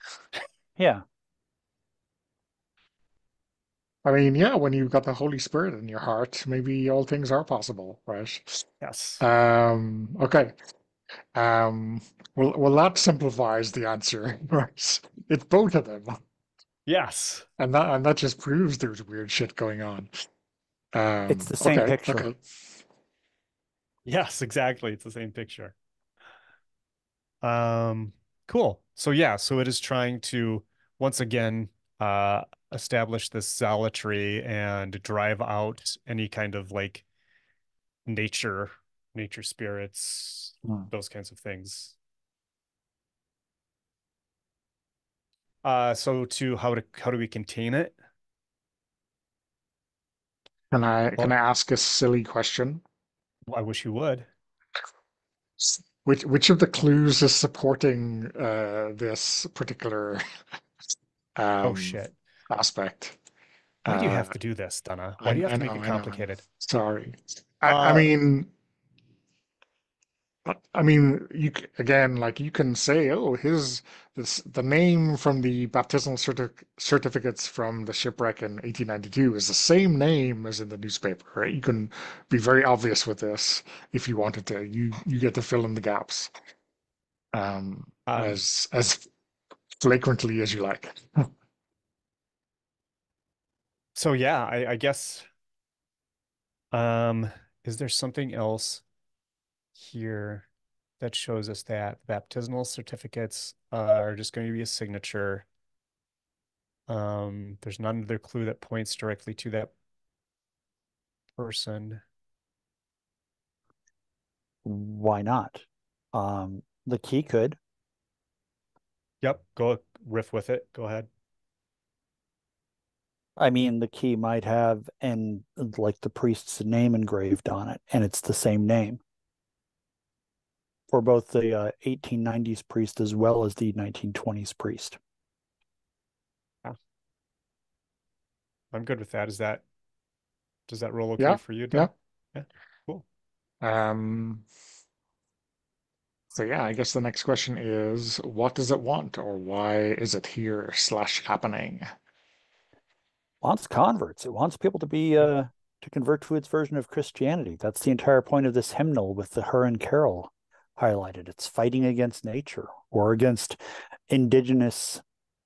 Speaker 3: Yeah.
Speaker 1: I mean, yeah, when you've got the Holy Spirit in your heart, maybe all things are possible, right?
Speaker 2: Yes.
Speaker 1: Okay. Um, well, that simplifies the answer, right? It's both of them,
Speaker 2: Yes.
Speaker 1: and that just proves there's weird shit going on.
Speaker 3: It's the same
Speaker 1: Okay,
Speaker 3: picture.
Speaker 1: okay.
Speaker 2: Yes, exactly. It's the same picture. Um, cool. So yeah, so it is trying to once again uh establish this zealotry and drive out any kind of like nature, nature spirits,
Speaker 3: Hmm.
Speaker 2: those kinds of things. So to how do we contain it?
Speaker 1: Can
Speaker 2: Well,
Speaker 1: I ask a silly question?
Speaker 2: I wish you would.
Speaker 1: Which of the clues is supporting this particular
Speaker 2: Oh
Speaker 1: um
Speaker 2: shit.
Speaker 1: aspect?
Speaker 2: Why do you
Speaker 1: Uh,
Speaker 2: have to do this, Donna? Why do you have to make it
Speaker 1: I know, I know.
Speaker 2: complicated?
Speaker 1: Sorry. I
Speaker 2: Uh,
Speaker 1: mean, again, like you can say, oh, the name from the baptismal certificates from the shipwreck in 1892 is the same name as in the newspaper, right? You can be very obvious with this if you wanted to. You get to fill in the gaps
Speaker 2: um,
Speaker 1: as flagrantly as you like.
Speaker 2: so yeah, I guess um is there something else here that shows us that baptismal certificates are just going to be a signature? There's not another clue that points directly to that person.
Speaker 3: Why not? The key could.
Speaker 2: Yep, go riff with it. Go ahead.
Speaker 3: I mean, the key might have and like the priest's name engraved on it, and it's the same name for both the 1890s priest as well as the 1920s priest.
Speaker 2: Yeah, I'm good with that. Does that roll okay
Speaker 1: Yeah,
Speaker 2: for you,
Speaker 1: yeah.
Speaker 2: Don? Yeah, cool.
Speaker 1: Um, so yeah, I guess the next question is, what does it want, or why is it here slash happening?
Speaker 3: Wants converts. It wants people to be to convert to its version of Christianity. That's the entire point of this hymnal with the her and carol highlighted. It's fighting against nature or against indigenous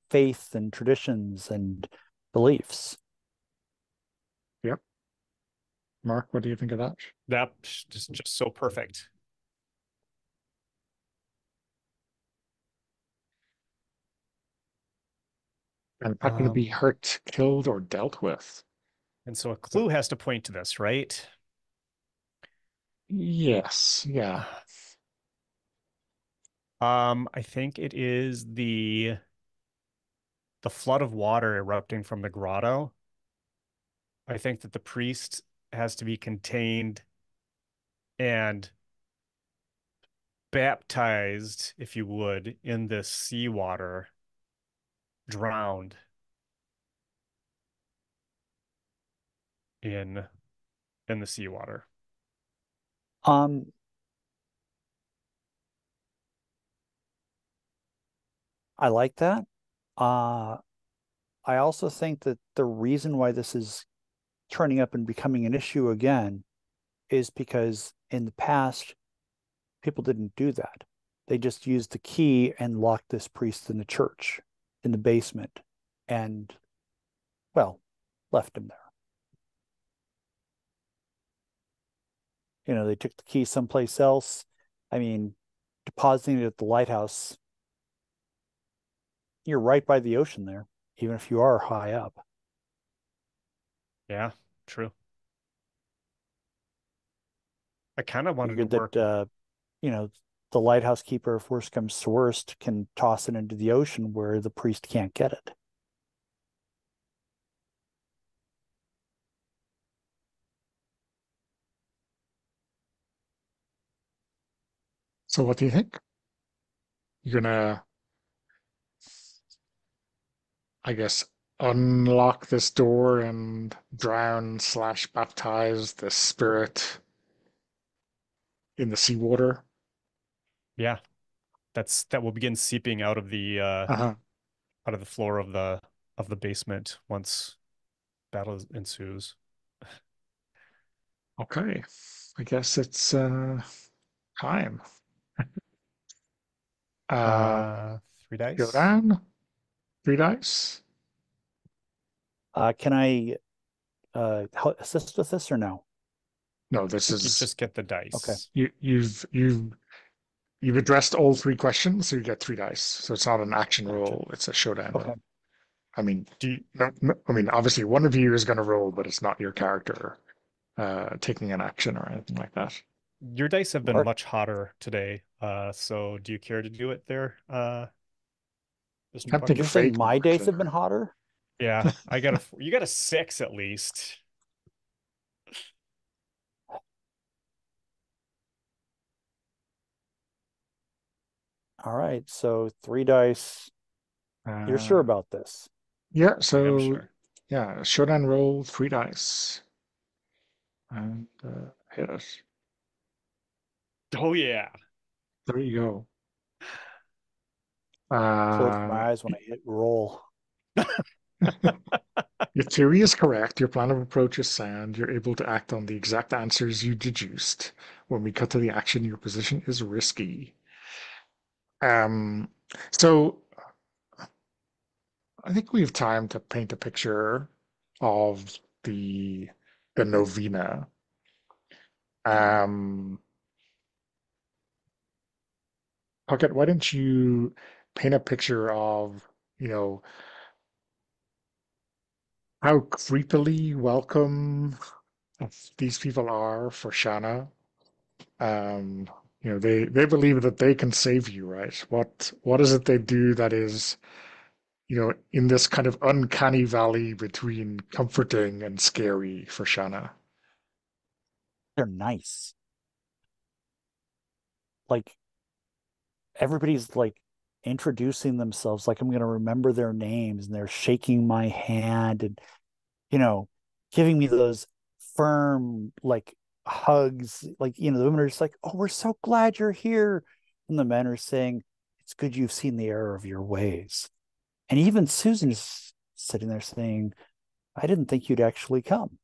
Speaker 3: faith and traditions and beliefs.
Speaker 1: Yep. Mark, what do you think of that?
Speaker 2: That's just so perfect.
Speaker 1: And not going to be
Speaker 2: Um,
Speaker 1: hurt, killed, or dealt with.
Speaker 2: and so a clue has to point to this, right?
Speaker 1: Yes, yeah.
Speaker 2: I think it is the flood of water erupting from the grotto. I think that the priest has to be contained and baptized, if you would, in this seawater, drowned in in the seawater.
Speaker 3: Um, I like that. Uh, I also think that the reason why this is turning up and becoming an issue again is because in the past, people didn't do that. They just used the key and locked this priest in the church, in the basement, and, well, left him there. They took the key someplace else. I mean, depositing it at the lighthouse, you're right by the ocean there, even if you are high up.
Speaker 2: Yeah, true. I kind of wanted to
Speaker 3: Figured
Speaker 2: work.
Speaker 3: that the lighthouse keeper, if worst comes to worst, can toss it into the ocean where the priest can't get it.
Speaker 1: So what do you think? You're gonna, I guess, unlock this door and drown slash baptize the spirit in the seawater?
Speaker 2: Yeah, that will begin seeping
Speaker 1: Uh-huh.
Speaker 2: out of the floor of the basement once battle ensues.
Speaker 1: Okay. I guess it's time. Uh,
Speaker 2: 3 dice.
Speaker 1: Showdown, 3 dice.
Speaker 3: Can I assist with this or no?
Speaker 1: No,
Speaker 2: I
Speaker 1: this
Speaker 2: think you
Speaker 1: is
Speaker 2: just get the
Speaker 3: Okay.
Speaker 2: dice.
Speaker 1: you've addressed all 3 questions, so you get 3 dice. So it's not an action
Speaker 3: Gotcha.
Speaker 1: roll; it's a showdown
Speaker 3: Okay.
Speaker 1: roll. I mean,
Speaker 2: Do you,
Speaker 1: I mean, obviously one of you is going to roll, but it's not your character taking an action or anything like that.
Speaker 2: your dice have been
Speaker 3: Or
Speaker 2: much hotter today. So do you care to do it there, Mr.
Speaker 1: Can't take
Speaker 3: did
Speaker 1: a
Speaker 3: you say
Speaker 2: Puckleface?
Speaker 1: fate
Speaker 3: my
Speaker 1: mark
Speaker 3: days have been
Speaker 1: there.
Speaker 3: hotter?
Speaker 2: Yeah, you got a 6 at least.
Speaker 3: All right, so 3 dice. You're sure
Speaker 1: Uh,
Speaker 3: about this?
Speaker 1: yeah,
Speaker 2: I am
Speaker 1: so
Speaker 2: sure.
Speaker 1: yeah, showdown roll 3 dice and hit it.
Speaker 2: Oh yeah.
Speaker 1: There you go.
Speaker 3: Close
Speaker 1: Uh,
Speaker 3: my eyes when I hit roll.
Speaker 1: Your theory is correct. Your plan of approach is sound. You're able to act on the exact answers you deduced. When we cut to the action, your position is risky. Um, so I think we have time to paint a picture of the novena. Um, Puckett, why don't you paint a picture of, you know, how creepily welcome these people are for Shanna? um they believe that they can save you, right? What is it they do that is, in this kind of uncanny valley between comforting and scary for Shanna?
Speaker 3: They're nice. Like everybody's like introducing themselves like I'm going to remember their names, and they're shaking my hand and you know giving me those firm like hugs. Like the women are just like, oh, we're so glad you're here, and the men are saying, it's good you've seen the error of your ways. And even Susan's sitting there saying, I didn't think you'd actually come.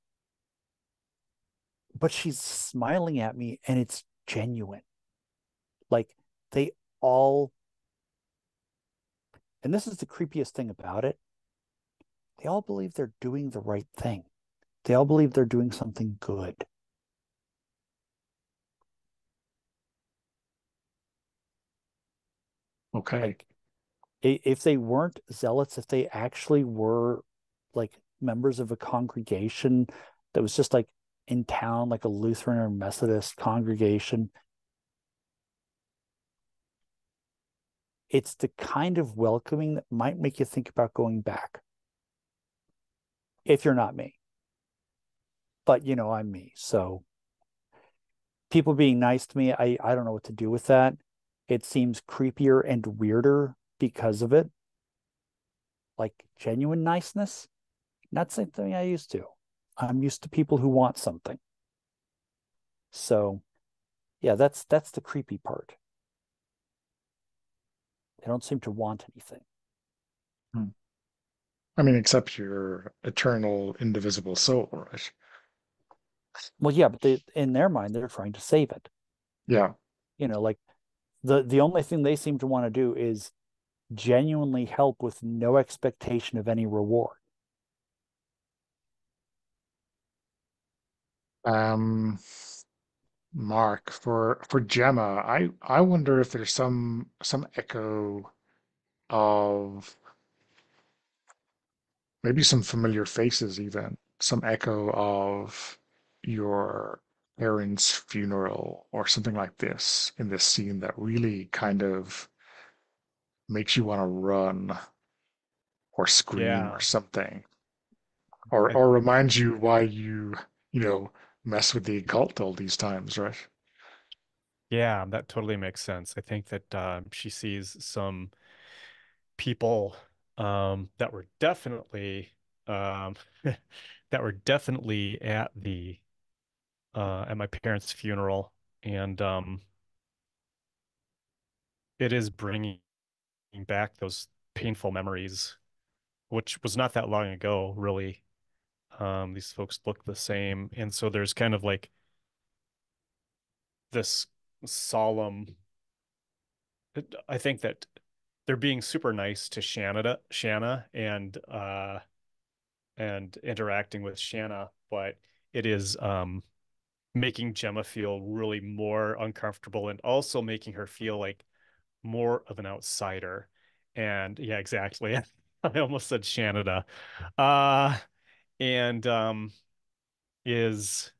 Speaker 3: But she's smiling at me and it's genuine. Like they all, and this is the creepiest thing about it, they all believe they're doing the right thing. They all believe they're doing something good.
Speaker 1: Okay.
Speaker 3: Like if they weren't zealots, if they actually were like members of a congregation that was just like in town, like a Lutheran or Methodist congregation, it's the kind of welcoming that might make you think about going back if you're not me. But I'm me. So people being nice to me, I don't know what to do with that. It seems creepier and weirder because of it. Like genuine niceness, not something I used to. I'm used to people who want something. So yeah, that's the creepy part. They don't seem to want anything.
Speaker 1: Hmm. I mean, except your eternal indivisible soul, right?
Speaker 3: Well, yeah, but in their mind, they're trying to save it.
Speaker 1: Yeah.
Speaker 3: Like the only thing they seem to want to do is genuinely help with no expectation of any reward.
Speaker 1: um Mark, for Gemma, I wonder if there's some echo of maybe some familiar faces even, some echo of your parents' funeral or something like this in this scene that really kind of makes you want to run or scream or
Speaker 2: Yeah.
Speaker 1: something,
Speaker 2: I
Speaker 1: or reminds you why you know, mess with the occult all these times, right?
Speaker 2: Yeah, that totally makes sense. I think that she sees some people that were definitely um that were definitely at the at my parents' funeral, and it is bringing back those painful memories, which was not that long ago, really. These folks look the same, and so there's kind of like this solemn. I think that they're being super nice to Shanna, and interacting with Shanna, but it is making Gemma feel really more uncomfortable and also making her feel like more of an outsider. And yeah, exactly. I almost said Shanada. Uh, and is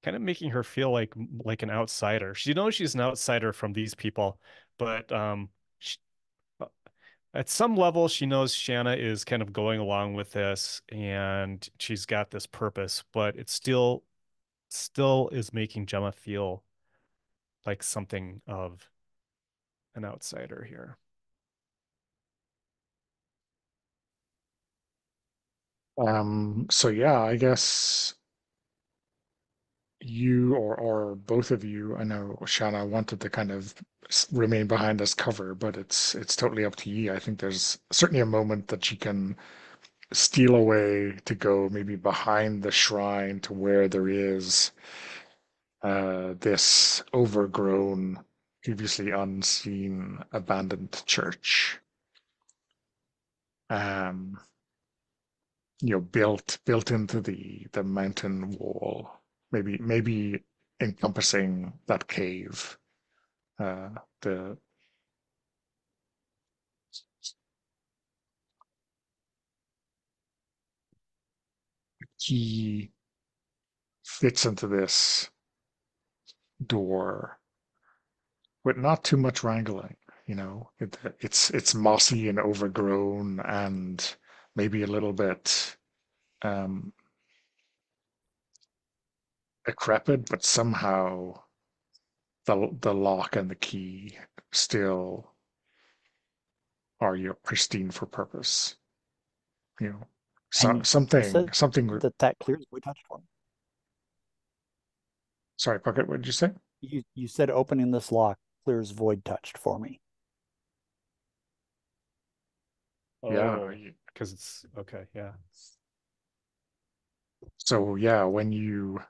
Speaker 2: kind of making her feel like an outsider. She knows she's an outsider from these people, but sh at some level, she knows Shanna is kind of going along with this, and she's got this purpose, but it still is making Gemma feel like something of an outsider here.
Speaker 1: So yeah, I guess you or both of you, I know Shanna wanted to kind of remain behind as cover, but it's totally up to you. I think there's certainly a moment that she can steal away to go maybe behind the shrine to where there is this overgrown, previously unseen, abandoned church. Um, built into the mountain wall, maybe encompassing that cave. The key fits into this door with not too much wrangling. It's mossy and overgrown and maybe a little bit um, decrepit, but somehow the lock and the key still are pristine for purpose. You know,
Speaker 3: And
Speaker 1: so
Speaker 3: you said
Speaker 1: something.
Speaker 3: that clears void touch for me.
Speaker 1: Sorry, Puckett, what did you say?
Speaker 3: You said opening this lock clears void touched for me.
Speaker 1: Yeah.
Speaker 2: Oh, because it's okay, yeah.
Speaker 1: So yeah, when you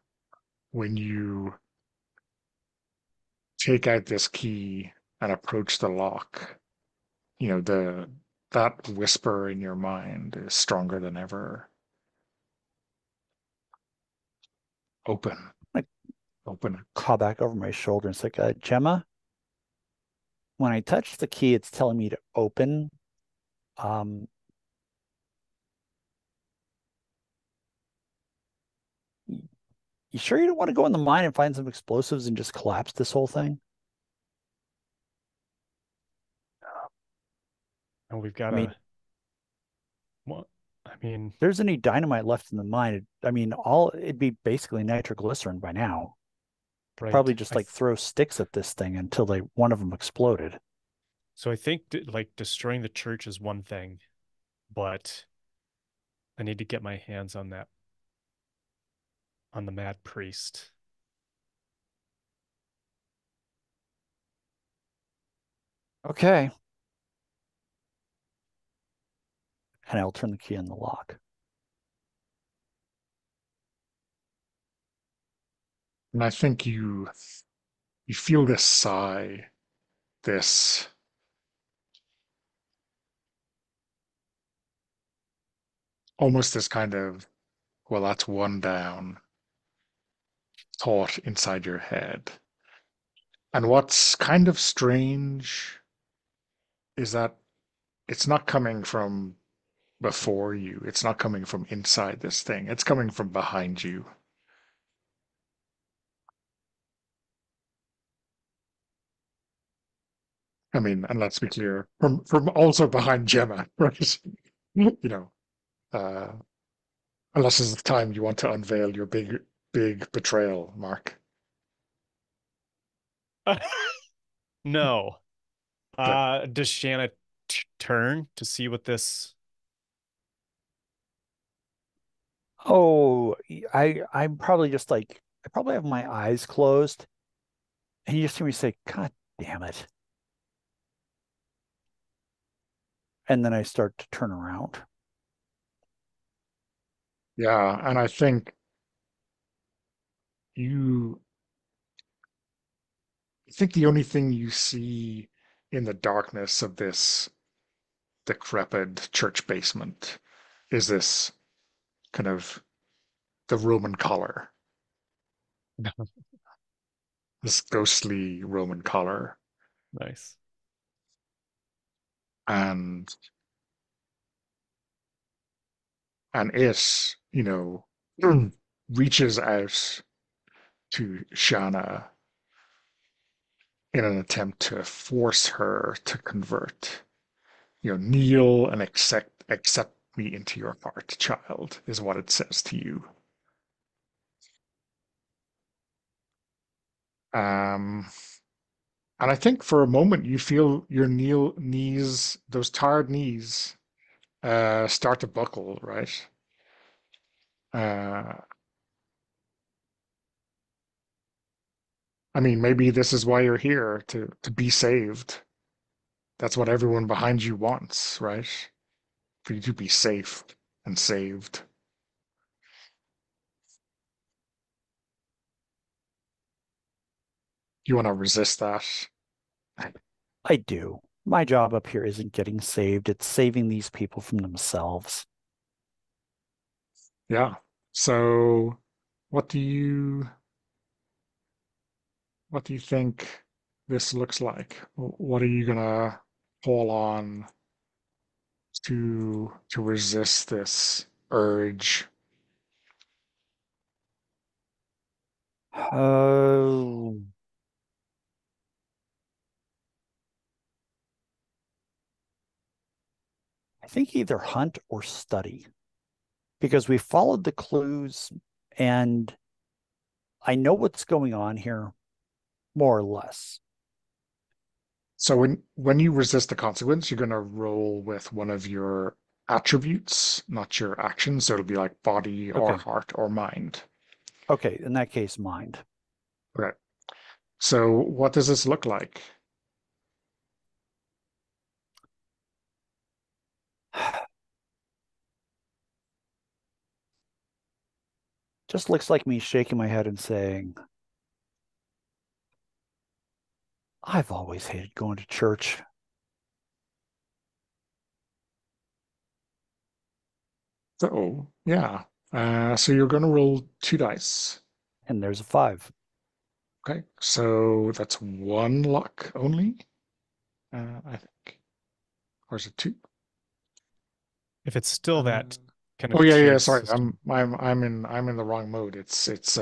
Speaker 1: take out this key and approach the lock, the that whisper in your mind is stronger than ever. Open,
Speaker 3: I
Speaker 1: open it.
Speaker 3: crawl back over my shoulder and it's like, Gemma, when I touch the key, it's telling me to open. Um, you sure you don't want to go in the mine and find some explosives and just collapse this whole thing?
Speaker 2: And we've got
Speaker 3: I mean,
Speaker 2: a what? I mean,
Speaker 3: if there's any dynamite left in the mine, I mean, all it'd be basically nitroglycerin by now.
Speaker 2: right.
Speaker 3: Probably just like throw sticks at this thing until one of them exploded.
Speaker 2: So I think like destroying the church is one thing, but I need to get my hands on the mad priest.
Speaker 3: Okay. And I'll turn the key in the lock.
Speaker 1: And I think you feel this sigh, this almost this kind of, well, that's one down. thought inside your head. And what's kind of strange is that it's not coming from before you. It's not coming from inside this thing. It's coming from behind you. I mean, and let's be clear, from also behind Gemma, right? You know, uh, unless it's the time you want to unveil your big betrayal, Mark.
Speaker 2: No.
Speaker 1: Okay.
Speaker 2: Does Shanna turn to see what this?
Speaker 3: Oh, I'm probably just like I probably have my eyes closed, and you just hear me say, "God damn it!" And then I start to turn around.
Speaker 1: Yeah, and I you think the only thing you see in the darkness of this decrepit church basement is this kind of the Roman collar, this ghostly Roman collar,
Speaker 2: Nice.
Speaker 1: and it, reaches out to Shanna in an attempt to force her to convert. Kneel and accept me into your heart, child, is what it says to you. Um, and I think for a moment you feel your knees, those tired knees, start to buckle, right? Uh, I mean, maybe this is why you're here to be saved. That's what everyone behind you wants, right? For you to be safe and saved. You want to resist that?
Speaker 3: I do. My job up here isn't getting saved, it's saving these people from themselves.
Speaker 1: Yeah. So, what do you what do you think this looks like? What are you gonna call on to resist this urge?
Speaker 3: Oh, I think either hunt or study because we followed the clues and I know what's going on here, more or less.
Speaker 1: So when you resist the consequence, you're gonna roll with one of your attributes, not your actions. So it'll be like body or
Speaker 3: Okay.
Speaker 1: heart or mind.
Speaker 3: Okay. In that case, mind.
Speaker 1: Okay. So what does this look like?
Speaker 3: Just looks like me shaking my head and saying, I've always hated going to church.
Speaker 1: So yeah. So you're gonna roll 2 dice.
Speaker 3: And there's a 5.
Speaker 1: Okay. So that's one luck only. I think. Or is it two?
Speaker 2: If it's still
Speaker 1: Uh,
Speaker 2: that kind
Speaker 1: oh
Speaker 2: of
Speaker 1: yeah, yeah.
Speaker 2: tiered
Speaker 1: Sorry,
Speaker 2: system,
Speaker 1: I'm in the wrong mode. It's
Speaker 2: that's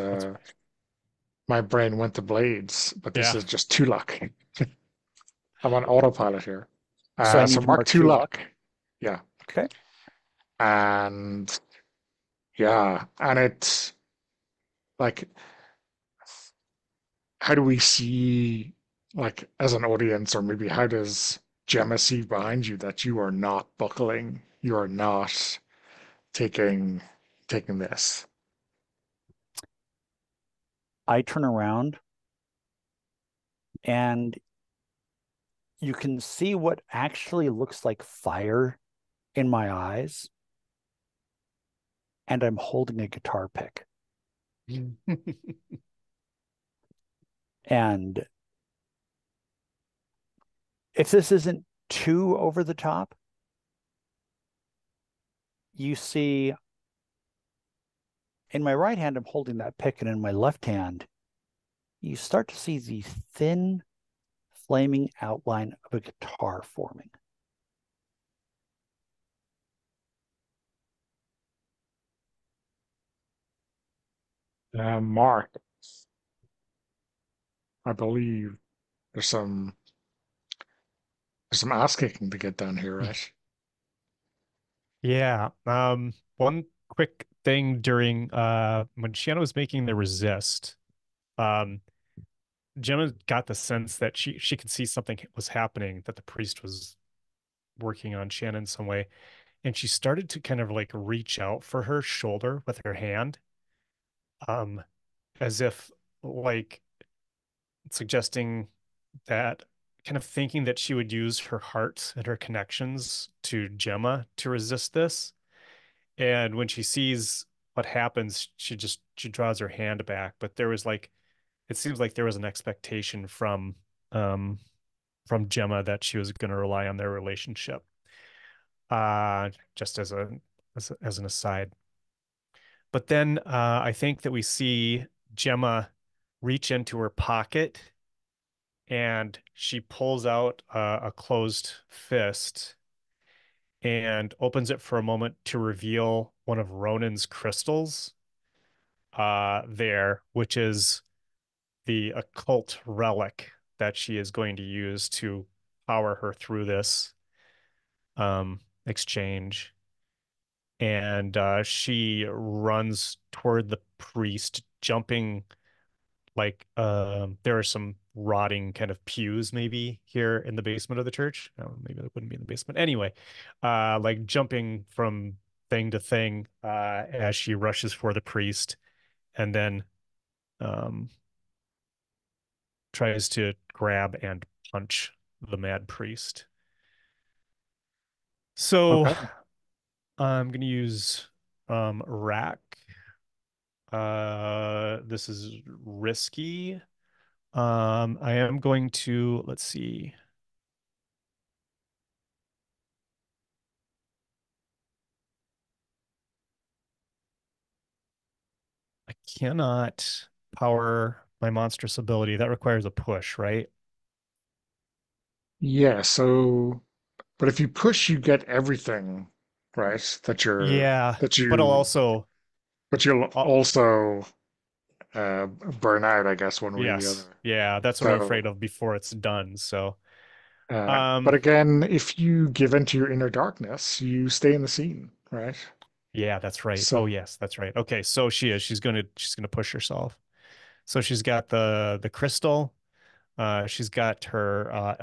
Speaker 1: my brain went to blades, but this
Speaker 2: yeah.
Speaker 1: is just 2 luck. I'm on autopilot here.
Speaker 3: So I
Speaker 1: So
Speaker 3: need to
Speaker 1: mark
Speaker 3: mark
Speaker 1: two
Speaker 3: 2 luck.
Speaker 1: luck. Yeah,
Speaker 3: Okay.
Speaker 1: and yeah, and it's like, how do we see, like, as an audience, or maybe how does Gemma see behind you that you are not buckling, you are not taking taking this?
Speaker 3: I turn around and you can see what actually looks like fire in my eyes. And I'm holding a guitar pick. And if this isn't too over the top, you see in my right hand, I'm holding that pick, and in my left hand, you start to see the thin, flaming outline of a guitar forming.
Speaker 1: Mark, I believe there's some ass kicking to get done here, right?
Speaker 2: Yeah. One quick thing during when Shanna was making the resist, um, Gemma got the sense that she could see something was happening, that the priest was working on Shanna in some way, and she started to kind of like reach out for her shoulder with her hand, um, as if like suggesting that, kind of thinking that she would use her heart and her connections to Gemma to resist this. And when she sees what happens, she draws her hand back. But there was like, it seems like there was an expectation um from Gemma that she was going to rely on their relationship. Just as an aside. But then I think that we see Gemma reach into her pocket and she pulls out a closed fist and opens it for a moment to reveal one of Ronan's crystals there, which is the occult relic that she is going to use to power her through this exchange. And she runs toward the priest, jumping like there are some rotting kind of pews maybe here in the basement of the church. No, maybe that wouldn't be in the basement. Anyway, like jumping from thing to thing as she rushes for the priest and then um tries to grab and punch the mad priest. So
Speaker 1: Okay.
Speaker 2: I'm gonna use rack. This is risky. I am going to, let's see. I cannot power my monstrous ability. That requires a push, right?
Speaker 1: Yeah, so but if you push, you get everything, right?
Speaker 2: Yeah,
Speaker 1: That
Speaker 2: but I'll
Speaker 1: you
Speaker 2: also,
Speaker 1: but you'll
Speaker 2: uh,
Speaker 1: also burn out, I guess, one way or the
Speaker 2: yes,
Speaker 1: other.
Speaker 2: yeah, that's what I'm afraid
Speaker 1: So,
Speaker 2: of before it's done. So,
Speaker 1: but
Speaker 2: um,
Speaker 1: again, if you give in to your inner darkness, you stay in the scene, right?
Speaker 2: yeah, that's right. Oh,
Speaker 1: So,
Speaker 2: yes, that's right. Okay, so she's gonna push herself. So she's got the crystal. She's got her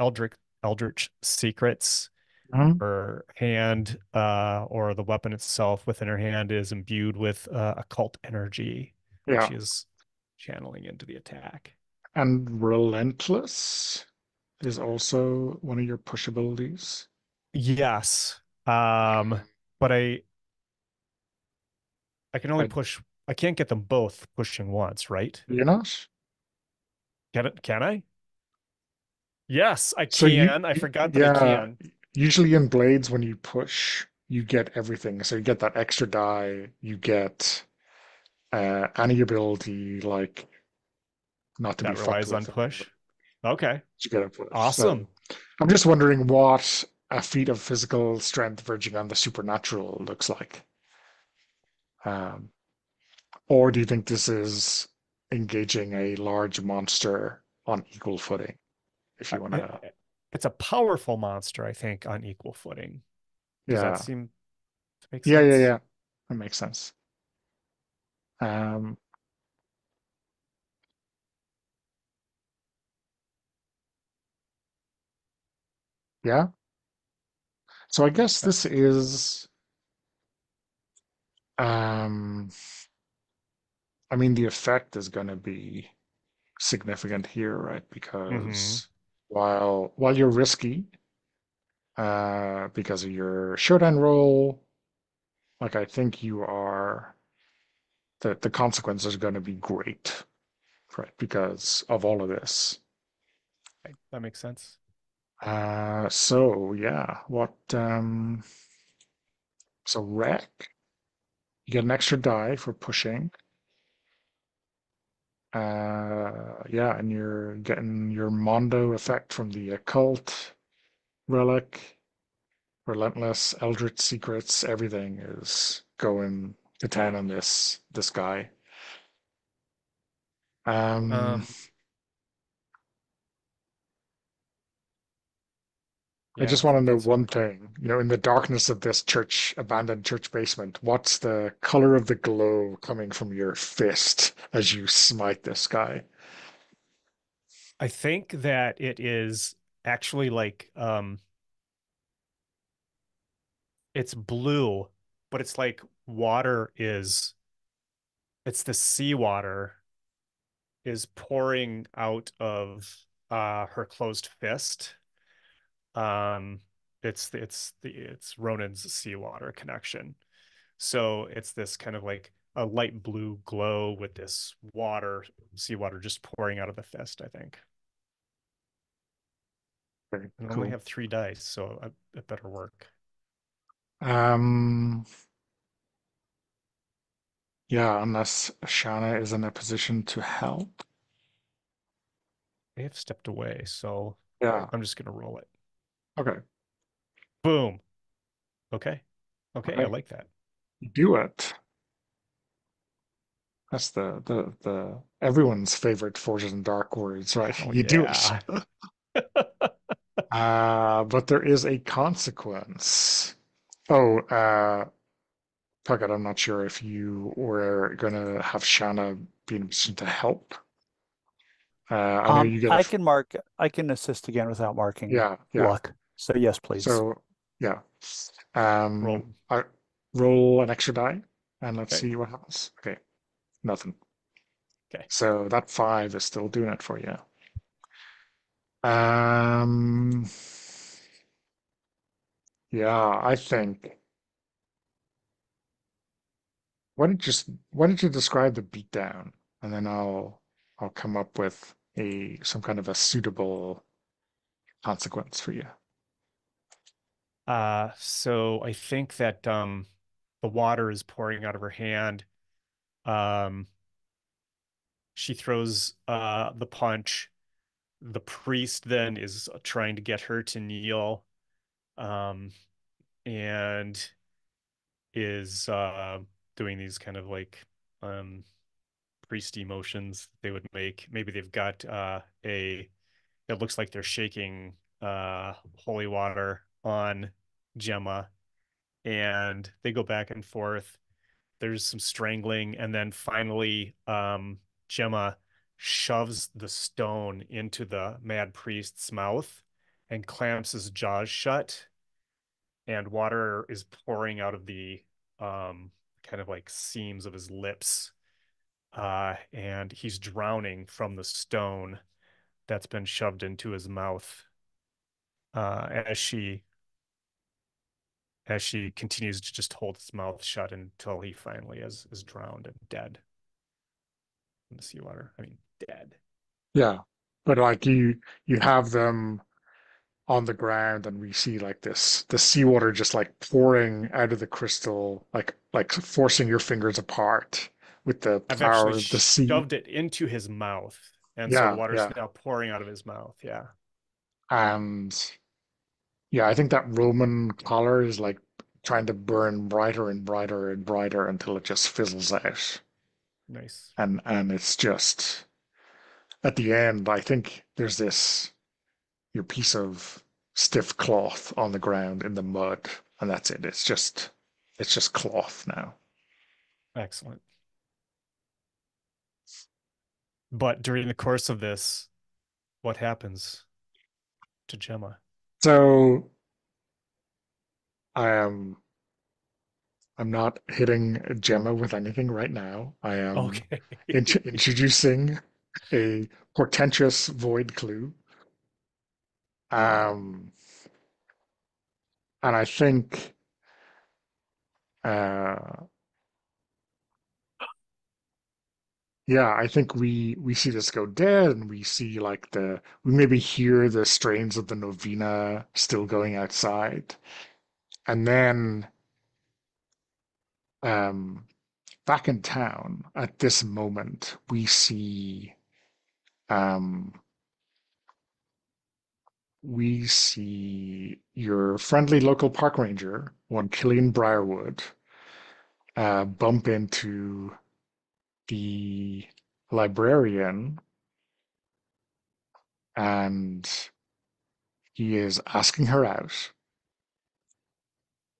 Speaker 2: eldritch secrets.
Speaker 1: mhm,
Speaker 2: Her hand, or the weapon itself within her hand is imbued with occult energy that
Speaker 1: yeah,
Speaker 2: she is channeling into the attack.
Speaker 1: and relentless is also one of your push abilities.
Speaker 2: Yes.
Speaker 1: Um,
Speaker 2: But I can only
Speaker 1: I,
Speaker 2: push, I can't get them both pushing once, right?
Speaker 1: you're not.
Speaker 2: Can I? Yes, I
Speaker 1: So
Speaker 2: can. I forgot that I
Speaker 1: yeah,
Speaker 2: can.
Speaker 1: usually in blades, when you push, you get everything. So you get that extra die, you get any ability like not to be
Speaker 2: That
Speaker 1: fucked
Speaker 2: relies on
Speaker 1: with or whatever.
Speaker 2: push. Okay.
Speaker 1: You get a push. So
Speaker 2: Awesome.
Speaker 1: I'm just wondering what a feat of physical strength verging on the supernatural looks like. Um, or do you think this is engaging a large monster on equal footing? If you want to,
Speaker 2: It's a powerful monster, I think, on equal footing. Does that
Speaker 1: yeah,
Speaker 2: seem to make
Speaker 1: yeah,
Speaker 2: sense?
Speaker 1: yeah. That makes sense. Um, yeah. So I guess
Speaker 2: Okay.
Speaker 1: this is, um, I mean, the effect is going to be significant here, right?
Speaker 2: Mm-hmm.
Speaker 1: Because while you're risky, because of your showdown roll, like I think you are the consequences are going to be great, right? Because of all of this.
Speaker 2: Okay, that makes sense.
Speaker 1: So yeah, what so wreck? You get an extra die for pushing. Yeah, and you're getting your Mondo effect from the occult relic, relentless, eldritch secrets. Everything is going to town on this guy. Um,
Speaker 2: Um,
Speaker 1: I
Speaker 2: yeah,
Speaker 1: just want to know
Speaker 2: that's
Speaker 1: one thing. In the darkness of this church, abandoned church basement, what's the color of the glow coming from your fist as you smite this guy?
Speaker 2: I think that it is actually like it's blue, but it's like water is it's the seawater is pouring out of her closed fist. Um it's Ronan's seawater connection. So it's this kind of like a light blue glow with this seawater just pouring out of the fist, I think.
Speaker 1: Very
Speaker 2: And I only
Speaker 1: cool.
Speaker 2: have 3 dice, so it better work.
Speaker 1: Um, yeah, unless Shanna is in a position to help.
Speaker 2: They have stepped away, so
Speaker 1: Yeah.
Speaker 2: I'm just gonna roll it.
Speaker 1: Okay.
Speaker 2: Boom. Okay.
Speaker 1: All
Speaker 2: Okay, I
Speaker 1: right.
Speaker 2: like that.
Speaker 1: Do it. That's the everyone's favorite Forges and Dark words, right?
Speaker 2: Hell
Speaker 1: You do it.
Speaker 2: yeah.
Speaker 1: But there is a consequence. Oh, Puckett, I'm not sure if you were gonna have Shanna be in a position to help. I know you get a,
Speaker 3: I can assist again without marking
Speaker 1: yeah, yeah.
Speaker 3: luck. So yes, please.
Speaker 1: So, yeah.
Speaker 2: Roll.
Speaker 1: I roll an extra die and let's
Speaker 2: Okay.
Speaker 1: see what happens. Okay, nothing.
Speaker 2: Okay.
Speaker 1: So that 5 is still doing it for you. Um, yeah, I think. Why don't you describe the beatdown, and then I'll come up with a some kind of a suitable consequence for you.
Speaker 2: So I think that the water is pouring out of her hand. Um she throws the punch. The priest then is trying to get her to kneel. Um and is doing these kind of like um priesty motions they would make. Maybe they've got a it looks like they're shaking holy water on Gemma, and they go back and forth. There's some strangling, and then finally Gemma shoves the stone into the mad priest's mouth and clamps his jaws shut, and water is pouring out of the kind of like seams of his lips, and he's drowning from the stone that's been shoved into his mouth, as she continues to just hold his mouth shut until he finally is drowned and dead in the seawater. I mean, dead.
Speaker 1: Yeah, but like you have them on the ground, and we see like this the seawater just like pouring out of the crystal, like forcing your fingers apart with the
Speaker 2: I've actually
Speaker 1: power of the sea.
Speaker 2: shoved it into his mouth, and so the
Speaker 1: Yeah,
Speaker 2: water's
Speaker 1: yeah,
Speaker 2: now pouring out of his mouth. Yeah,
Speaker 1: and yeah, I think that Roman collar is like trying to burn brighter and brighter and brighter until it just fizzles out.
Speaker 2: nice.
Speaker 1: And it's just at the end, I think there's this your piece of stiff cloth on the ground in the mud, and that's it. It's just cloth now.
Speaker 2: Excellent. But during the course of this, what happens to Gemma?
Speaker 1: So I am I'm not hitting Gemma with anything right now. I am
Speaker 2: Okay.
Speaker 1: introducing a portentous void clue. Um, and I think uh yeah, I think we see this go dead, and we see like we maybe hear the strains of the novena still going outside. And then back in town at this moment, um, we see your friendly local park ranger, one Killian Briarwood, bump into the librarian, and he is asking her out.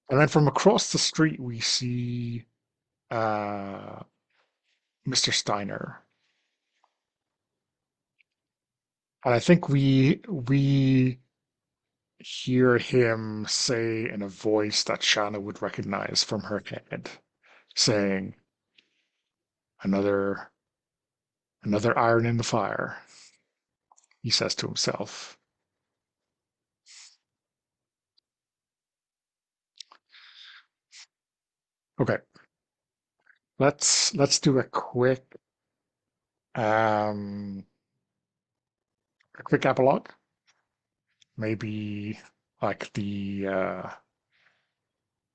Speaker 1: And then from across the street, we see uh, Mr. Steiner. And I think we hear him say in a voice that Shanna would recognize from her head, saying, "Another another iron in the fire," he says to himself. Okay, let's do um a quick epilogue. Maybe like the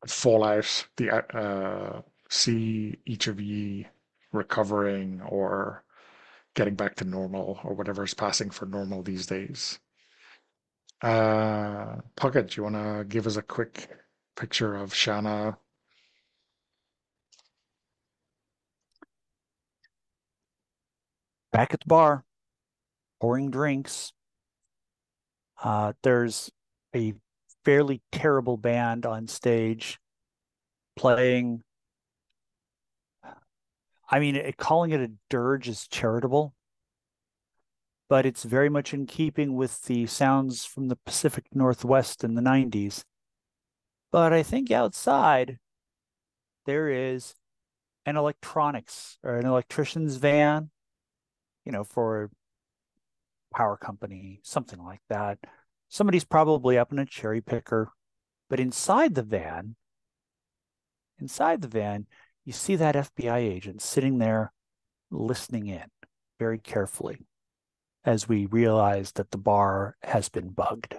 Speaker 1: fallout, the see each of ye recovering or getting back to normal or whatever is passing for normal these days. Puckett, do you want to give us a quick picture of Shanna?
Speaker 3: Back at the bar, pouring drinks. There's a fairly terrible band on stage playing. I mean, calling it a dirge is charitable, but it's very much in keeping with the sounds from the Pacific Northwest in the 90s. But I think outside there is an electronics or an electrician's van, for a power company, something like that. Somebody's probably up in a cherry picker, but inside the van, you see that FBI agent sitting there listening in very carefully as we realize that the bar has been bugged.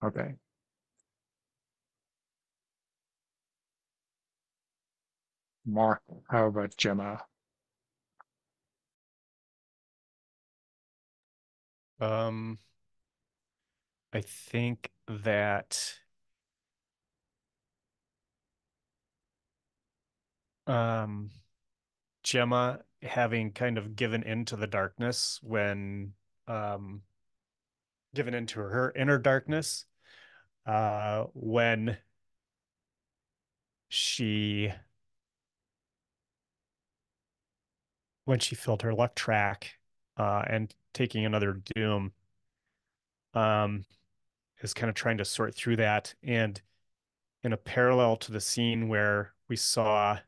Speaker 1: Okay. Mark, how about Gemma?
Speaker 2: Um, I think that um Gemma having kind of given into the darkness when um given into her inner darkness when she filled her luck track and taking another doom um is kind of trying to sort through that, and in a parallel to the scene where we saw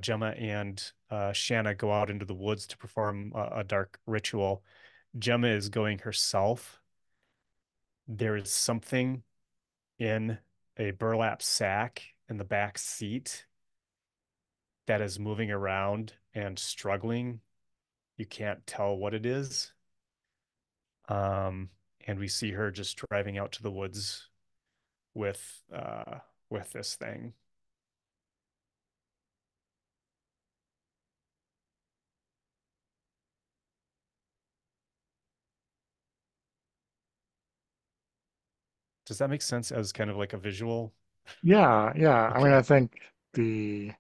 Speaker 2: Gemma and Shanna go out into the woods to perform a dark ritual. Gemma is going herself. There is something in a burlap sack in the back seat that is moving around and struggling. You can't tell what it is. Um, and we see her just driving out to the woods with with this thing. Does that make sense as kind of like a visual?
Speaker 1: Yeah, yeah. I mean, I
Speaker 2: Okay.
Speaker 1: think the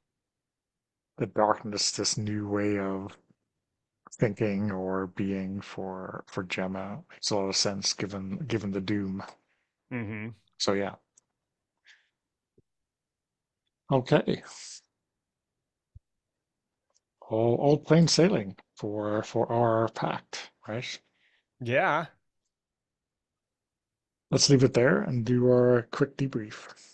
Speaker 1: darkness, this new way of thinking or being for Gemma makes a lot of sense given the doom.
Speaker 2: Mm-hmm.
Speaker 1: So yeah. Okay. All plain sailing for our pact, right?
Speaker 2: Yeah.
Speaker 1: Let's leave it there and do our quick debrief.